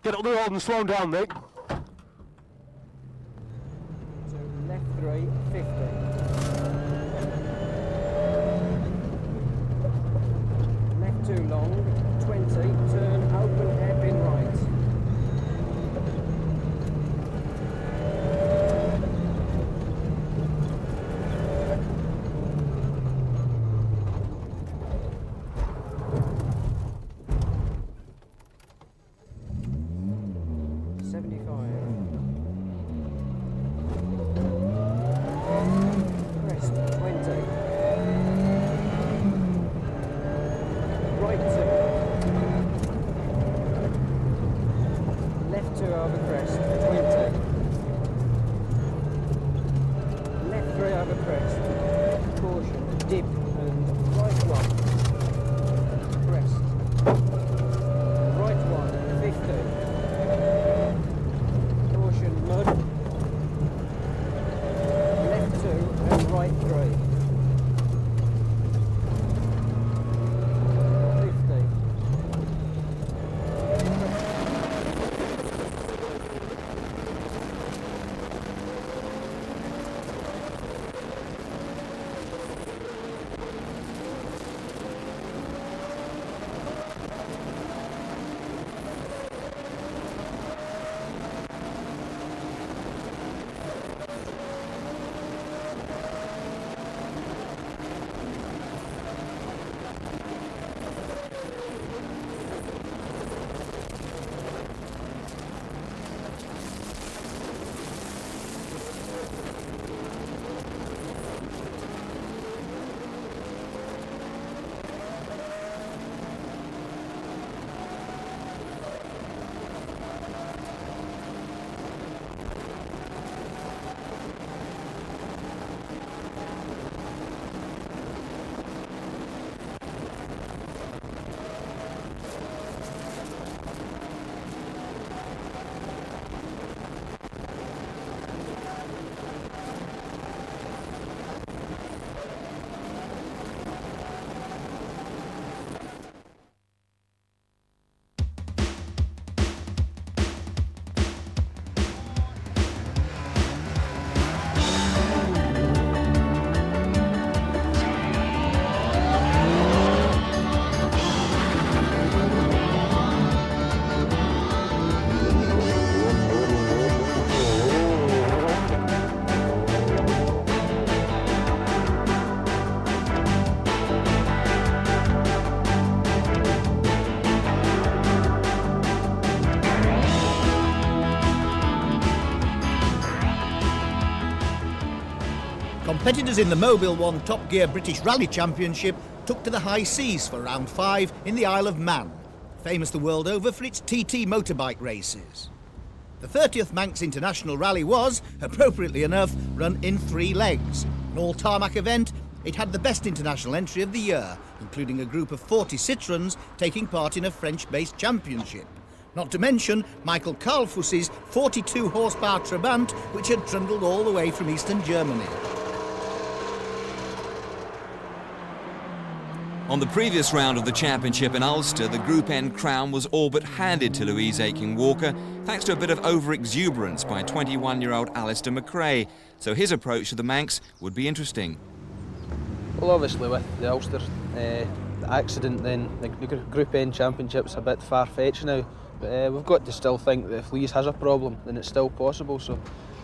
Get up the road and slow down, Nick.
So left 3, 50. Left 2 long, 20, turn open hairpin right.
Competitors in the Mobil 1 Top Gear British Rally Championship took to the high seas for round 5 in the Isle of Man, famous the world over for its TT motorbike races. The 30th Manx International Rally was, appropriately enough, run in 3 legs. An all-tarmac event, it had the best international entry of the year, including a group of 40 Citroëns taking part in a French-based championship. Not to mention Michael Karlfuss's 42-horsepower Trabant, which had trundled all the way from eastern Germany.
On the previous round of the championship in Ulster, the Group N crown was all but handed to Louise Aiken-Walker, thanks to a bit of over-exuberance by 21-year-old Alistair McRae, so his approach to the Manx would be interesting.
Well, obviously with the Ulster the accident, then the Group N Championship's a bit far-fetched now, but we've got to still think that if Louise has a problem, then it's still possible, so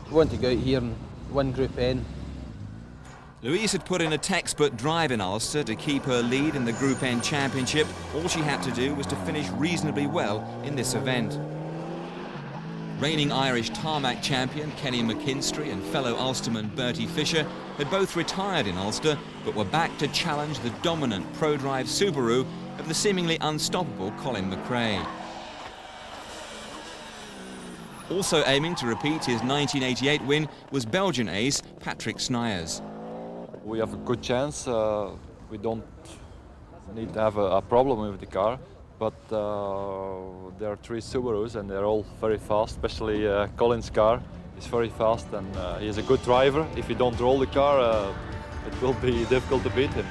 we want to go out here and win Group N.
Louise had put in a textbook drive in Ulster to keep her lead in the Group N Championship. All she had to do was to finish reasonably well in this event. Reigning Irish tarmac champion Kenny McKinstry and fellow Ulsterman Bertie Fisher had both retired in Ulster, but were back to challenge the dominant pro-drive Subaru of the seemingly unstoppable Colin McRae. Also aiming to repeat his 1988 win was Belgian ace Patrick Sniers.
We have a good chance. We don't need to have a problem with the car, but there are 3 Subarus and they're all very fast, especially Colin's car is very fast and he's a good driver. If you don't roll the car, it will be difficult to beat him.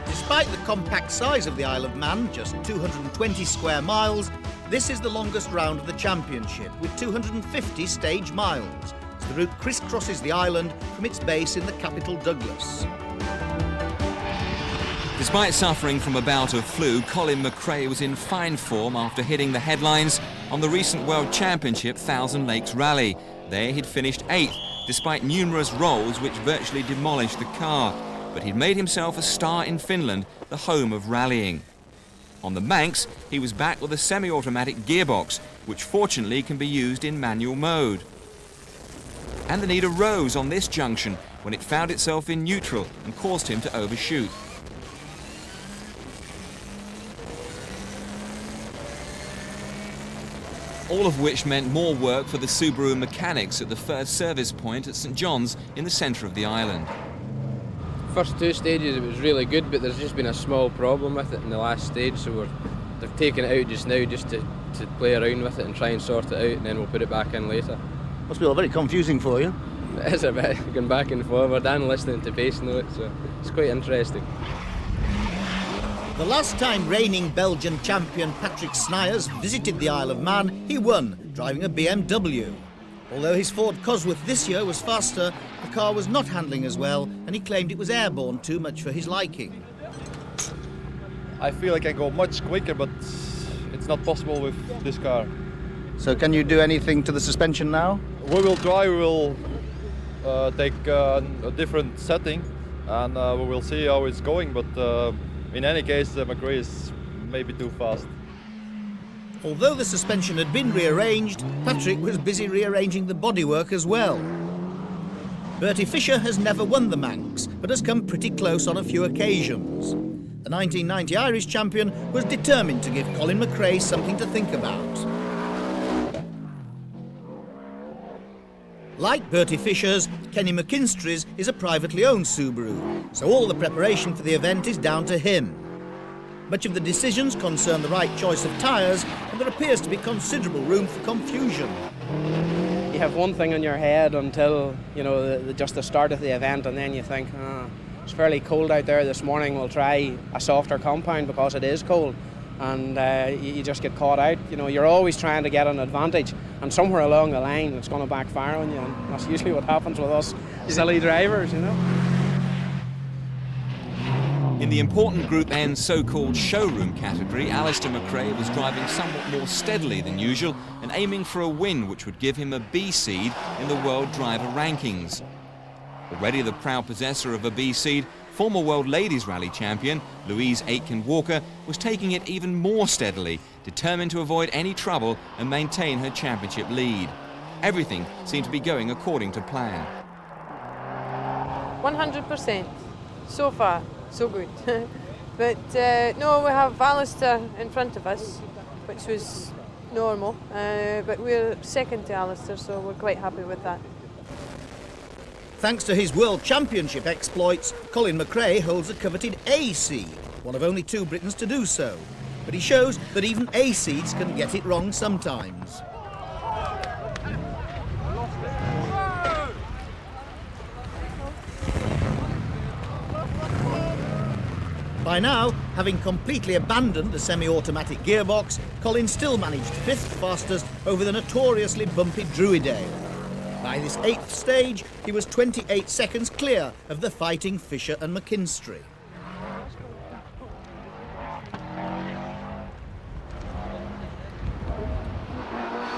Despite the compact size of the Isle of Man, just 220 square miles, this is the longest round of the championship, with 250 stage miles. The route crisscrosses the island from its base in the capital Douglas.
Despite suffering from a bout of flu, Colin McRae was in fine form after hitting the headlines on the recent World Championship Thousand Lakes Rally. There he'd finished 8th, despite numerous rolls which virtually demolished the car. But he'd made himself a star in Finland, the home of rallying. On the Manx, he was back with a semi-automatic gearbox, which fortunately can be used in manual mode. And the need arose on this junction when it found itself in neutral and caused him to overshoot. All of which meant more work for the Subaru mechanics at the first service point at St John's in the centre of the island.
First 2 stages it was really good, but there's just been a small problem with it in the last stage, so they've taken it out just now just to play around with it and try and sort it out, and then we'll put it back in later.
Must be all very confusing for you.
It is a bit, going back and forward and listening to bass notes, so it's quite interesting.
The last time reigning Belgian champion Patrick Sniers visited the Isle of Man, he won, driving a BMW. Although his Ford Cosworth this year was faster, the car was not handling as well, and he claimed it was airborne too much for his liking.
I feel I can go much quicker, but it's not possible with this car.
So can you do anything to the suspension now?
We will try, we will take a different setting and we will see how it's going, but in any case McRae is maybe too fast.
Although the suspension had been rearranged, Patrick was busy rearranging the bodywork as well. Bertie Fisher has never won the Manx, but has come pretty close on a few occasions. The 1990 Irish champion was determined to give Colin McRae something to think about. Like Bertie Fisher's, Kenny McKinstry's is a privately owned Subaru, so all the preparation for the event is down to him. Much of the decisions concern the right choice of tyres, and there appears to be considerable room for confusion.
You have one thing in your head until, you know, just the start of the event, and then you think, it's fairly cold out there this morning, we'll try a softer compound because it is cold. And you just get caught out. You know, you're always trying to get an advantage, and somewhere along the line it's going to backfire on you, and that's usually what happens with us silly drivers, you know.
In the important Group N so-called showroom category, Alistair McRae was driving somewhat more steadily than usual and aiming for a win which would give him a B seed in the World Driver Rankings. Already the proud possessor of a B seed, former World Ladies Rally champion Louise Aiken-Walker was taking it even more steadily, determined to avoid any trouble and maintain her championship lead. Everything seemed to be going according to plan.
100%.
So far, so good. But no, we have Alistair in front of us, which was normal. But we're second to Alistair, so we're quite happy with that.
Thanks to his World Championship exploits, Colin McRae holds a coveted A seed, one of only 2 Britons to do so. But he shows that even A seeds can get it wrong sometimes. By now, having completely abandoned the semi-automatic gearbox, Colin still managed 5th fastest over the notoriously bumpy Druidale. By this 8th stage, he was 28 seconds clear of the fighting Fisher and McKinstry.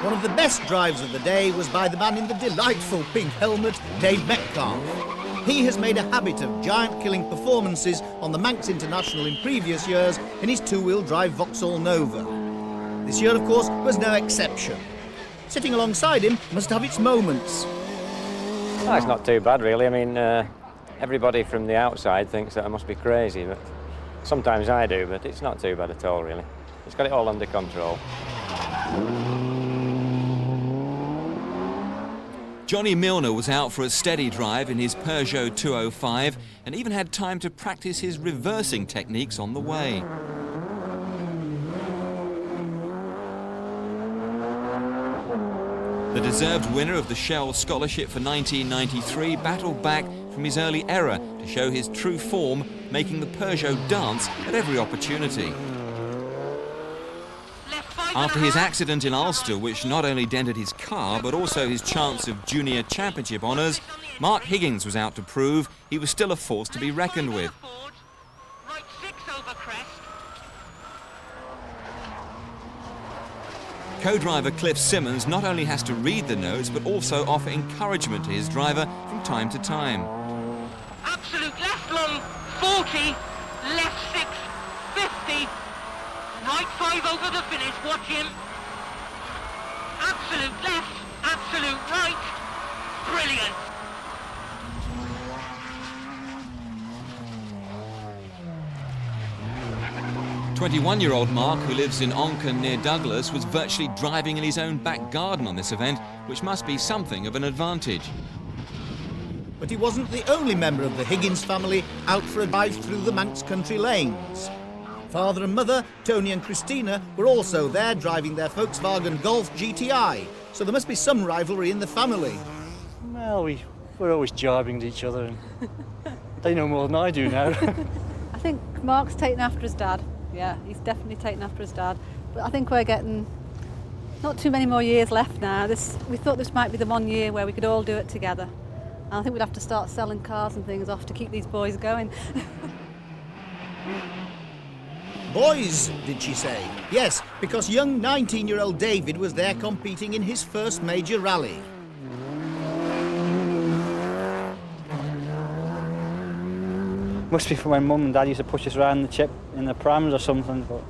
One of the best drives of the day was by the man in the delightful pink helmet, Dave Metcalf. He has made a habit of giant-killing performances on the Manx International in previous years in his 2-wheel drive Vauxhall Nova. This year, of course, was no exception. Sitting alongside him must have its moments.
Well, it's not too bad, really. I mean, everybody from the outside thinks that I must be crazy, but sometimes I do, but it's not too bad at all, really. It's got it all under control.
Johnny Milner was out for a steady drive in his Peugeot 205 and even had time to practice his reversing techniques on the way. The deserved winner of the Shell Scholarship for 1993 battled back from his early error to show his true form, making the Peugeot dance at every opportunity. After his accident in Ulster, which not only dented his car but also his chance of junior championship honours, Mark Higgins was out to prove he was still a force to be reckoned with. Co-driver Cliff Simmons not only has to read the notes but also offer encouragement to his driver from time to time.
Absolute left long, 40, left 6, 50. Right 5 over the finish, watch him. Absolute left, absolute right. Brilliant.
"21-year-old Mark, who lives in Onken near Douglas, was virtually driving in his own back garden on this event, which must be something of an advantage.
But he wasn't the only member of the Higgins family out for a drive through the Manx country lanes. Father and mother, Tony and Christina, were also there driving their Volkswagen Golf GTI, so there must be some rivalry in the family.
Well, we're always jibing at each other, and they know more than I do now.
I think Mark's taken after his dad. Yeah, he's definitely taken after his dad. But I think we're getting not too many more years left now. We thought this might be the one year where we could all do it together. And I think we'd have to start selling cars and things off to keep these boys going.
Boys, did she say? Yes, because young 19-year-old David was there competing in his first major rally.
Must be from when Mum and Dad used to push us around the chip in the prams or something. But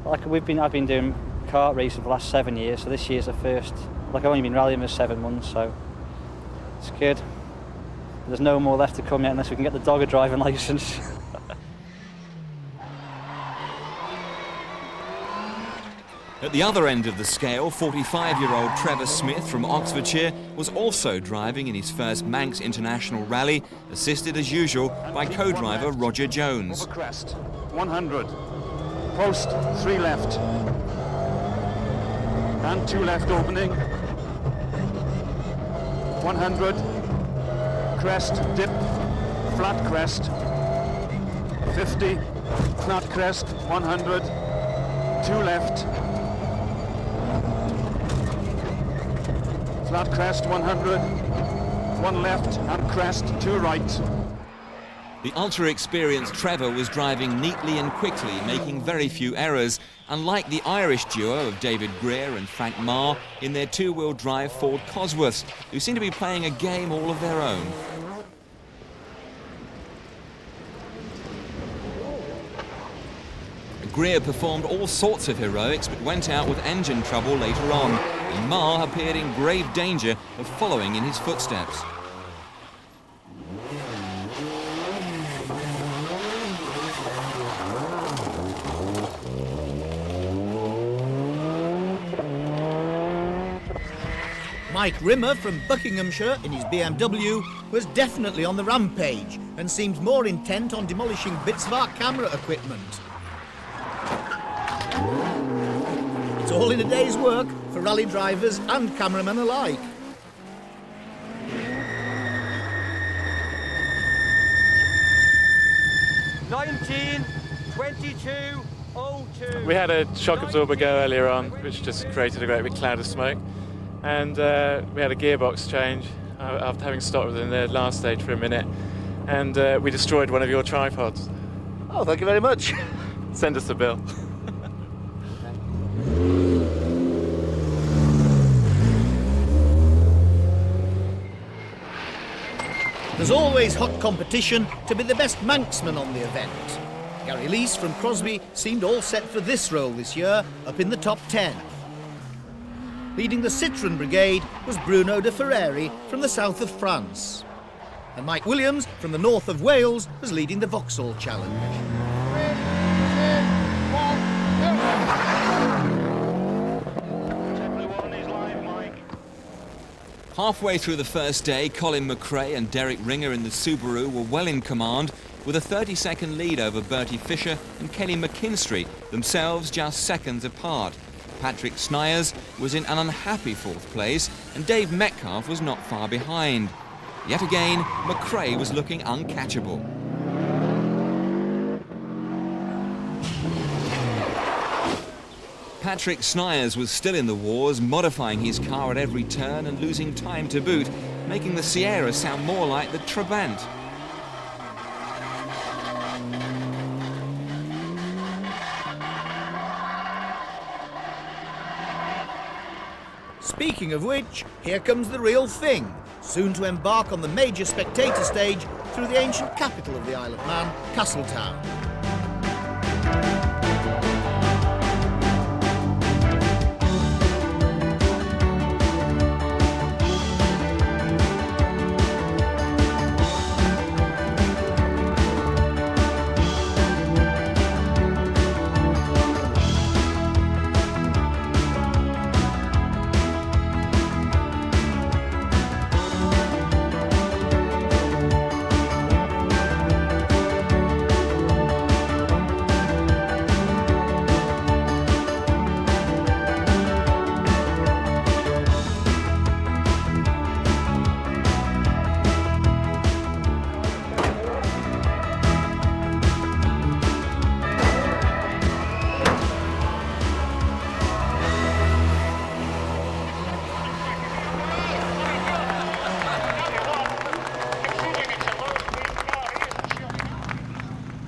like I've been doing kart racing for the last 7 years, so this year's the first. Like I've only been rallying for 7 months, so it's good. There's no more left to come yet unless we can get the dogger driving licence.
At the other end of the scale, 45-year-old Trevor Smith from Oxfordshire was also driving in his first Manx International Rally, assisted as usual by co-driver Roger Jones.
Over crest, 100, post 3 left, and 2 left opening, 100, crest, dip, flat crest, 50, flat crest, 100, 2 left, flat crest 100, 1 left and crest 2 right.
The ultra-experienced Trevor was driving neatly and quickly, making very few errors, unlike the Irish duo of David Greer and Frank Marr in their 2-wheel drive Ford Cosworths, who seem to be playing a game all of their own. Greer performed all sorts of heroics but went out with engine trouble later on, and Marr appeared in grave danger of following in his footsteps.
Mike Rimmer from Buckinghamshire in his BMW was definitely on the rampage and seemed more intent on demolishing bits of our camera equipment. It's all in a day's work for rally drivers and cameramen alike.
We had a shock absorber go earlier on, which just created a great big cloud of smoke. And we had a gearbox change after having stopped within the last stage for a minute. And we destroyed one of your tripods.
Oh, thank you very much.
Send us a bill.
There's always hot competition to be the best Manxman on the event. Gary Lees from Crosby seemed all set for this role this year, up in the top 10. Leading the Citroën Brigade was Bruno de Ferreri from the south of France. And Mike Williams from the north of Wales was leading the Vauxhall Challenge.
Halfway through the first day, Colin McRae and Derek Ringer in the Subaru were well in command, with a 30-second lead over Bertie Fisher and Kenny McKinstry, themselves just seconds apart. Patrick Snyers was in an unhappy fourth place, and Dave Metcalf was not far behind. Yet again, McRae was looking uncatchable. Patrick Snyers was still in the wars, modifying his car at every turn and losing time to boot, making the Sierra sound more like the Trabant.
Speaking of which, here comes the real thing, soon to embark on the major spectator stage through the ancient capital of the Isle of Man, Castletown.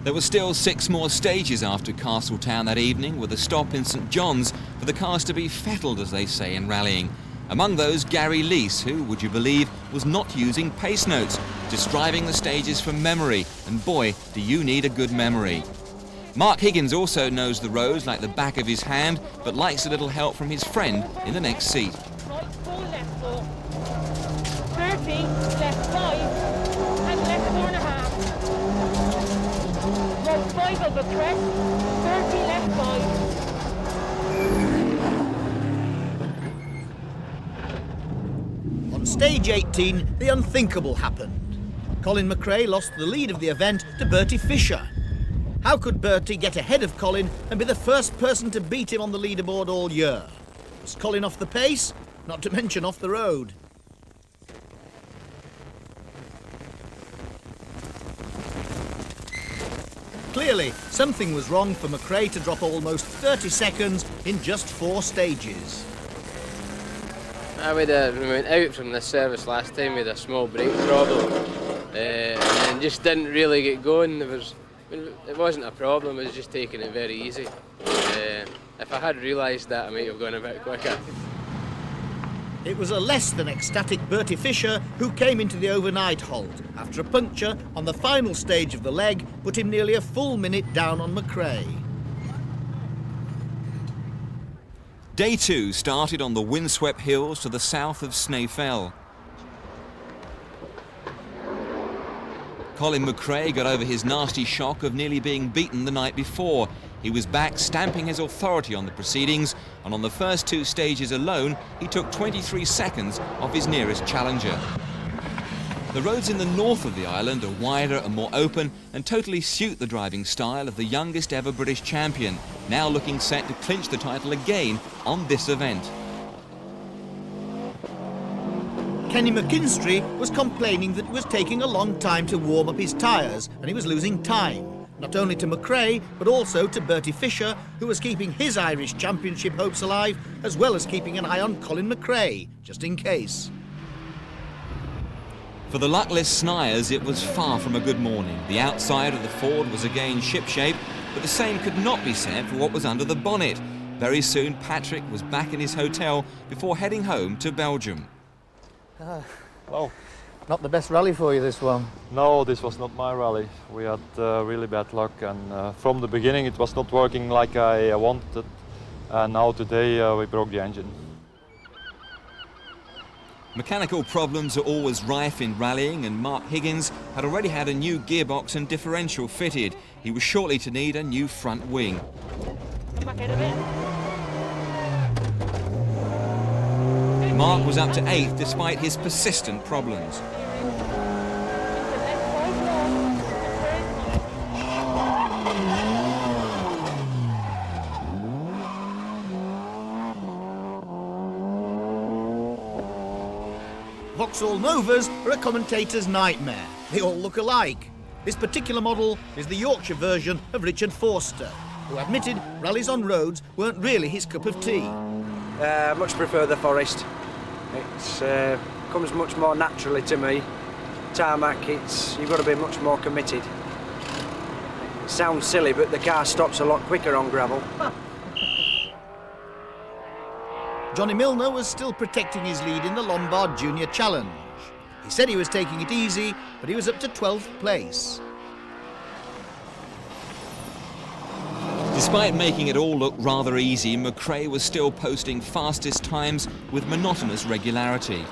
There were still 6 more stages after Castletown that evening, with a stop in St John's for the cars to be fettled, as they say in rallying. Among those, Gary Lees, who, would you believe, was not using pace notes, just driving the stages from memory, and boy, do you need a good memory. Mark Higgins also knows the roads like the back of his hand, but likes a little help from his friend in the next seat.
Right 4, left 4. 30, left 5, and left 4.5. Right 5 over crest, 30, left 5.
On stage 18, the unthinkable happened. Colin McRae lost the lead of the event to Bertie Fisher. How could Bertie get ahead of Colin and be the first person to beat him on the leaderboard all year? Was Colin off the pace? Not to mention off the road. Clearly, something was wrong for McRae to drop almost 30 seconds in just 4 stages.
We went out from this service last time with a small brake problem and just didn't really get going. It wasn't a problem, it was just taking it very easy. If I had realised that, I might have gone a bit quicker.
It was a less than ecstatic Bertie Fisher who came into the overnight halt after a puncture on the final stage of the leg put him nearly a full minute down on McRae.
Day 2 started on the windswept hills to the south of Snaefell. Colin McRae got over his nasty shock of nearly being beaten the night before. He was back stamping his authority on the proceedings, and on the first 2 stages alone, he took 23 seconds off his nearest challenger. The roads in the north of the island are wider and more open and totally suit the driving style of the youngest ever British champion, now looking set to clinch the title again on this event.
Kenny McKinstry was complaining that it was taking a long time to warm up his tyres and he was losing time, not only to McRae but also to Bertie Fisher, who was keeping his Irish Championship hopes alive, as well as keeping an eye on Colin McRae, just in case.
For the luckless Sniers, it was far from a good morning. The outside of the Ford was again shipshape, but the same could not be said for what was under the bonnet. Very soon, Patrick was back in his hotel before heading home to Belgium.
Well, not the best rally for you, this one.
No, this was not my rally. We had really bad luck, and from the beginning it was not working like I wanted. And now today we broke the engine.
Mechanical problems are always rife in rallying, and Mark Higgins had already had a new gearbox and differential fitted. He was shortly to need a new front wing. Mark was up to 8th despite his persistent problems.
Vauxhall Novas are a commentator's nightmare. They all look alike. This particular model is the Yorkshire version of Richard Forster, who admitted rallies on roads weren't really his cup of tea.
Much prefer the Forest. It comes much more naturally to me. Tarmac, you've got to be much more committed. It sounds silly, but the car stops a lot quicker on gravel.
Johnny Milner was still protecting his lead in the Lombard Junior Challenge. He said he was taking it easy, but he was up to 12th place.
Despite making it all look rather easy, McRae was still posting fastest times with monotonous regularity.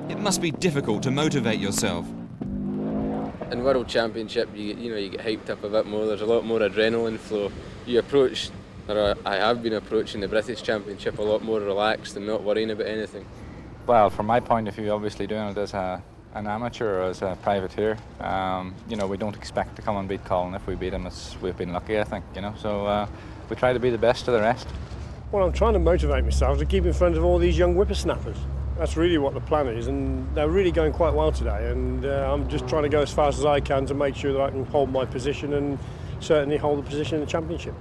It must be difficult to motivate yourself.
In World Championship, you get hyped up a bit more. There's a lot more adrenaline flow. You approach, or I have been approaching the British Championship a lot more relaxed and not worrying about anything.
Well, from my point of view, obviously doing it as an amateur or as a privateer, we don't expect to come and beat Colin. If we beat him, we've been lucky, I think, So we try to be the best of the rest.
Well, I'm trying to motivate myself to keep in front of all these young whippersnappers. That's really what the plan is, and they're really going quite well today, and I'm just trying to go as fast as I can to make sure that I can hold my position and certainly hold the position in the championship.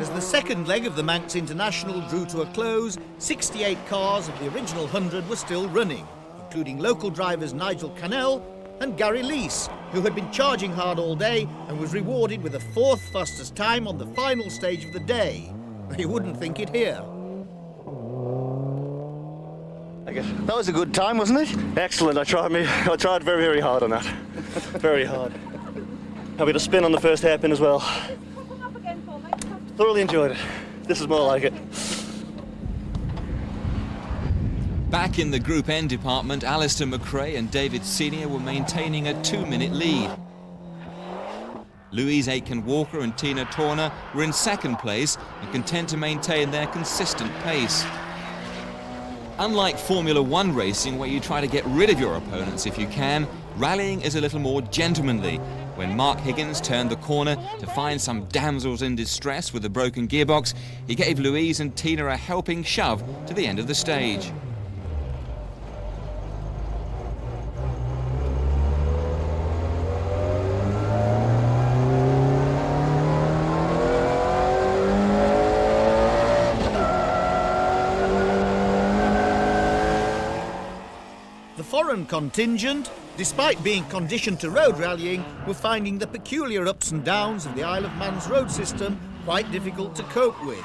As the second leg of the Manx International drew to a close, 68 cars of the original 100 were still running, including local drivers Nigel Cannell and Gary Leese, who had been charging hard all day and was rewarded with the 4th fastest time on the final stage of the day. You wouldn't think it here.
That was a good time, wasn't it? Excellent. I tried very, very hard on that. Very hard. Happy to spin on the first hairpin as well. Thoroughly enjoyed it. This is more like it.
Back in the Group N department, Alistair McRae and David Senior were maintaining a 2-minute lead. Louise Aitken-Walker and Tina Turner were in second place and content to maintain their consistent pace. Unlike Formula One racing, where you try to get rid of your opponents if you can, rallying is a little more gentlemanly. When Mark Higgins turned the corner to find some damsels in distress with a broken gearbox, he gave Louise and Tina a helping shove to the end of the stage.
The foreign contingent, despite being conditioned to road rallying, were finding the peculiar ups and downs of the Isle of Man's road system quite difficult to cope with.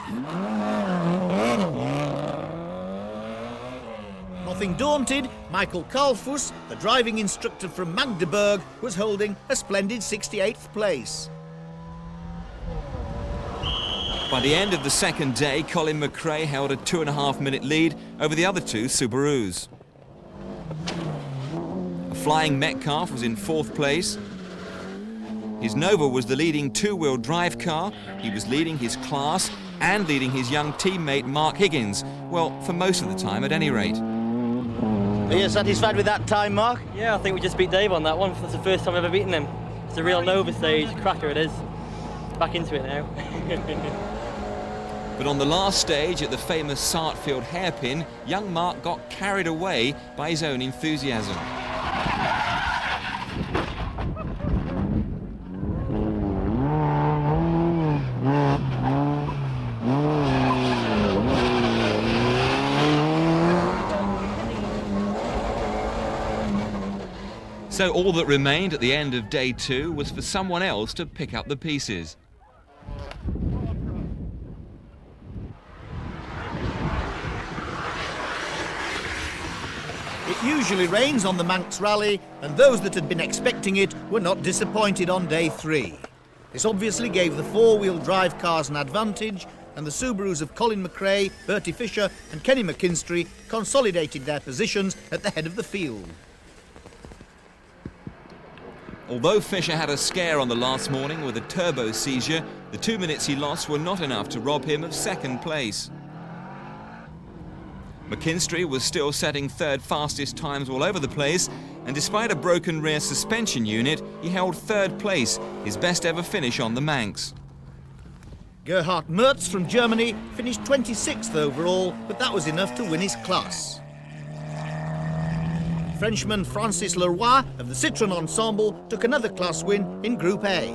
Nothing daunted, Michael Kalfus, the driving instructor from Magdeburg, was holding a splendid 68th place.
By the end of the second day, Colin McRae held a 2.5-minute lead over the other two Subarus. Flying Metcalf was in 4th place. His Nova was the leading two-wheel drive car. He was leading his class and leading his young teammate Mark Higgins. Well, for most of the time at any rate.
Are you satisfied with that time, Mark?
Yeah, I think we just beat Dave on that one. That's the first time I've ever beaten him. It's a real Nova stage, cracker it is. Back into it now.
But on the last stage at the famous Sartfield hairpin, young Mark got carried away by his own enthusiasm. So all that remained at the end of day 2 was for someone else to pick up the pieces.
It usually rains on the Manx Rally, and those that had been expecting it were not disappointed on day 3. This obviously gave the four-wheel drive cars an advantage, and the Subarus of Colin McRae, Bertie Fisher and Kenny McKinstry consolidated their positions at the head of the field.
Although Fisher had a scare on the last morning with a turbo seizure, the 2 minutes he lost were not enough to rob him of 2nd place. McKinstry was still setting 3rd fastest times all over the place, and despite a broken rear suspension unit, he held 3rd place, his best ever finish on the Manx.
Gerhard Mertz from Germany finished 26th overall, but that was enough to win his class. Frenchman Francis Leroy of the Citroën Ensemble took another class win in Group A.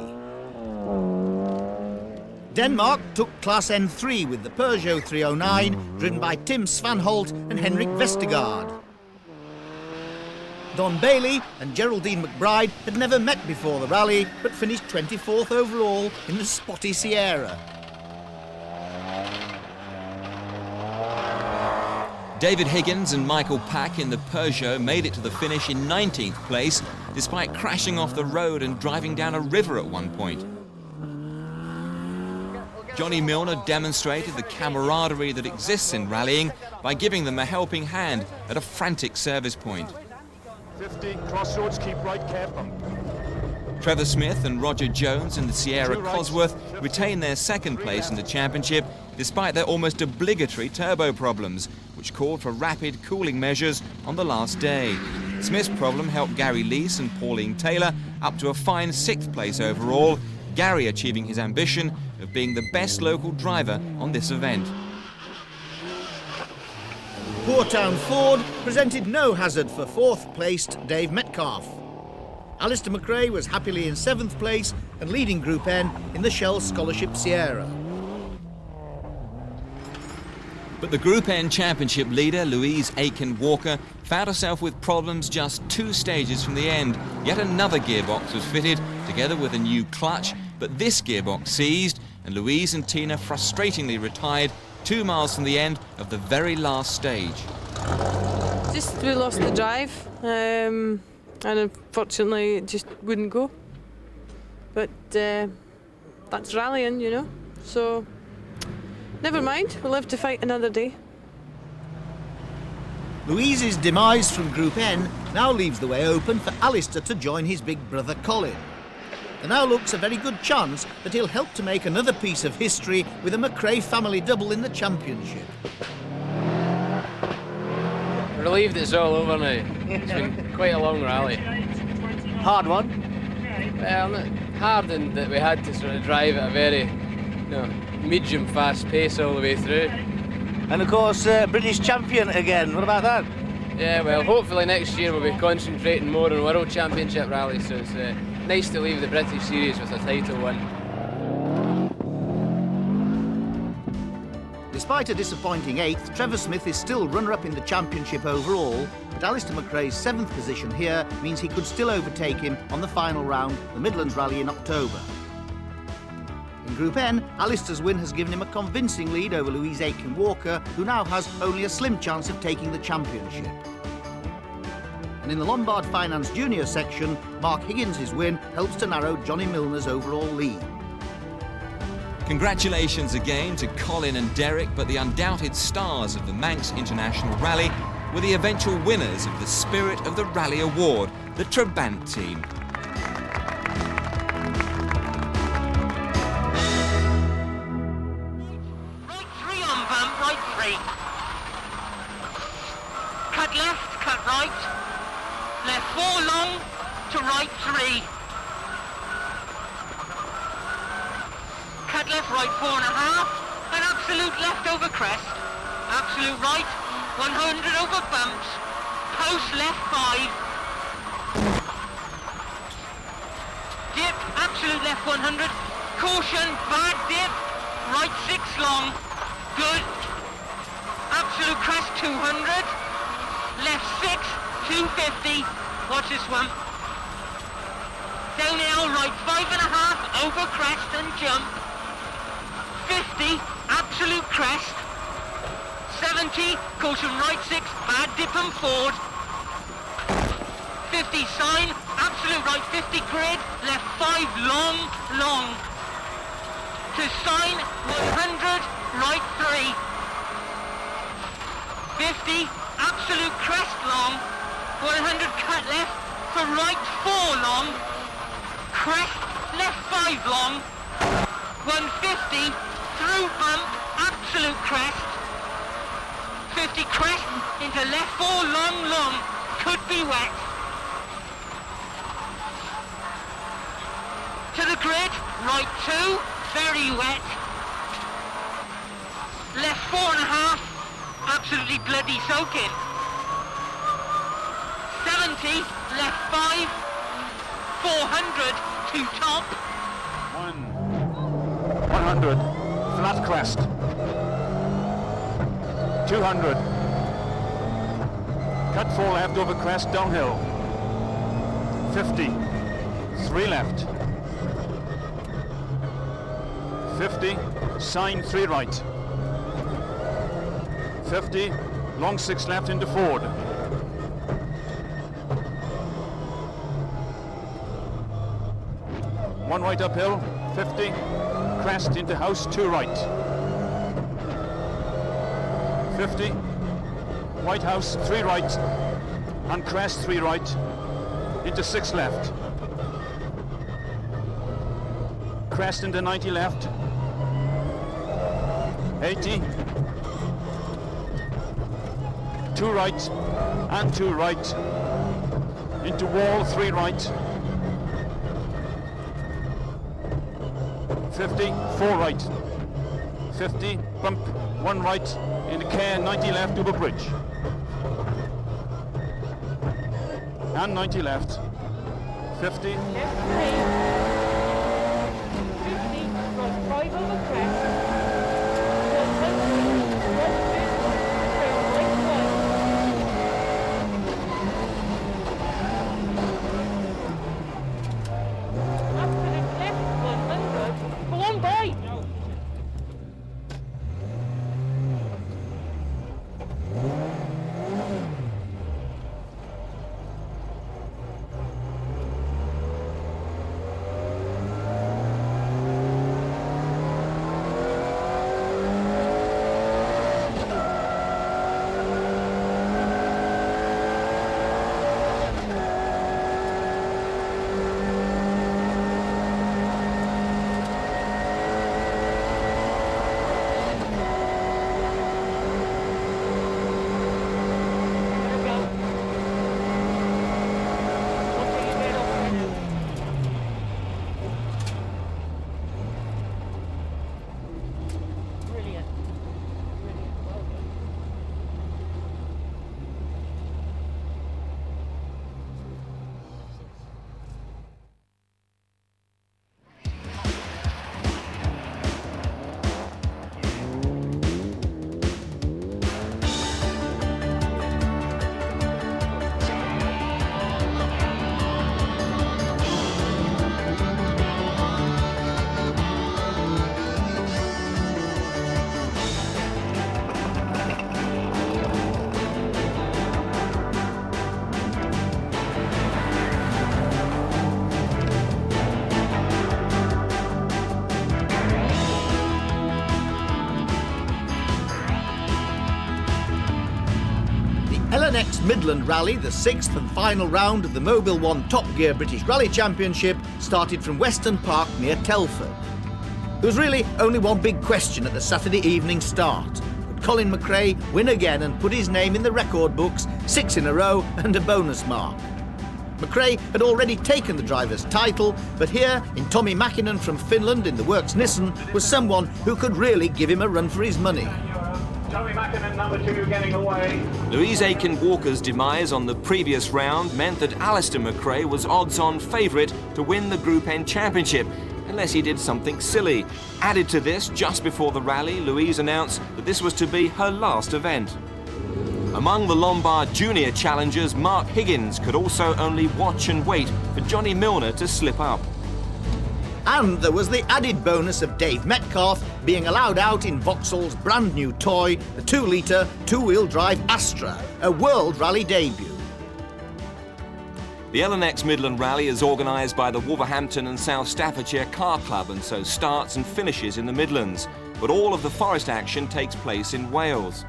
Denmark took Class N3 with the Peugeot 309, driven by Tim Svanholt and Henrik Vestergaard. Don Bailey and Geraldine McBride had never met before the rally, but finished 24th overall in the spotty Sierra.
David Higgins and Michael Pack in the Peugeot made it to the finish in 19th place, despite crashing off the road and driving down a river at one point. Johnny Milner demonstrated the camaraderie that exists in rallying by giving them a helping hand at a frantic service point.
50, crossroads, keep right, careful.
Trevor Smith and Roger Jones in the Sierra Cosworth retained their 2nd place in the championship despite their almost obligatory turbo problems, which called for rapid cooling measures on the last day. Smith's problem helped Gary Leese and Pauline Taylor up to a fine 6th place overall, Gary achieving his ambition of being the best local driver on this event.
Poortown Ford presented no hazard for 4th placed Dave Metcalf. Alistair McRae was happily in 7th place and leading Group N in the Shell Scholarship Sierra.
But the Group N Championship leader, Louise Aitken-Walker, found herself with problems just 2 stages from the end. Yet another gearbox was fitted, together with a new clutch, but this gearbox seized, and Louise and Tina frustratingly retired 2 miles from the end of the very last stage.
Just we lost the drive, and unfortunately it just wouldn't go. But that's rallying, you know, so never mind, we'll live to fight another day.
Louise's demise from Group N now leaves the way open for Alistair to join his big brother Colin. There now looks a very good chance that he'll help to make another piece of history with a McRae family double in the championship.
Relieved it's all over now. It's been quite a long rally.
Hard one?
Well, not hard in that we had to sort of drive at a very medium fast pace all the way through.
And of course, British champion again. What about that?
Yeah, well, hopefully next year we'll be concentrating more on World Championship rallies, so it's nice to leave the British Series with a title win.
Despite a disappointing 8th, Trevor Smith is still runner-up in the championship overall, but Alistair McRae's 7th position here means he could still overtake him on the final round, the Midlands Rally in October. In Group N, Alistair's win has given him a convincing lead over Louise Aitken-Walker, who now has only a slim chance of taking the championship. And in the Lombard Finance Junior section, Mark Higgins' win helps to narrow Johnny Milner's overall lead.
Congratulations again to Colin and Derek, but the undoubted stars of the Manx International Rally were the eventual winners of the Spirit of the Rally Award, the Trabant team.
Right 3 on bump, right 3. Cut left, cut right. Left 4 long to right 3. Cut left, right 4.5. An absolute left over crest. Absolute right, 100 over bumps. Post left 5. Dip, absolute left 100. Caution, bad dip. Right 6 long. Good. Absolute crest 200. Left 6, 250. Watch this one. Downhill, right 5.5 over crest and jump. 50, absolute crest. 70, caution right 6, bad dip and forward. 50 sign, absolute right 50 grid, left 5 long, long. To sign 100, right 3. 50, absolute crest long. 100 cut left for right 4 long. Crest, left 5 long. 150, through bump, absolute crest. 50 crest into left 4 long, long. Could be wet. To the grid, right 2, very wet. Left 4.5, absolutely bloody soaking. 70, left 5, 400 to top.
100, flat crest. 200. Cut 4 left over crest, downhill. 50, 3 left. 50, sign 3 right. 50, long 6 left into forward. 1 right uphill, 50, crest into house 2 right. 50, white house 3 right, and crest 3 right, into 6 left. Crest into 90 left. 80. 2 right and 2 right. Into wall 3 right. 50, 4 right. 50, bump 1 right. Into care 90 left over bridge. And 90 left. 50.
LNX Midland Rally, the 6th and final round of the Mobil 1 Top Gear British Rally Championship, started from Weston Park near Telford. There was really only one big question at the Saturday evening start. Would Colin McRae win again and put his name in the record books, 6 in a row and a bonus mark? McRae had already taken the driver's title, but here, in Tommy Mäkinen from Finland in the Works Nissan, was someone who could really give him a run for his money.
Tommy Mäkinen, number 2, getting away.
Louise Aiken-Walker's demise on the previous round meant that Alistair McRae was odds-on favourite to win the Group N Championship, unless he did something silly. Added to this, just before the rally, Louise announced that this was to be her last event. Among the Lombard Junior challengers, Mark Higgins could also only watch and wait for Johnny Milner to slip up.
And there was the added bonus of Dave Metcalf being allowed out in Vauxhall's brand new toy, the 2-litre, two-wheel drive Astra, a World Rally debut.
The LNX Midland Rally is organised by the Wolverhampton and South Staffordshire Car Club, and so starts and finishes in the Midlands. But all of the forest action takes place in Wales.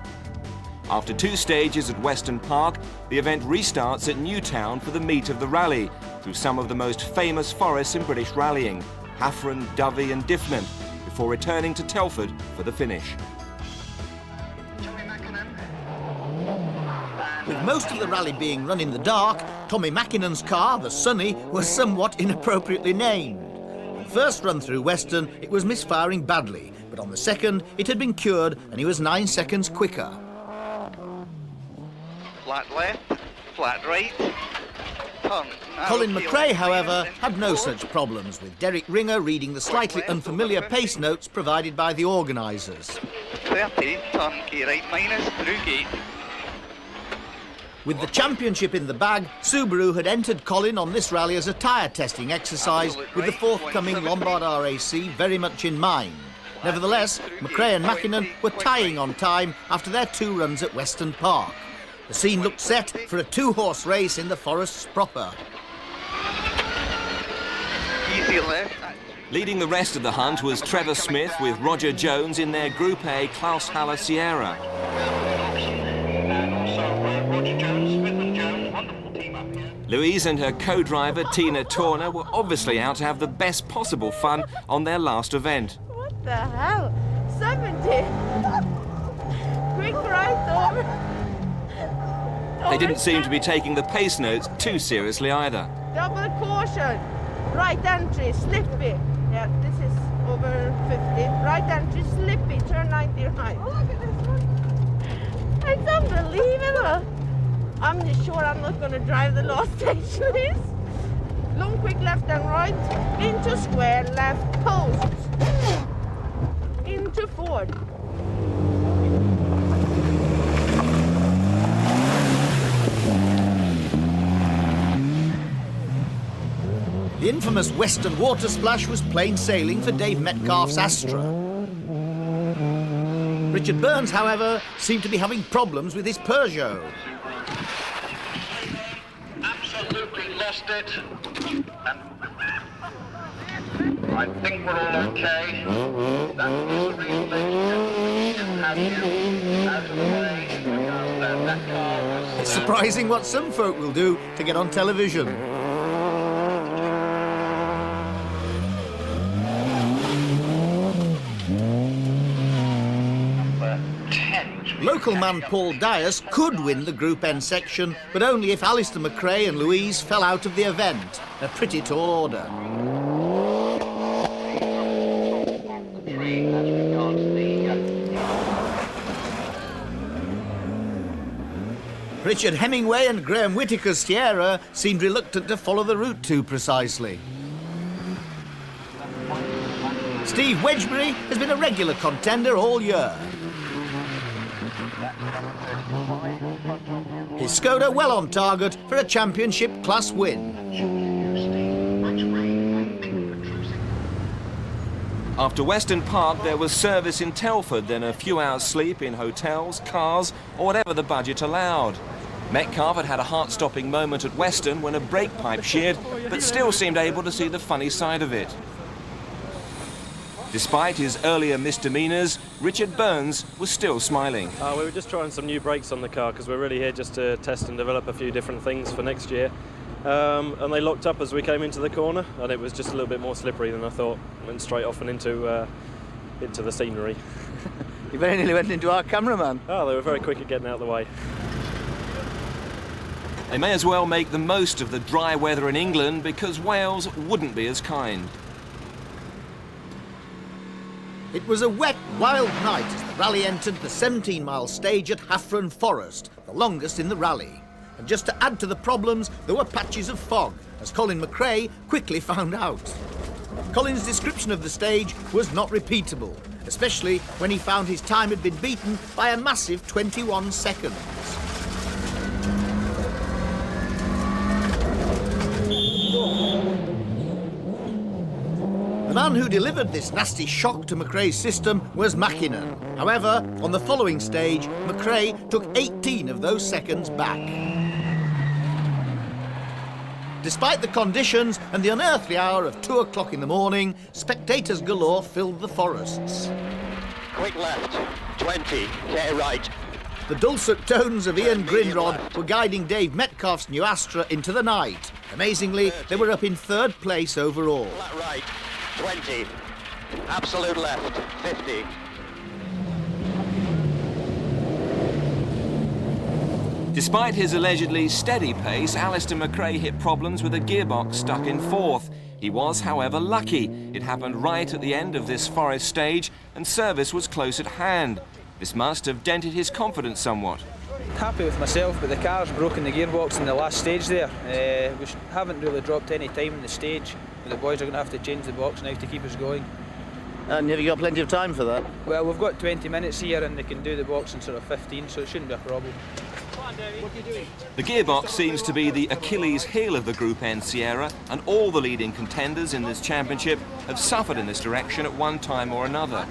After 2 stages at Weston Park, the event restarts at Newtown for the meat of the rally, through some of the most famous forests in British rallying, Haffron, Dovey and Diffnan, before returning to Telford for the finish.
With most of the rally being run in the dark, Tommy Mäkinen's car, the Sunny, was somewhat inappropriately named. On the first run through Weston, it was misfiring badly, but on the second, it had been cured and he was 9 seconds quicker.
Flat left, flat right, turn.
Colin McRae, however, had no such problems, with Derek Ringer reading the slightly unfamiliar pace notes provided by the organisers.
30, turn key right minus, through gate.
With the championship in the bag, Subaru had entered Colin on this rally as a tyre testing exercise, with the forthcoming Lombard RAC very much in mind. Nevertheless, McRae and Mäkinen were tying on time after their 2 runs at Weston Park. The scene looked set for a 2-horse race in the forests proper.
Easy left.
Leading the rest of the hunt was Trevor Smith with Roger Jones in their Group A Klaus Haller Sierra. Louise and her co-driver Tina Turner were obviously out to have the best possible fun on their last event.
What the hell? 70! Quick right over!
They didn't seem to be taking the pace notes too seriously either.
Double caution! Right entry, slippy. Yeah, this is over 50. Right entry, slippy, turn 90 right. Oh, look at this one! It's unbelievable! I'm just sure I'm not going to drive the last station is. Long quick left and right, into square, left, post. Into Ford.
The infamous Western water splash was plain sailing for Dave Metcalf's Astra. Richard Burns, however, seemed to be having problems with his Peugeot.
Absolutely lost it. I think we're all okay. That is the reason they have you out of the way. That car was...
It's surprising what some folk will do to get on television. Local man Paul Dias could win the Group N section, but only if Alistair McRae and Louise fell out of the event. A pretty tall order. Richard Hemingway and Graham Whittaker's Sierra seemed reluctant to follow the route too precisely. Steve Wedgbury has been a regular contender all year. His Skoda well on target for a championship class win.
After Weston Park, there was service in Telford, then a few hours sleep in hotels, cars, or whatever the budget allowed. Metcalf had had a heart-stopping moment at Weston when a brake pipe sheared, but still seemed able to see the funny side of it. Despite his earlier misdemeanours, Richard Burns was still smiling.
We were just trying some new brakes on the car because we're really here just to test and develop a few different things for next year. And they locked up as we came into the corner, and it was just a little bit more slippery than I thought. Went straight off and into the scenery.
You very nearly went into our cameraman.
Oh, they were very quick at getting out of the way.
They may as well make the most of the dry weather in England because Wales wouldn't be as kind.
It was a wet, wild night as the rally entered the 17-mile stage at Haffron Forest, the longest in the rally. And just to add to the problems, there were patches of fog, as Colin McRae quickly found out. Colin's description of the stage was not repeatable, especially when he found his time had been beaten by a massive 21 seconds. The man who delivered this nasty shock to McRae's system was Mackinnon. However, on the following stage, McRae took 18 of those seconds back. Despite the conditions and the unearthly hour of 2 o'clock in the morning, spectators galore filled the forests.
Quick left, 20, get right.
The dulcet tones of Ian Grinrod were guiding Dave Metcalf's new Astra into the night. Amazingly, they were up in 3rd place overall.
Flat right, 20, absolute left, 50.
Despite his allegedly steady pace, Alistair McRae hit problems with a gearbox stuck in 4th. He was, however, lucky. It happened right at the end of this forest stage and service was close at hand. This must have dented his confidence somewhat.
Happy with myself, but the car's broken the gearbox in the last stage there. We haven't really dropped any time in the stage, but the boys are going to have to change the box now to keep us going.
And have you got plenty of time for that?
Well, we've got 20 minutes here and they can do the box in sort of 15, so it shouldn't be a problem.
What are you doing?
The gearbox seems to be the Achilles heel of the Group N Sierra, and all the leading contenders in this championship have suffered in this direction at one time or another.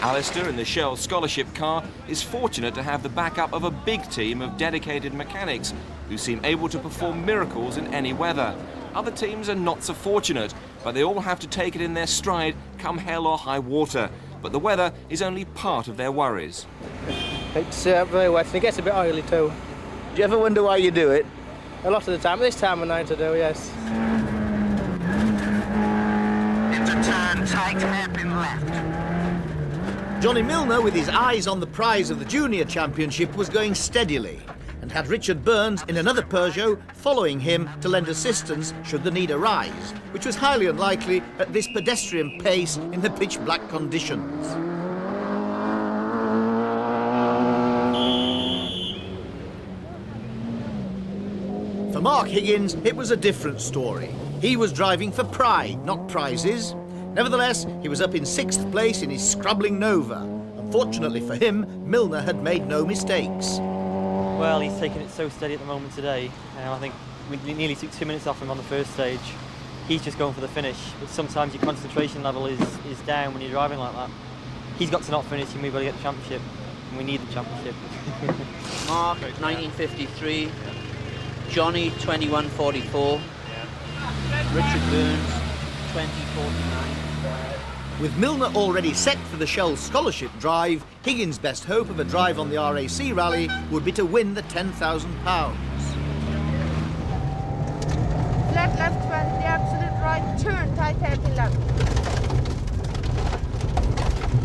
Alistair in the Shell Scholarship car is fortunate to have the backup of a big team of dedicated mechanics who seem able to perform miracles in any weather. Other teams are not so fortunate, but they all have to take it in their stride come hell or high water. But the weather is only part of their worries.
It's very wet and it gets a bit oily too.
Do you ever wonder why you do it?
A lot of the time, this time of night I do, yes.
Into turn, tight hairpin left.
Johnny Milner, with his eyes on the prize of the Junior Championship, was going steadily and had Richard Burns in another Peugeot following him to lend assistance should the need arise, which was highly unlikely at this pedestrian pace in the pitch-black conditions. For Mark Higgins, it was a different story. He was driving for pride, not prizes. Nevertheless, he was up in 6th place in his scrabbling Nova. Unfortunately for him, Milner had made no mistakes.
Well, he's taking it so steady at the moment today. I think we nearly took 2 minutes off him on the first stage. He's just going for the finish, but sometimes your concentration level is down when you're driving like that. He's got to not finish and we've got to get the championship. And we need the championship.
Mark, 1953. Johnny, 2144. Richard Burns, 2049.
With Milner already set for the Shell Scholarship drive, Higgins' best hope of a drive on the RAC rally would be to win the £10,000.
Flat left 20, absolute right, turn, tight hairpin left.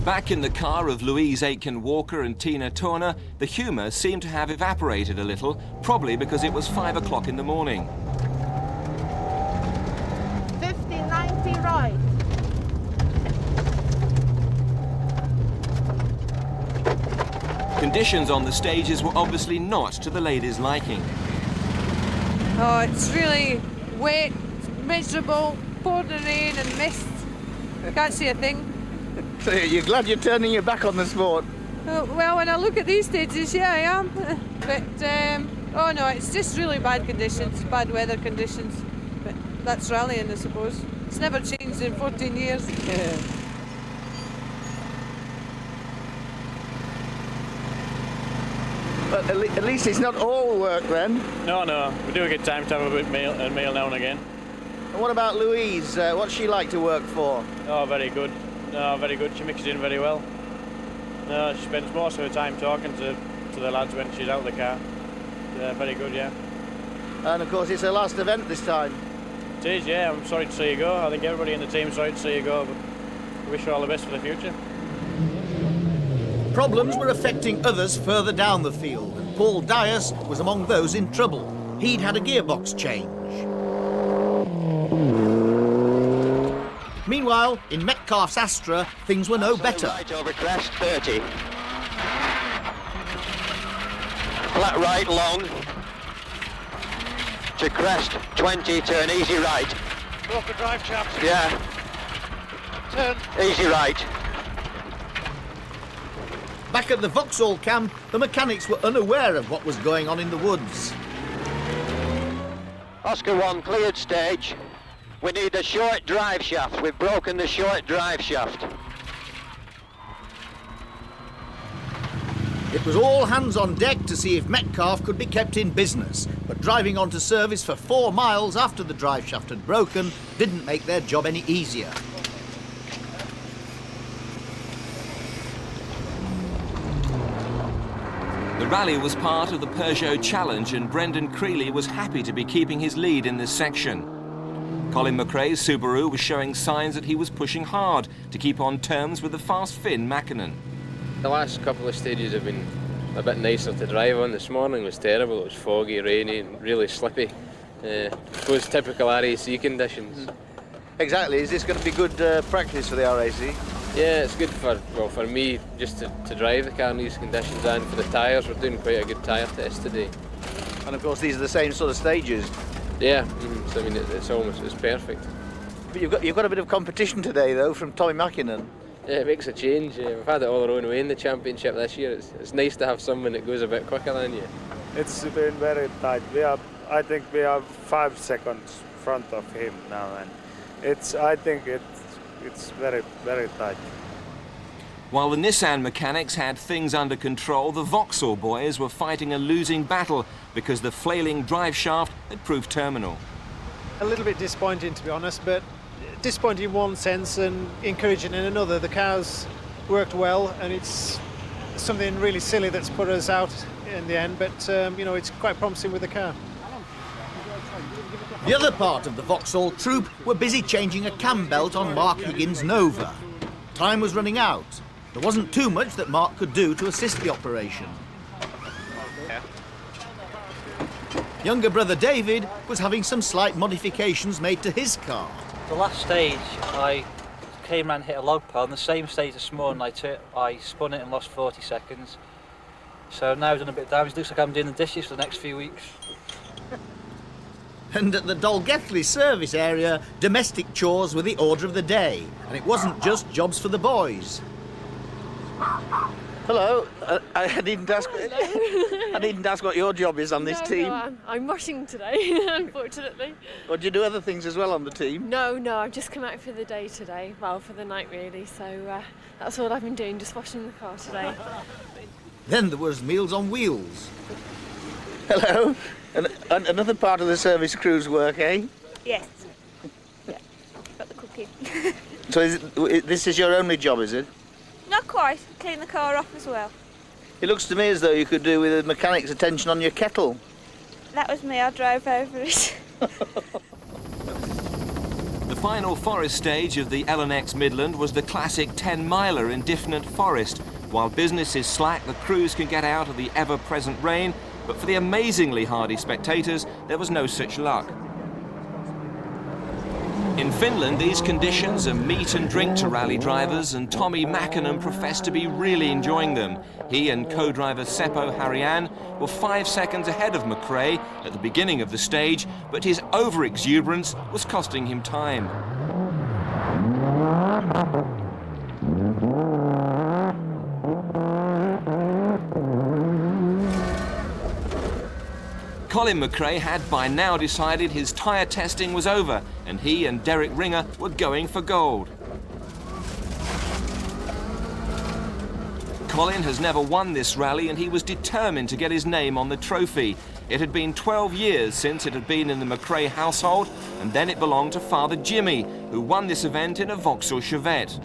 Back in the car of Louise Aitken-Walker and Tina Turner, the humour seemed to have evaporated a little, probably because it was 5 o'clock in the morning.
50, 90 right.
Conditions on the stages were obviously not to the ladies' liking.
Oh, it's really wet, miserable, pouring rain and mist. Can't see a thing.
So you're glad you're turning your back on the sport?
Well, when I look at these stages, yeah, I am. But, oh no, it's just really bad conditions, bad weather conditions. But that's rallying, I suppose. It's never changed in 14 years.
Yeah. But at least it's not all work then.
No, we do get time to have a bit meal now and again.
And what about Louise? What's she like to work for?
Oh, very good. No, very good. She mixes in very well.
No, she spends most of her time talking to the lads when she's out of the car. Very good, yeah.
And of course it's her last event this time.
It is, yeah. I'm sorry to see you go. I think everybody in the team's sorry to see you go, but I wish her all the best for the future.
Problems were affecting others further down the field, and Paul Dias was among those in trouble. He'd had a gearbox change. Meanwhile, in Metcalfe's Astra, things were no better.
Right over crest, 30. Flat right, long. To crest, 20, turn easy right.
Broke the drive shaft.
Yeah.
Turn.
Easy right.
Back at the Vauxhall camp, the mechanics were unaware of what was going on in the woods.
Oscar 1, cleared stage. We need a short drive shaft. We've broken the short drive shaft.
It was all hands on deck to see if Metcalfe could be kept in business, but driving onto service for 4 miles after the drive shaft had broken didn't make their job any easier.
The rally was part of the Peugeot Challenge, and Brendan Creeley was happy to be keeping his lead in this section. Colin McRae's Subaru was showing signs that he was pushing hard to keep on terms with the fast Finn Mackinnon.
The last couple of stages have been a bit nicer to drive on. This morning was terrible. It was foggy, rainy and really slippy. I suppose typical RAC conditions.
Exactly. Is this going to be good practice for the RAC?
Yeah, it's good for me just to drive the car in these conditions, and for the tyres. We're doing quite a good tyre test today.
And of course these are the same sort of stages.
Yeah, so I mean it's perfect.
But you've got a bit of competition today though from Tommy Mackinnon.
Yeah, it makes a change. We've had it all our own way in the championship this year. It's nice to have someone that goes a bit quicker than you.
It's been very tight. I think we are 5 seconds front of him now, and I think it's very, very tight.
While the Nissan mechanics had things under control, the Vauxhall boys were fighting a losing battle because the flailing drive shaft had proved terminal.
A little bit disappointing, to be honest, but disappointing in one sense and encouraging in another. The car's worked well, and it's something really silly that's put us out in the end, but you know, it's quite promising with the car.
The other part of the Vauxhall troop were busy changing a cam belt on Mark Higgins' Nova. Time was running out. There wasn't too much that Mark could do to assist the operation. Younger brother David was having some slight modifications made to his car.
The last stage, I came around and hit a log pile. On the same stage this morning, I spun it and lost 40 seconds. So now I've done a bit of damage. Looks like I'm doing the dishes for the next few weeks.
And at the Dolgethley service area, domestic chores were the order of the day. And it wasn't just jobs for the boys.
Hello. I needn't ask. I needn't ask what your job is on this team.
No, I'm washing today, unfortunately.
Or do you do other things as well on the team?
No, I've just come out for the day today. Well, for the night really. So that's all I've been doing, just washing the car today.
Then there was Meals on Wheels.
Hello. And another part of the service crew's work, eh?
Yes. Yeah. Got the cooking.
So this is your only job, is it?
Not quite. Clean the car off as well.
It looks to me as though you could do with a mechanic's attention on your kettle.
That was me. I drove over it.
The final forest stage of the LNX Midland was the classic 10-miler in Diffnant Forest. While business is slack, the crews can get out of the ever-present rain, but for the amazingly hardy spectators, there was no such luck. In Finland, these conditions are meat and drink to rally drivers, and Tommy Mackinnon professed to be really enjoying them. He and co-driver Seppo Harrian were 5 seconds ahead of McRae at the beginning of the stage, but his over-exuberance was costing him time. Colin McRae had by now decided his tyre testing was over, and he and Derek Ringer were going for gold. Colin has never won this rally, and he was determined to get his name on the trophy. It had been 12 years since it had been in the McRae household, and then it belonged to Father Jimmy, who won this event in a Vauxhall Chevette.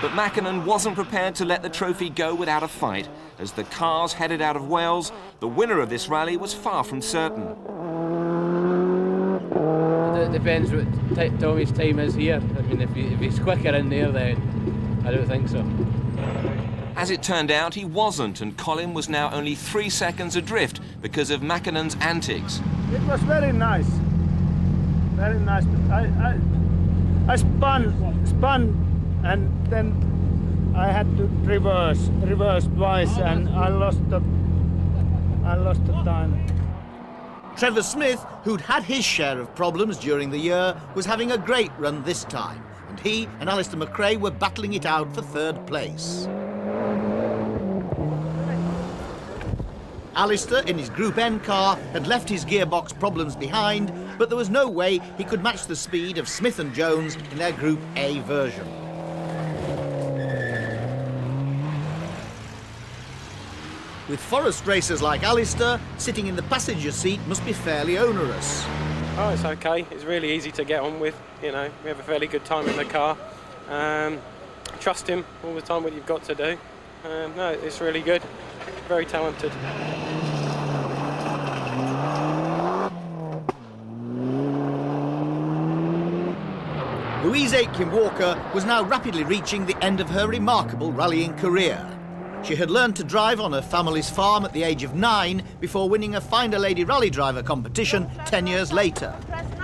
But Mackinnon wasn't prepared to let the trophy go without a fight. As the cars headed out of Wales, the winner of this rally was far from certain.
It depends what Tommy's time is here. I mean, if he's quicker in there, then I don't think so.
As it turned out, he wasn't, and Colin was now only 3 seconds adrift because of Mackinnon's antics.
It was very nice. Very nice. I spun, and then I had to reverse twice, and I lost the time.
Trevor Smith, who'd had his share of problems during the year, was having a great run this time, and he and Alistair McRae were battling it out for third place. Alistair, in his Group N car, had left his gearbox problems behind, but there was no way he could match the speed of Smith and Jones in their Group A version. With forest racers like Alistair, sitting in the passenger seat must be fairly onerous.
Oh, it's okay. It's really easy to get on with. You know, we have a fairly good time in the car. Trust him all the time what you've got to do. No, it's really good. Very talented.
Louise Aitken-Walker was now rapidly reaching the end of her remarkable rallying career. She had learned to drive on her family's farm at the age of 9 before winning a Find a Lady rally driver competition 10 years later.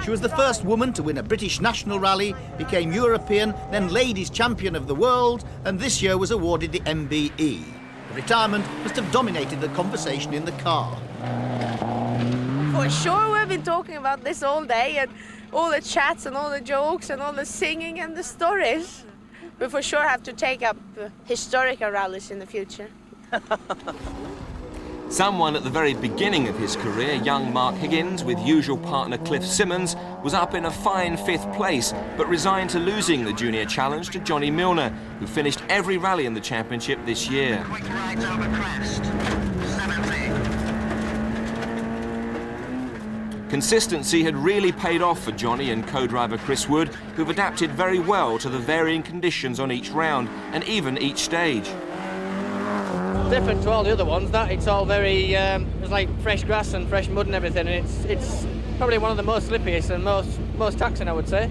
She was the first woman to win a British national rally, became European, then ladies champion of the world, and this year was awarded the MBE. Her retirement must have dominated the conversation in the car.
For sure, we've been talking about this all day, and all the chats and all the jokes and all the singing and the stories. We for sure have to take up historical rallies in the future.
Someone at the very beginning of his career, young Mark Higgins, with usual partner Cliff Simmons, was up in a fine 5th place, but resigned to losing the junior challenge to Johnny Milner, who finished every rally in the championship this year.
Quick right over crest. 70.
Consistency had really paid off for Johnny and co-driver Chris Wood, who've adapted very well to the varying conditions on each round and even each stage.
Different to all the other ones, that it's all very, it's like fresh grass and fresh mud and everything, and it's probably one of the most slippiest and most taxing, I would say.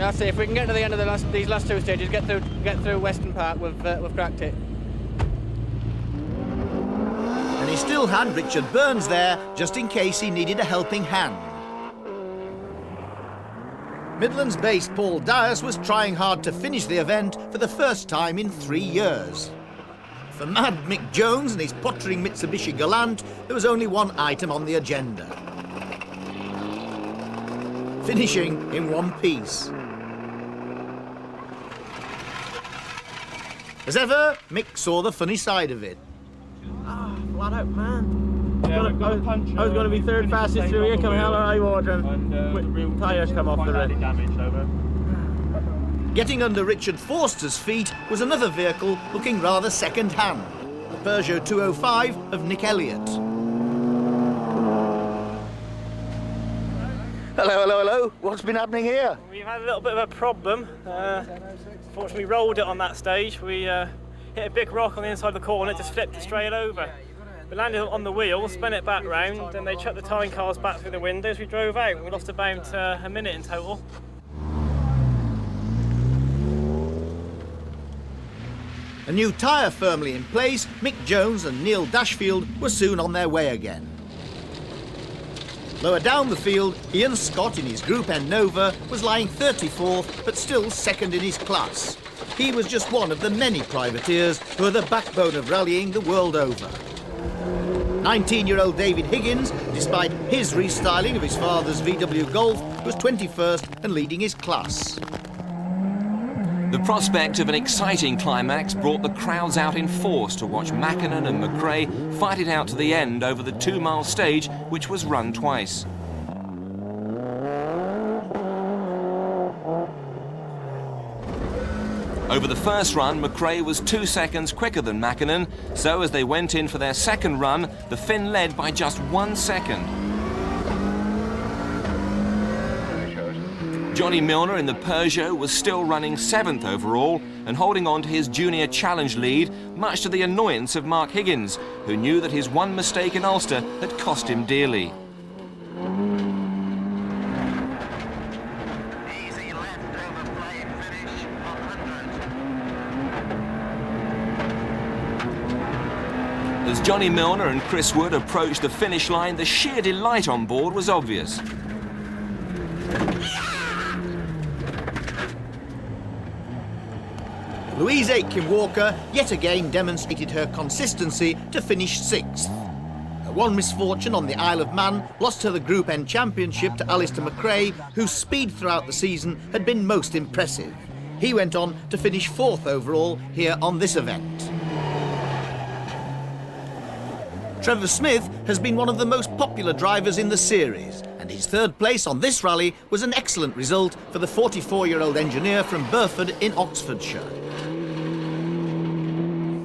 I'd say if we can get to the end of these last 2 stages, get through Western Park, we've cracked it.
And he still had Richard Burns there, just in case he needed a helping hand. Midlands-based Paul Dias was trying hard to finish the event for the first time in 3 years. For mad Mick Jones and his pottering Mitsubishi Galant, there was only one item on the agenda. Finishing in one piece. As ever, Mick saw the funny side of it.
Flat out, man. Yeah, I was going to be third fastest through here, coming hell or high water, and tyres come off the rim.
Getting under Richard Forster's feet was another vehicle looking rather second-hand, the Peugeot 205 of Nick Elliott.
Hello. What's been happening here?
We've had a little bit of a problem. Fortunately, we rolled it on that stage. We hit a big rock on the inside of the corner, it just flipped it straight over. We landed on the wheel, spun it back round, and they chucked the towing cars back through the windows. We drove out. We lost about a minute in total.
A new tyre firmly in place, Mick Jones and Neil Dashfield were soon on their way again. Lower down the field, Ian Scott in his Group N Nova was lying 34th, but still second in his class. He was just one of the many privateers who are the backbone of rallying the world over. 19-year-old David Higgins, despite his restyling of his father's VW Golf, was 21st and leading his class.
The prospect of an exciting climax brought the crowds out in force to watch Mackinnon and McRae fight it out to the end over the 2-mile stage, which was run twice. Over the first run, McRae was 2 seconds quicker than Mackinnon, so as they went in for their second run, the Finn led by just 1 second. Johnny Milner in the Peugeot was still running 7th overall and holding on to his junior challenge lead, much to the annoyance of Mark Higgins, who knew that his one mistake in Ulster had cost him dearly. As Johnny Milner and Chris Wood approached the finish line, the sheer delight on board was obvious.
Louise Aitken-Walker yet again demonstrated her consistency to finish 6th. Her one misfortune on the Isle of Man lost her the Group N championship to Alistair McRae, whose speed throughout the season had been most impressive. He went on to finish 4th overall here on this event. Trevor Smith has been one of the most popular drivers in the series, and his 3rd place on this rally was an excellent result for the 44-year-old engineer from Burford in Oxfordshire.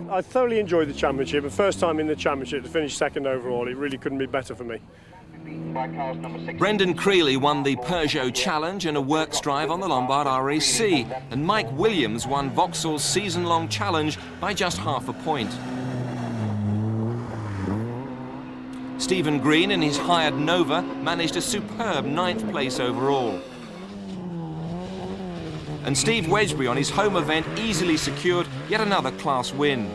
I thoroughly enjoyed the championship. The first time in the championship to finish 2nd overall, it really couldn't be better for me.
Brendan Creeley won the Peugeot Challenge and a works drive on the Lombard RAC, and Mike Williams won Vauxhall's season-long challenge by just half a point. Stephen Green in his hired Nova managed a superb 9th place overall. And Steve Wedgbury on his home event easily secured yet another class win.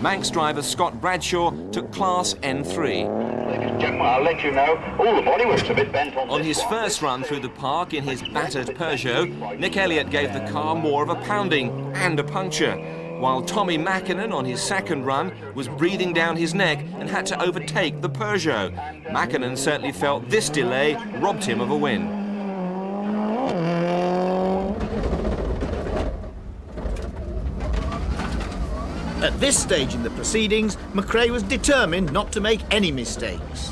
Manx driver Scott Bradshaw took class N3.
Ladies and gentlemen, I'll let you know, all the bodywork's a bit bent on
his first run through the park in his battered Peugeot, Nick Elliott gave the car more of a pounding and a puncture, while Tommy Mackinnon on his 2nd run was breathing down his neck and had to overtake the Peugeot. Mackinnon certainly felt this delay robbed him of a win.
At this stage in the proceedings, McRae was determined not to make any mistakes.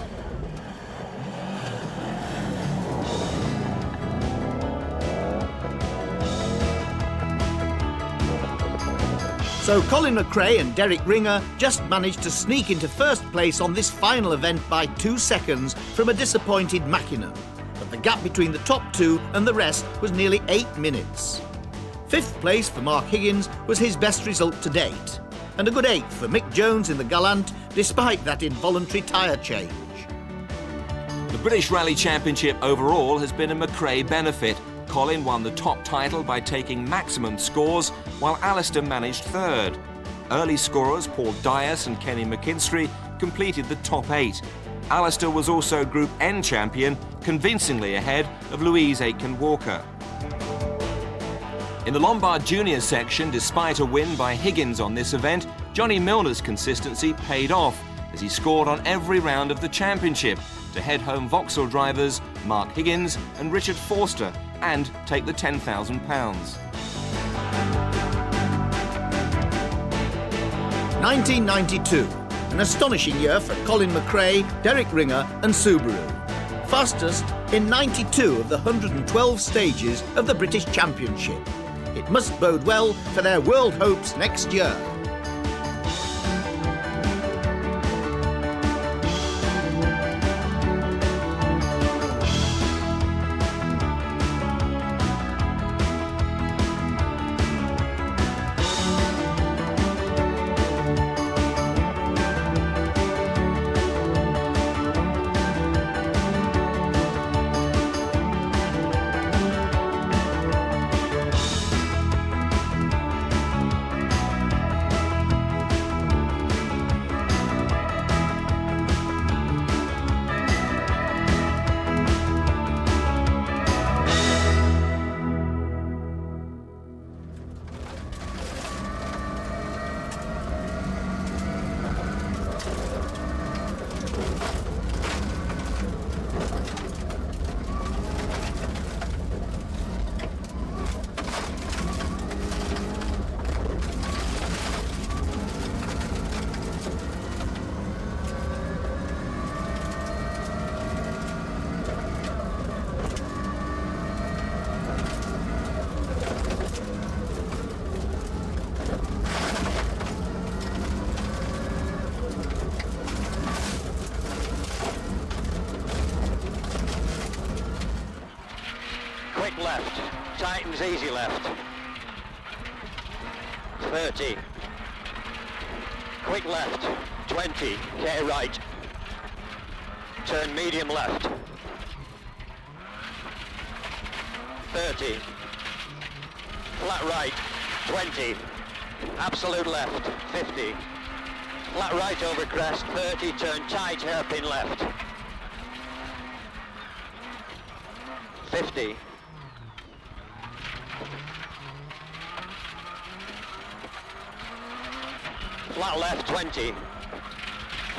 So Colin McRae and Derek Ringer just managed to sneak into 1st place on this final event by 2 seconds from a disappointed Mackinnon. But the gap between the top 2 and the rest was nearly 8 minutes. 5th place for Mark Higgins was his best result to date, and a good 8th for Mick Jones in the Gallant, despite that involuntary tyre change.
The British Rally Championship overall has been a McRae benefit. Colin won the top title by taking maximum scores, while Alistair managed 3rd. Early scorers Paul Dias and Kenny McKinstry completed the top 8. Alistair was also Group N champion, convincingly ahead of Louise Aitken-Walker. In the Lombard Junior section, despite a win by Higgins on this event, Johnny Milner's consistency paid off as he scored on every round of the championship to head home Vauxhall drivers Mark Higgins and Richard Forster and take the £10,000.
1992, an astonishing year for Colin McRae, Derek Ringer and Subaru. Fastest in 92 of the 112 stages of the British Championship. It must bode well for their world hopes next year.
tightens easy left. 30. Quick left. 20. K right. Turn medium left. 30. Flat right. 20. Absolute left. 50. Flat right over crest. 30. Turn tight hairpin left. 50. Flat left 20.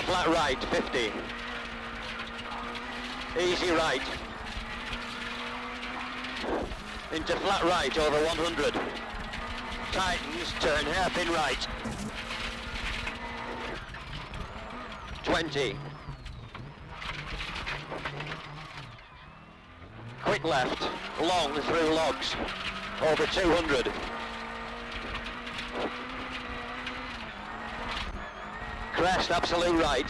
Flat right 50. Easy right. Into flat right over 100. Tightens, turn hairpin right. 20. Quick left, long through logs, over 200. Crest absolute right.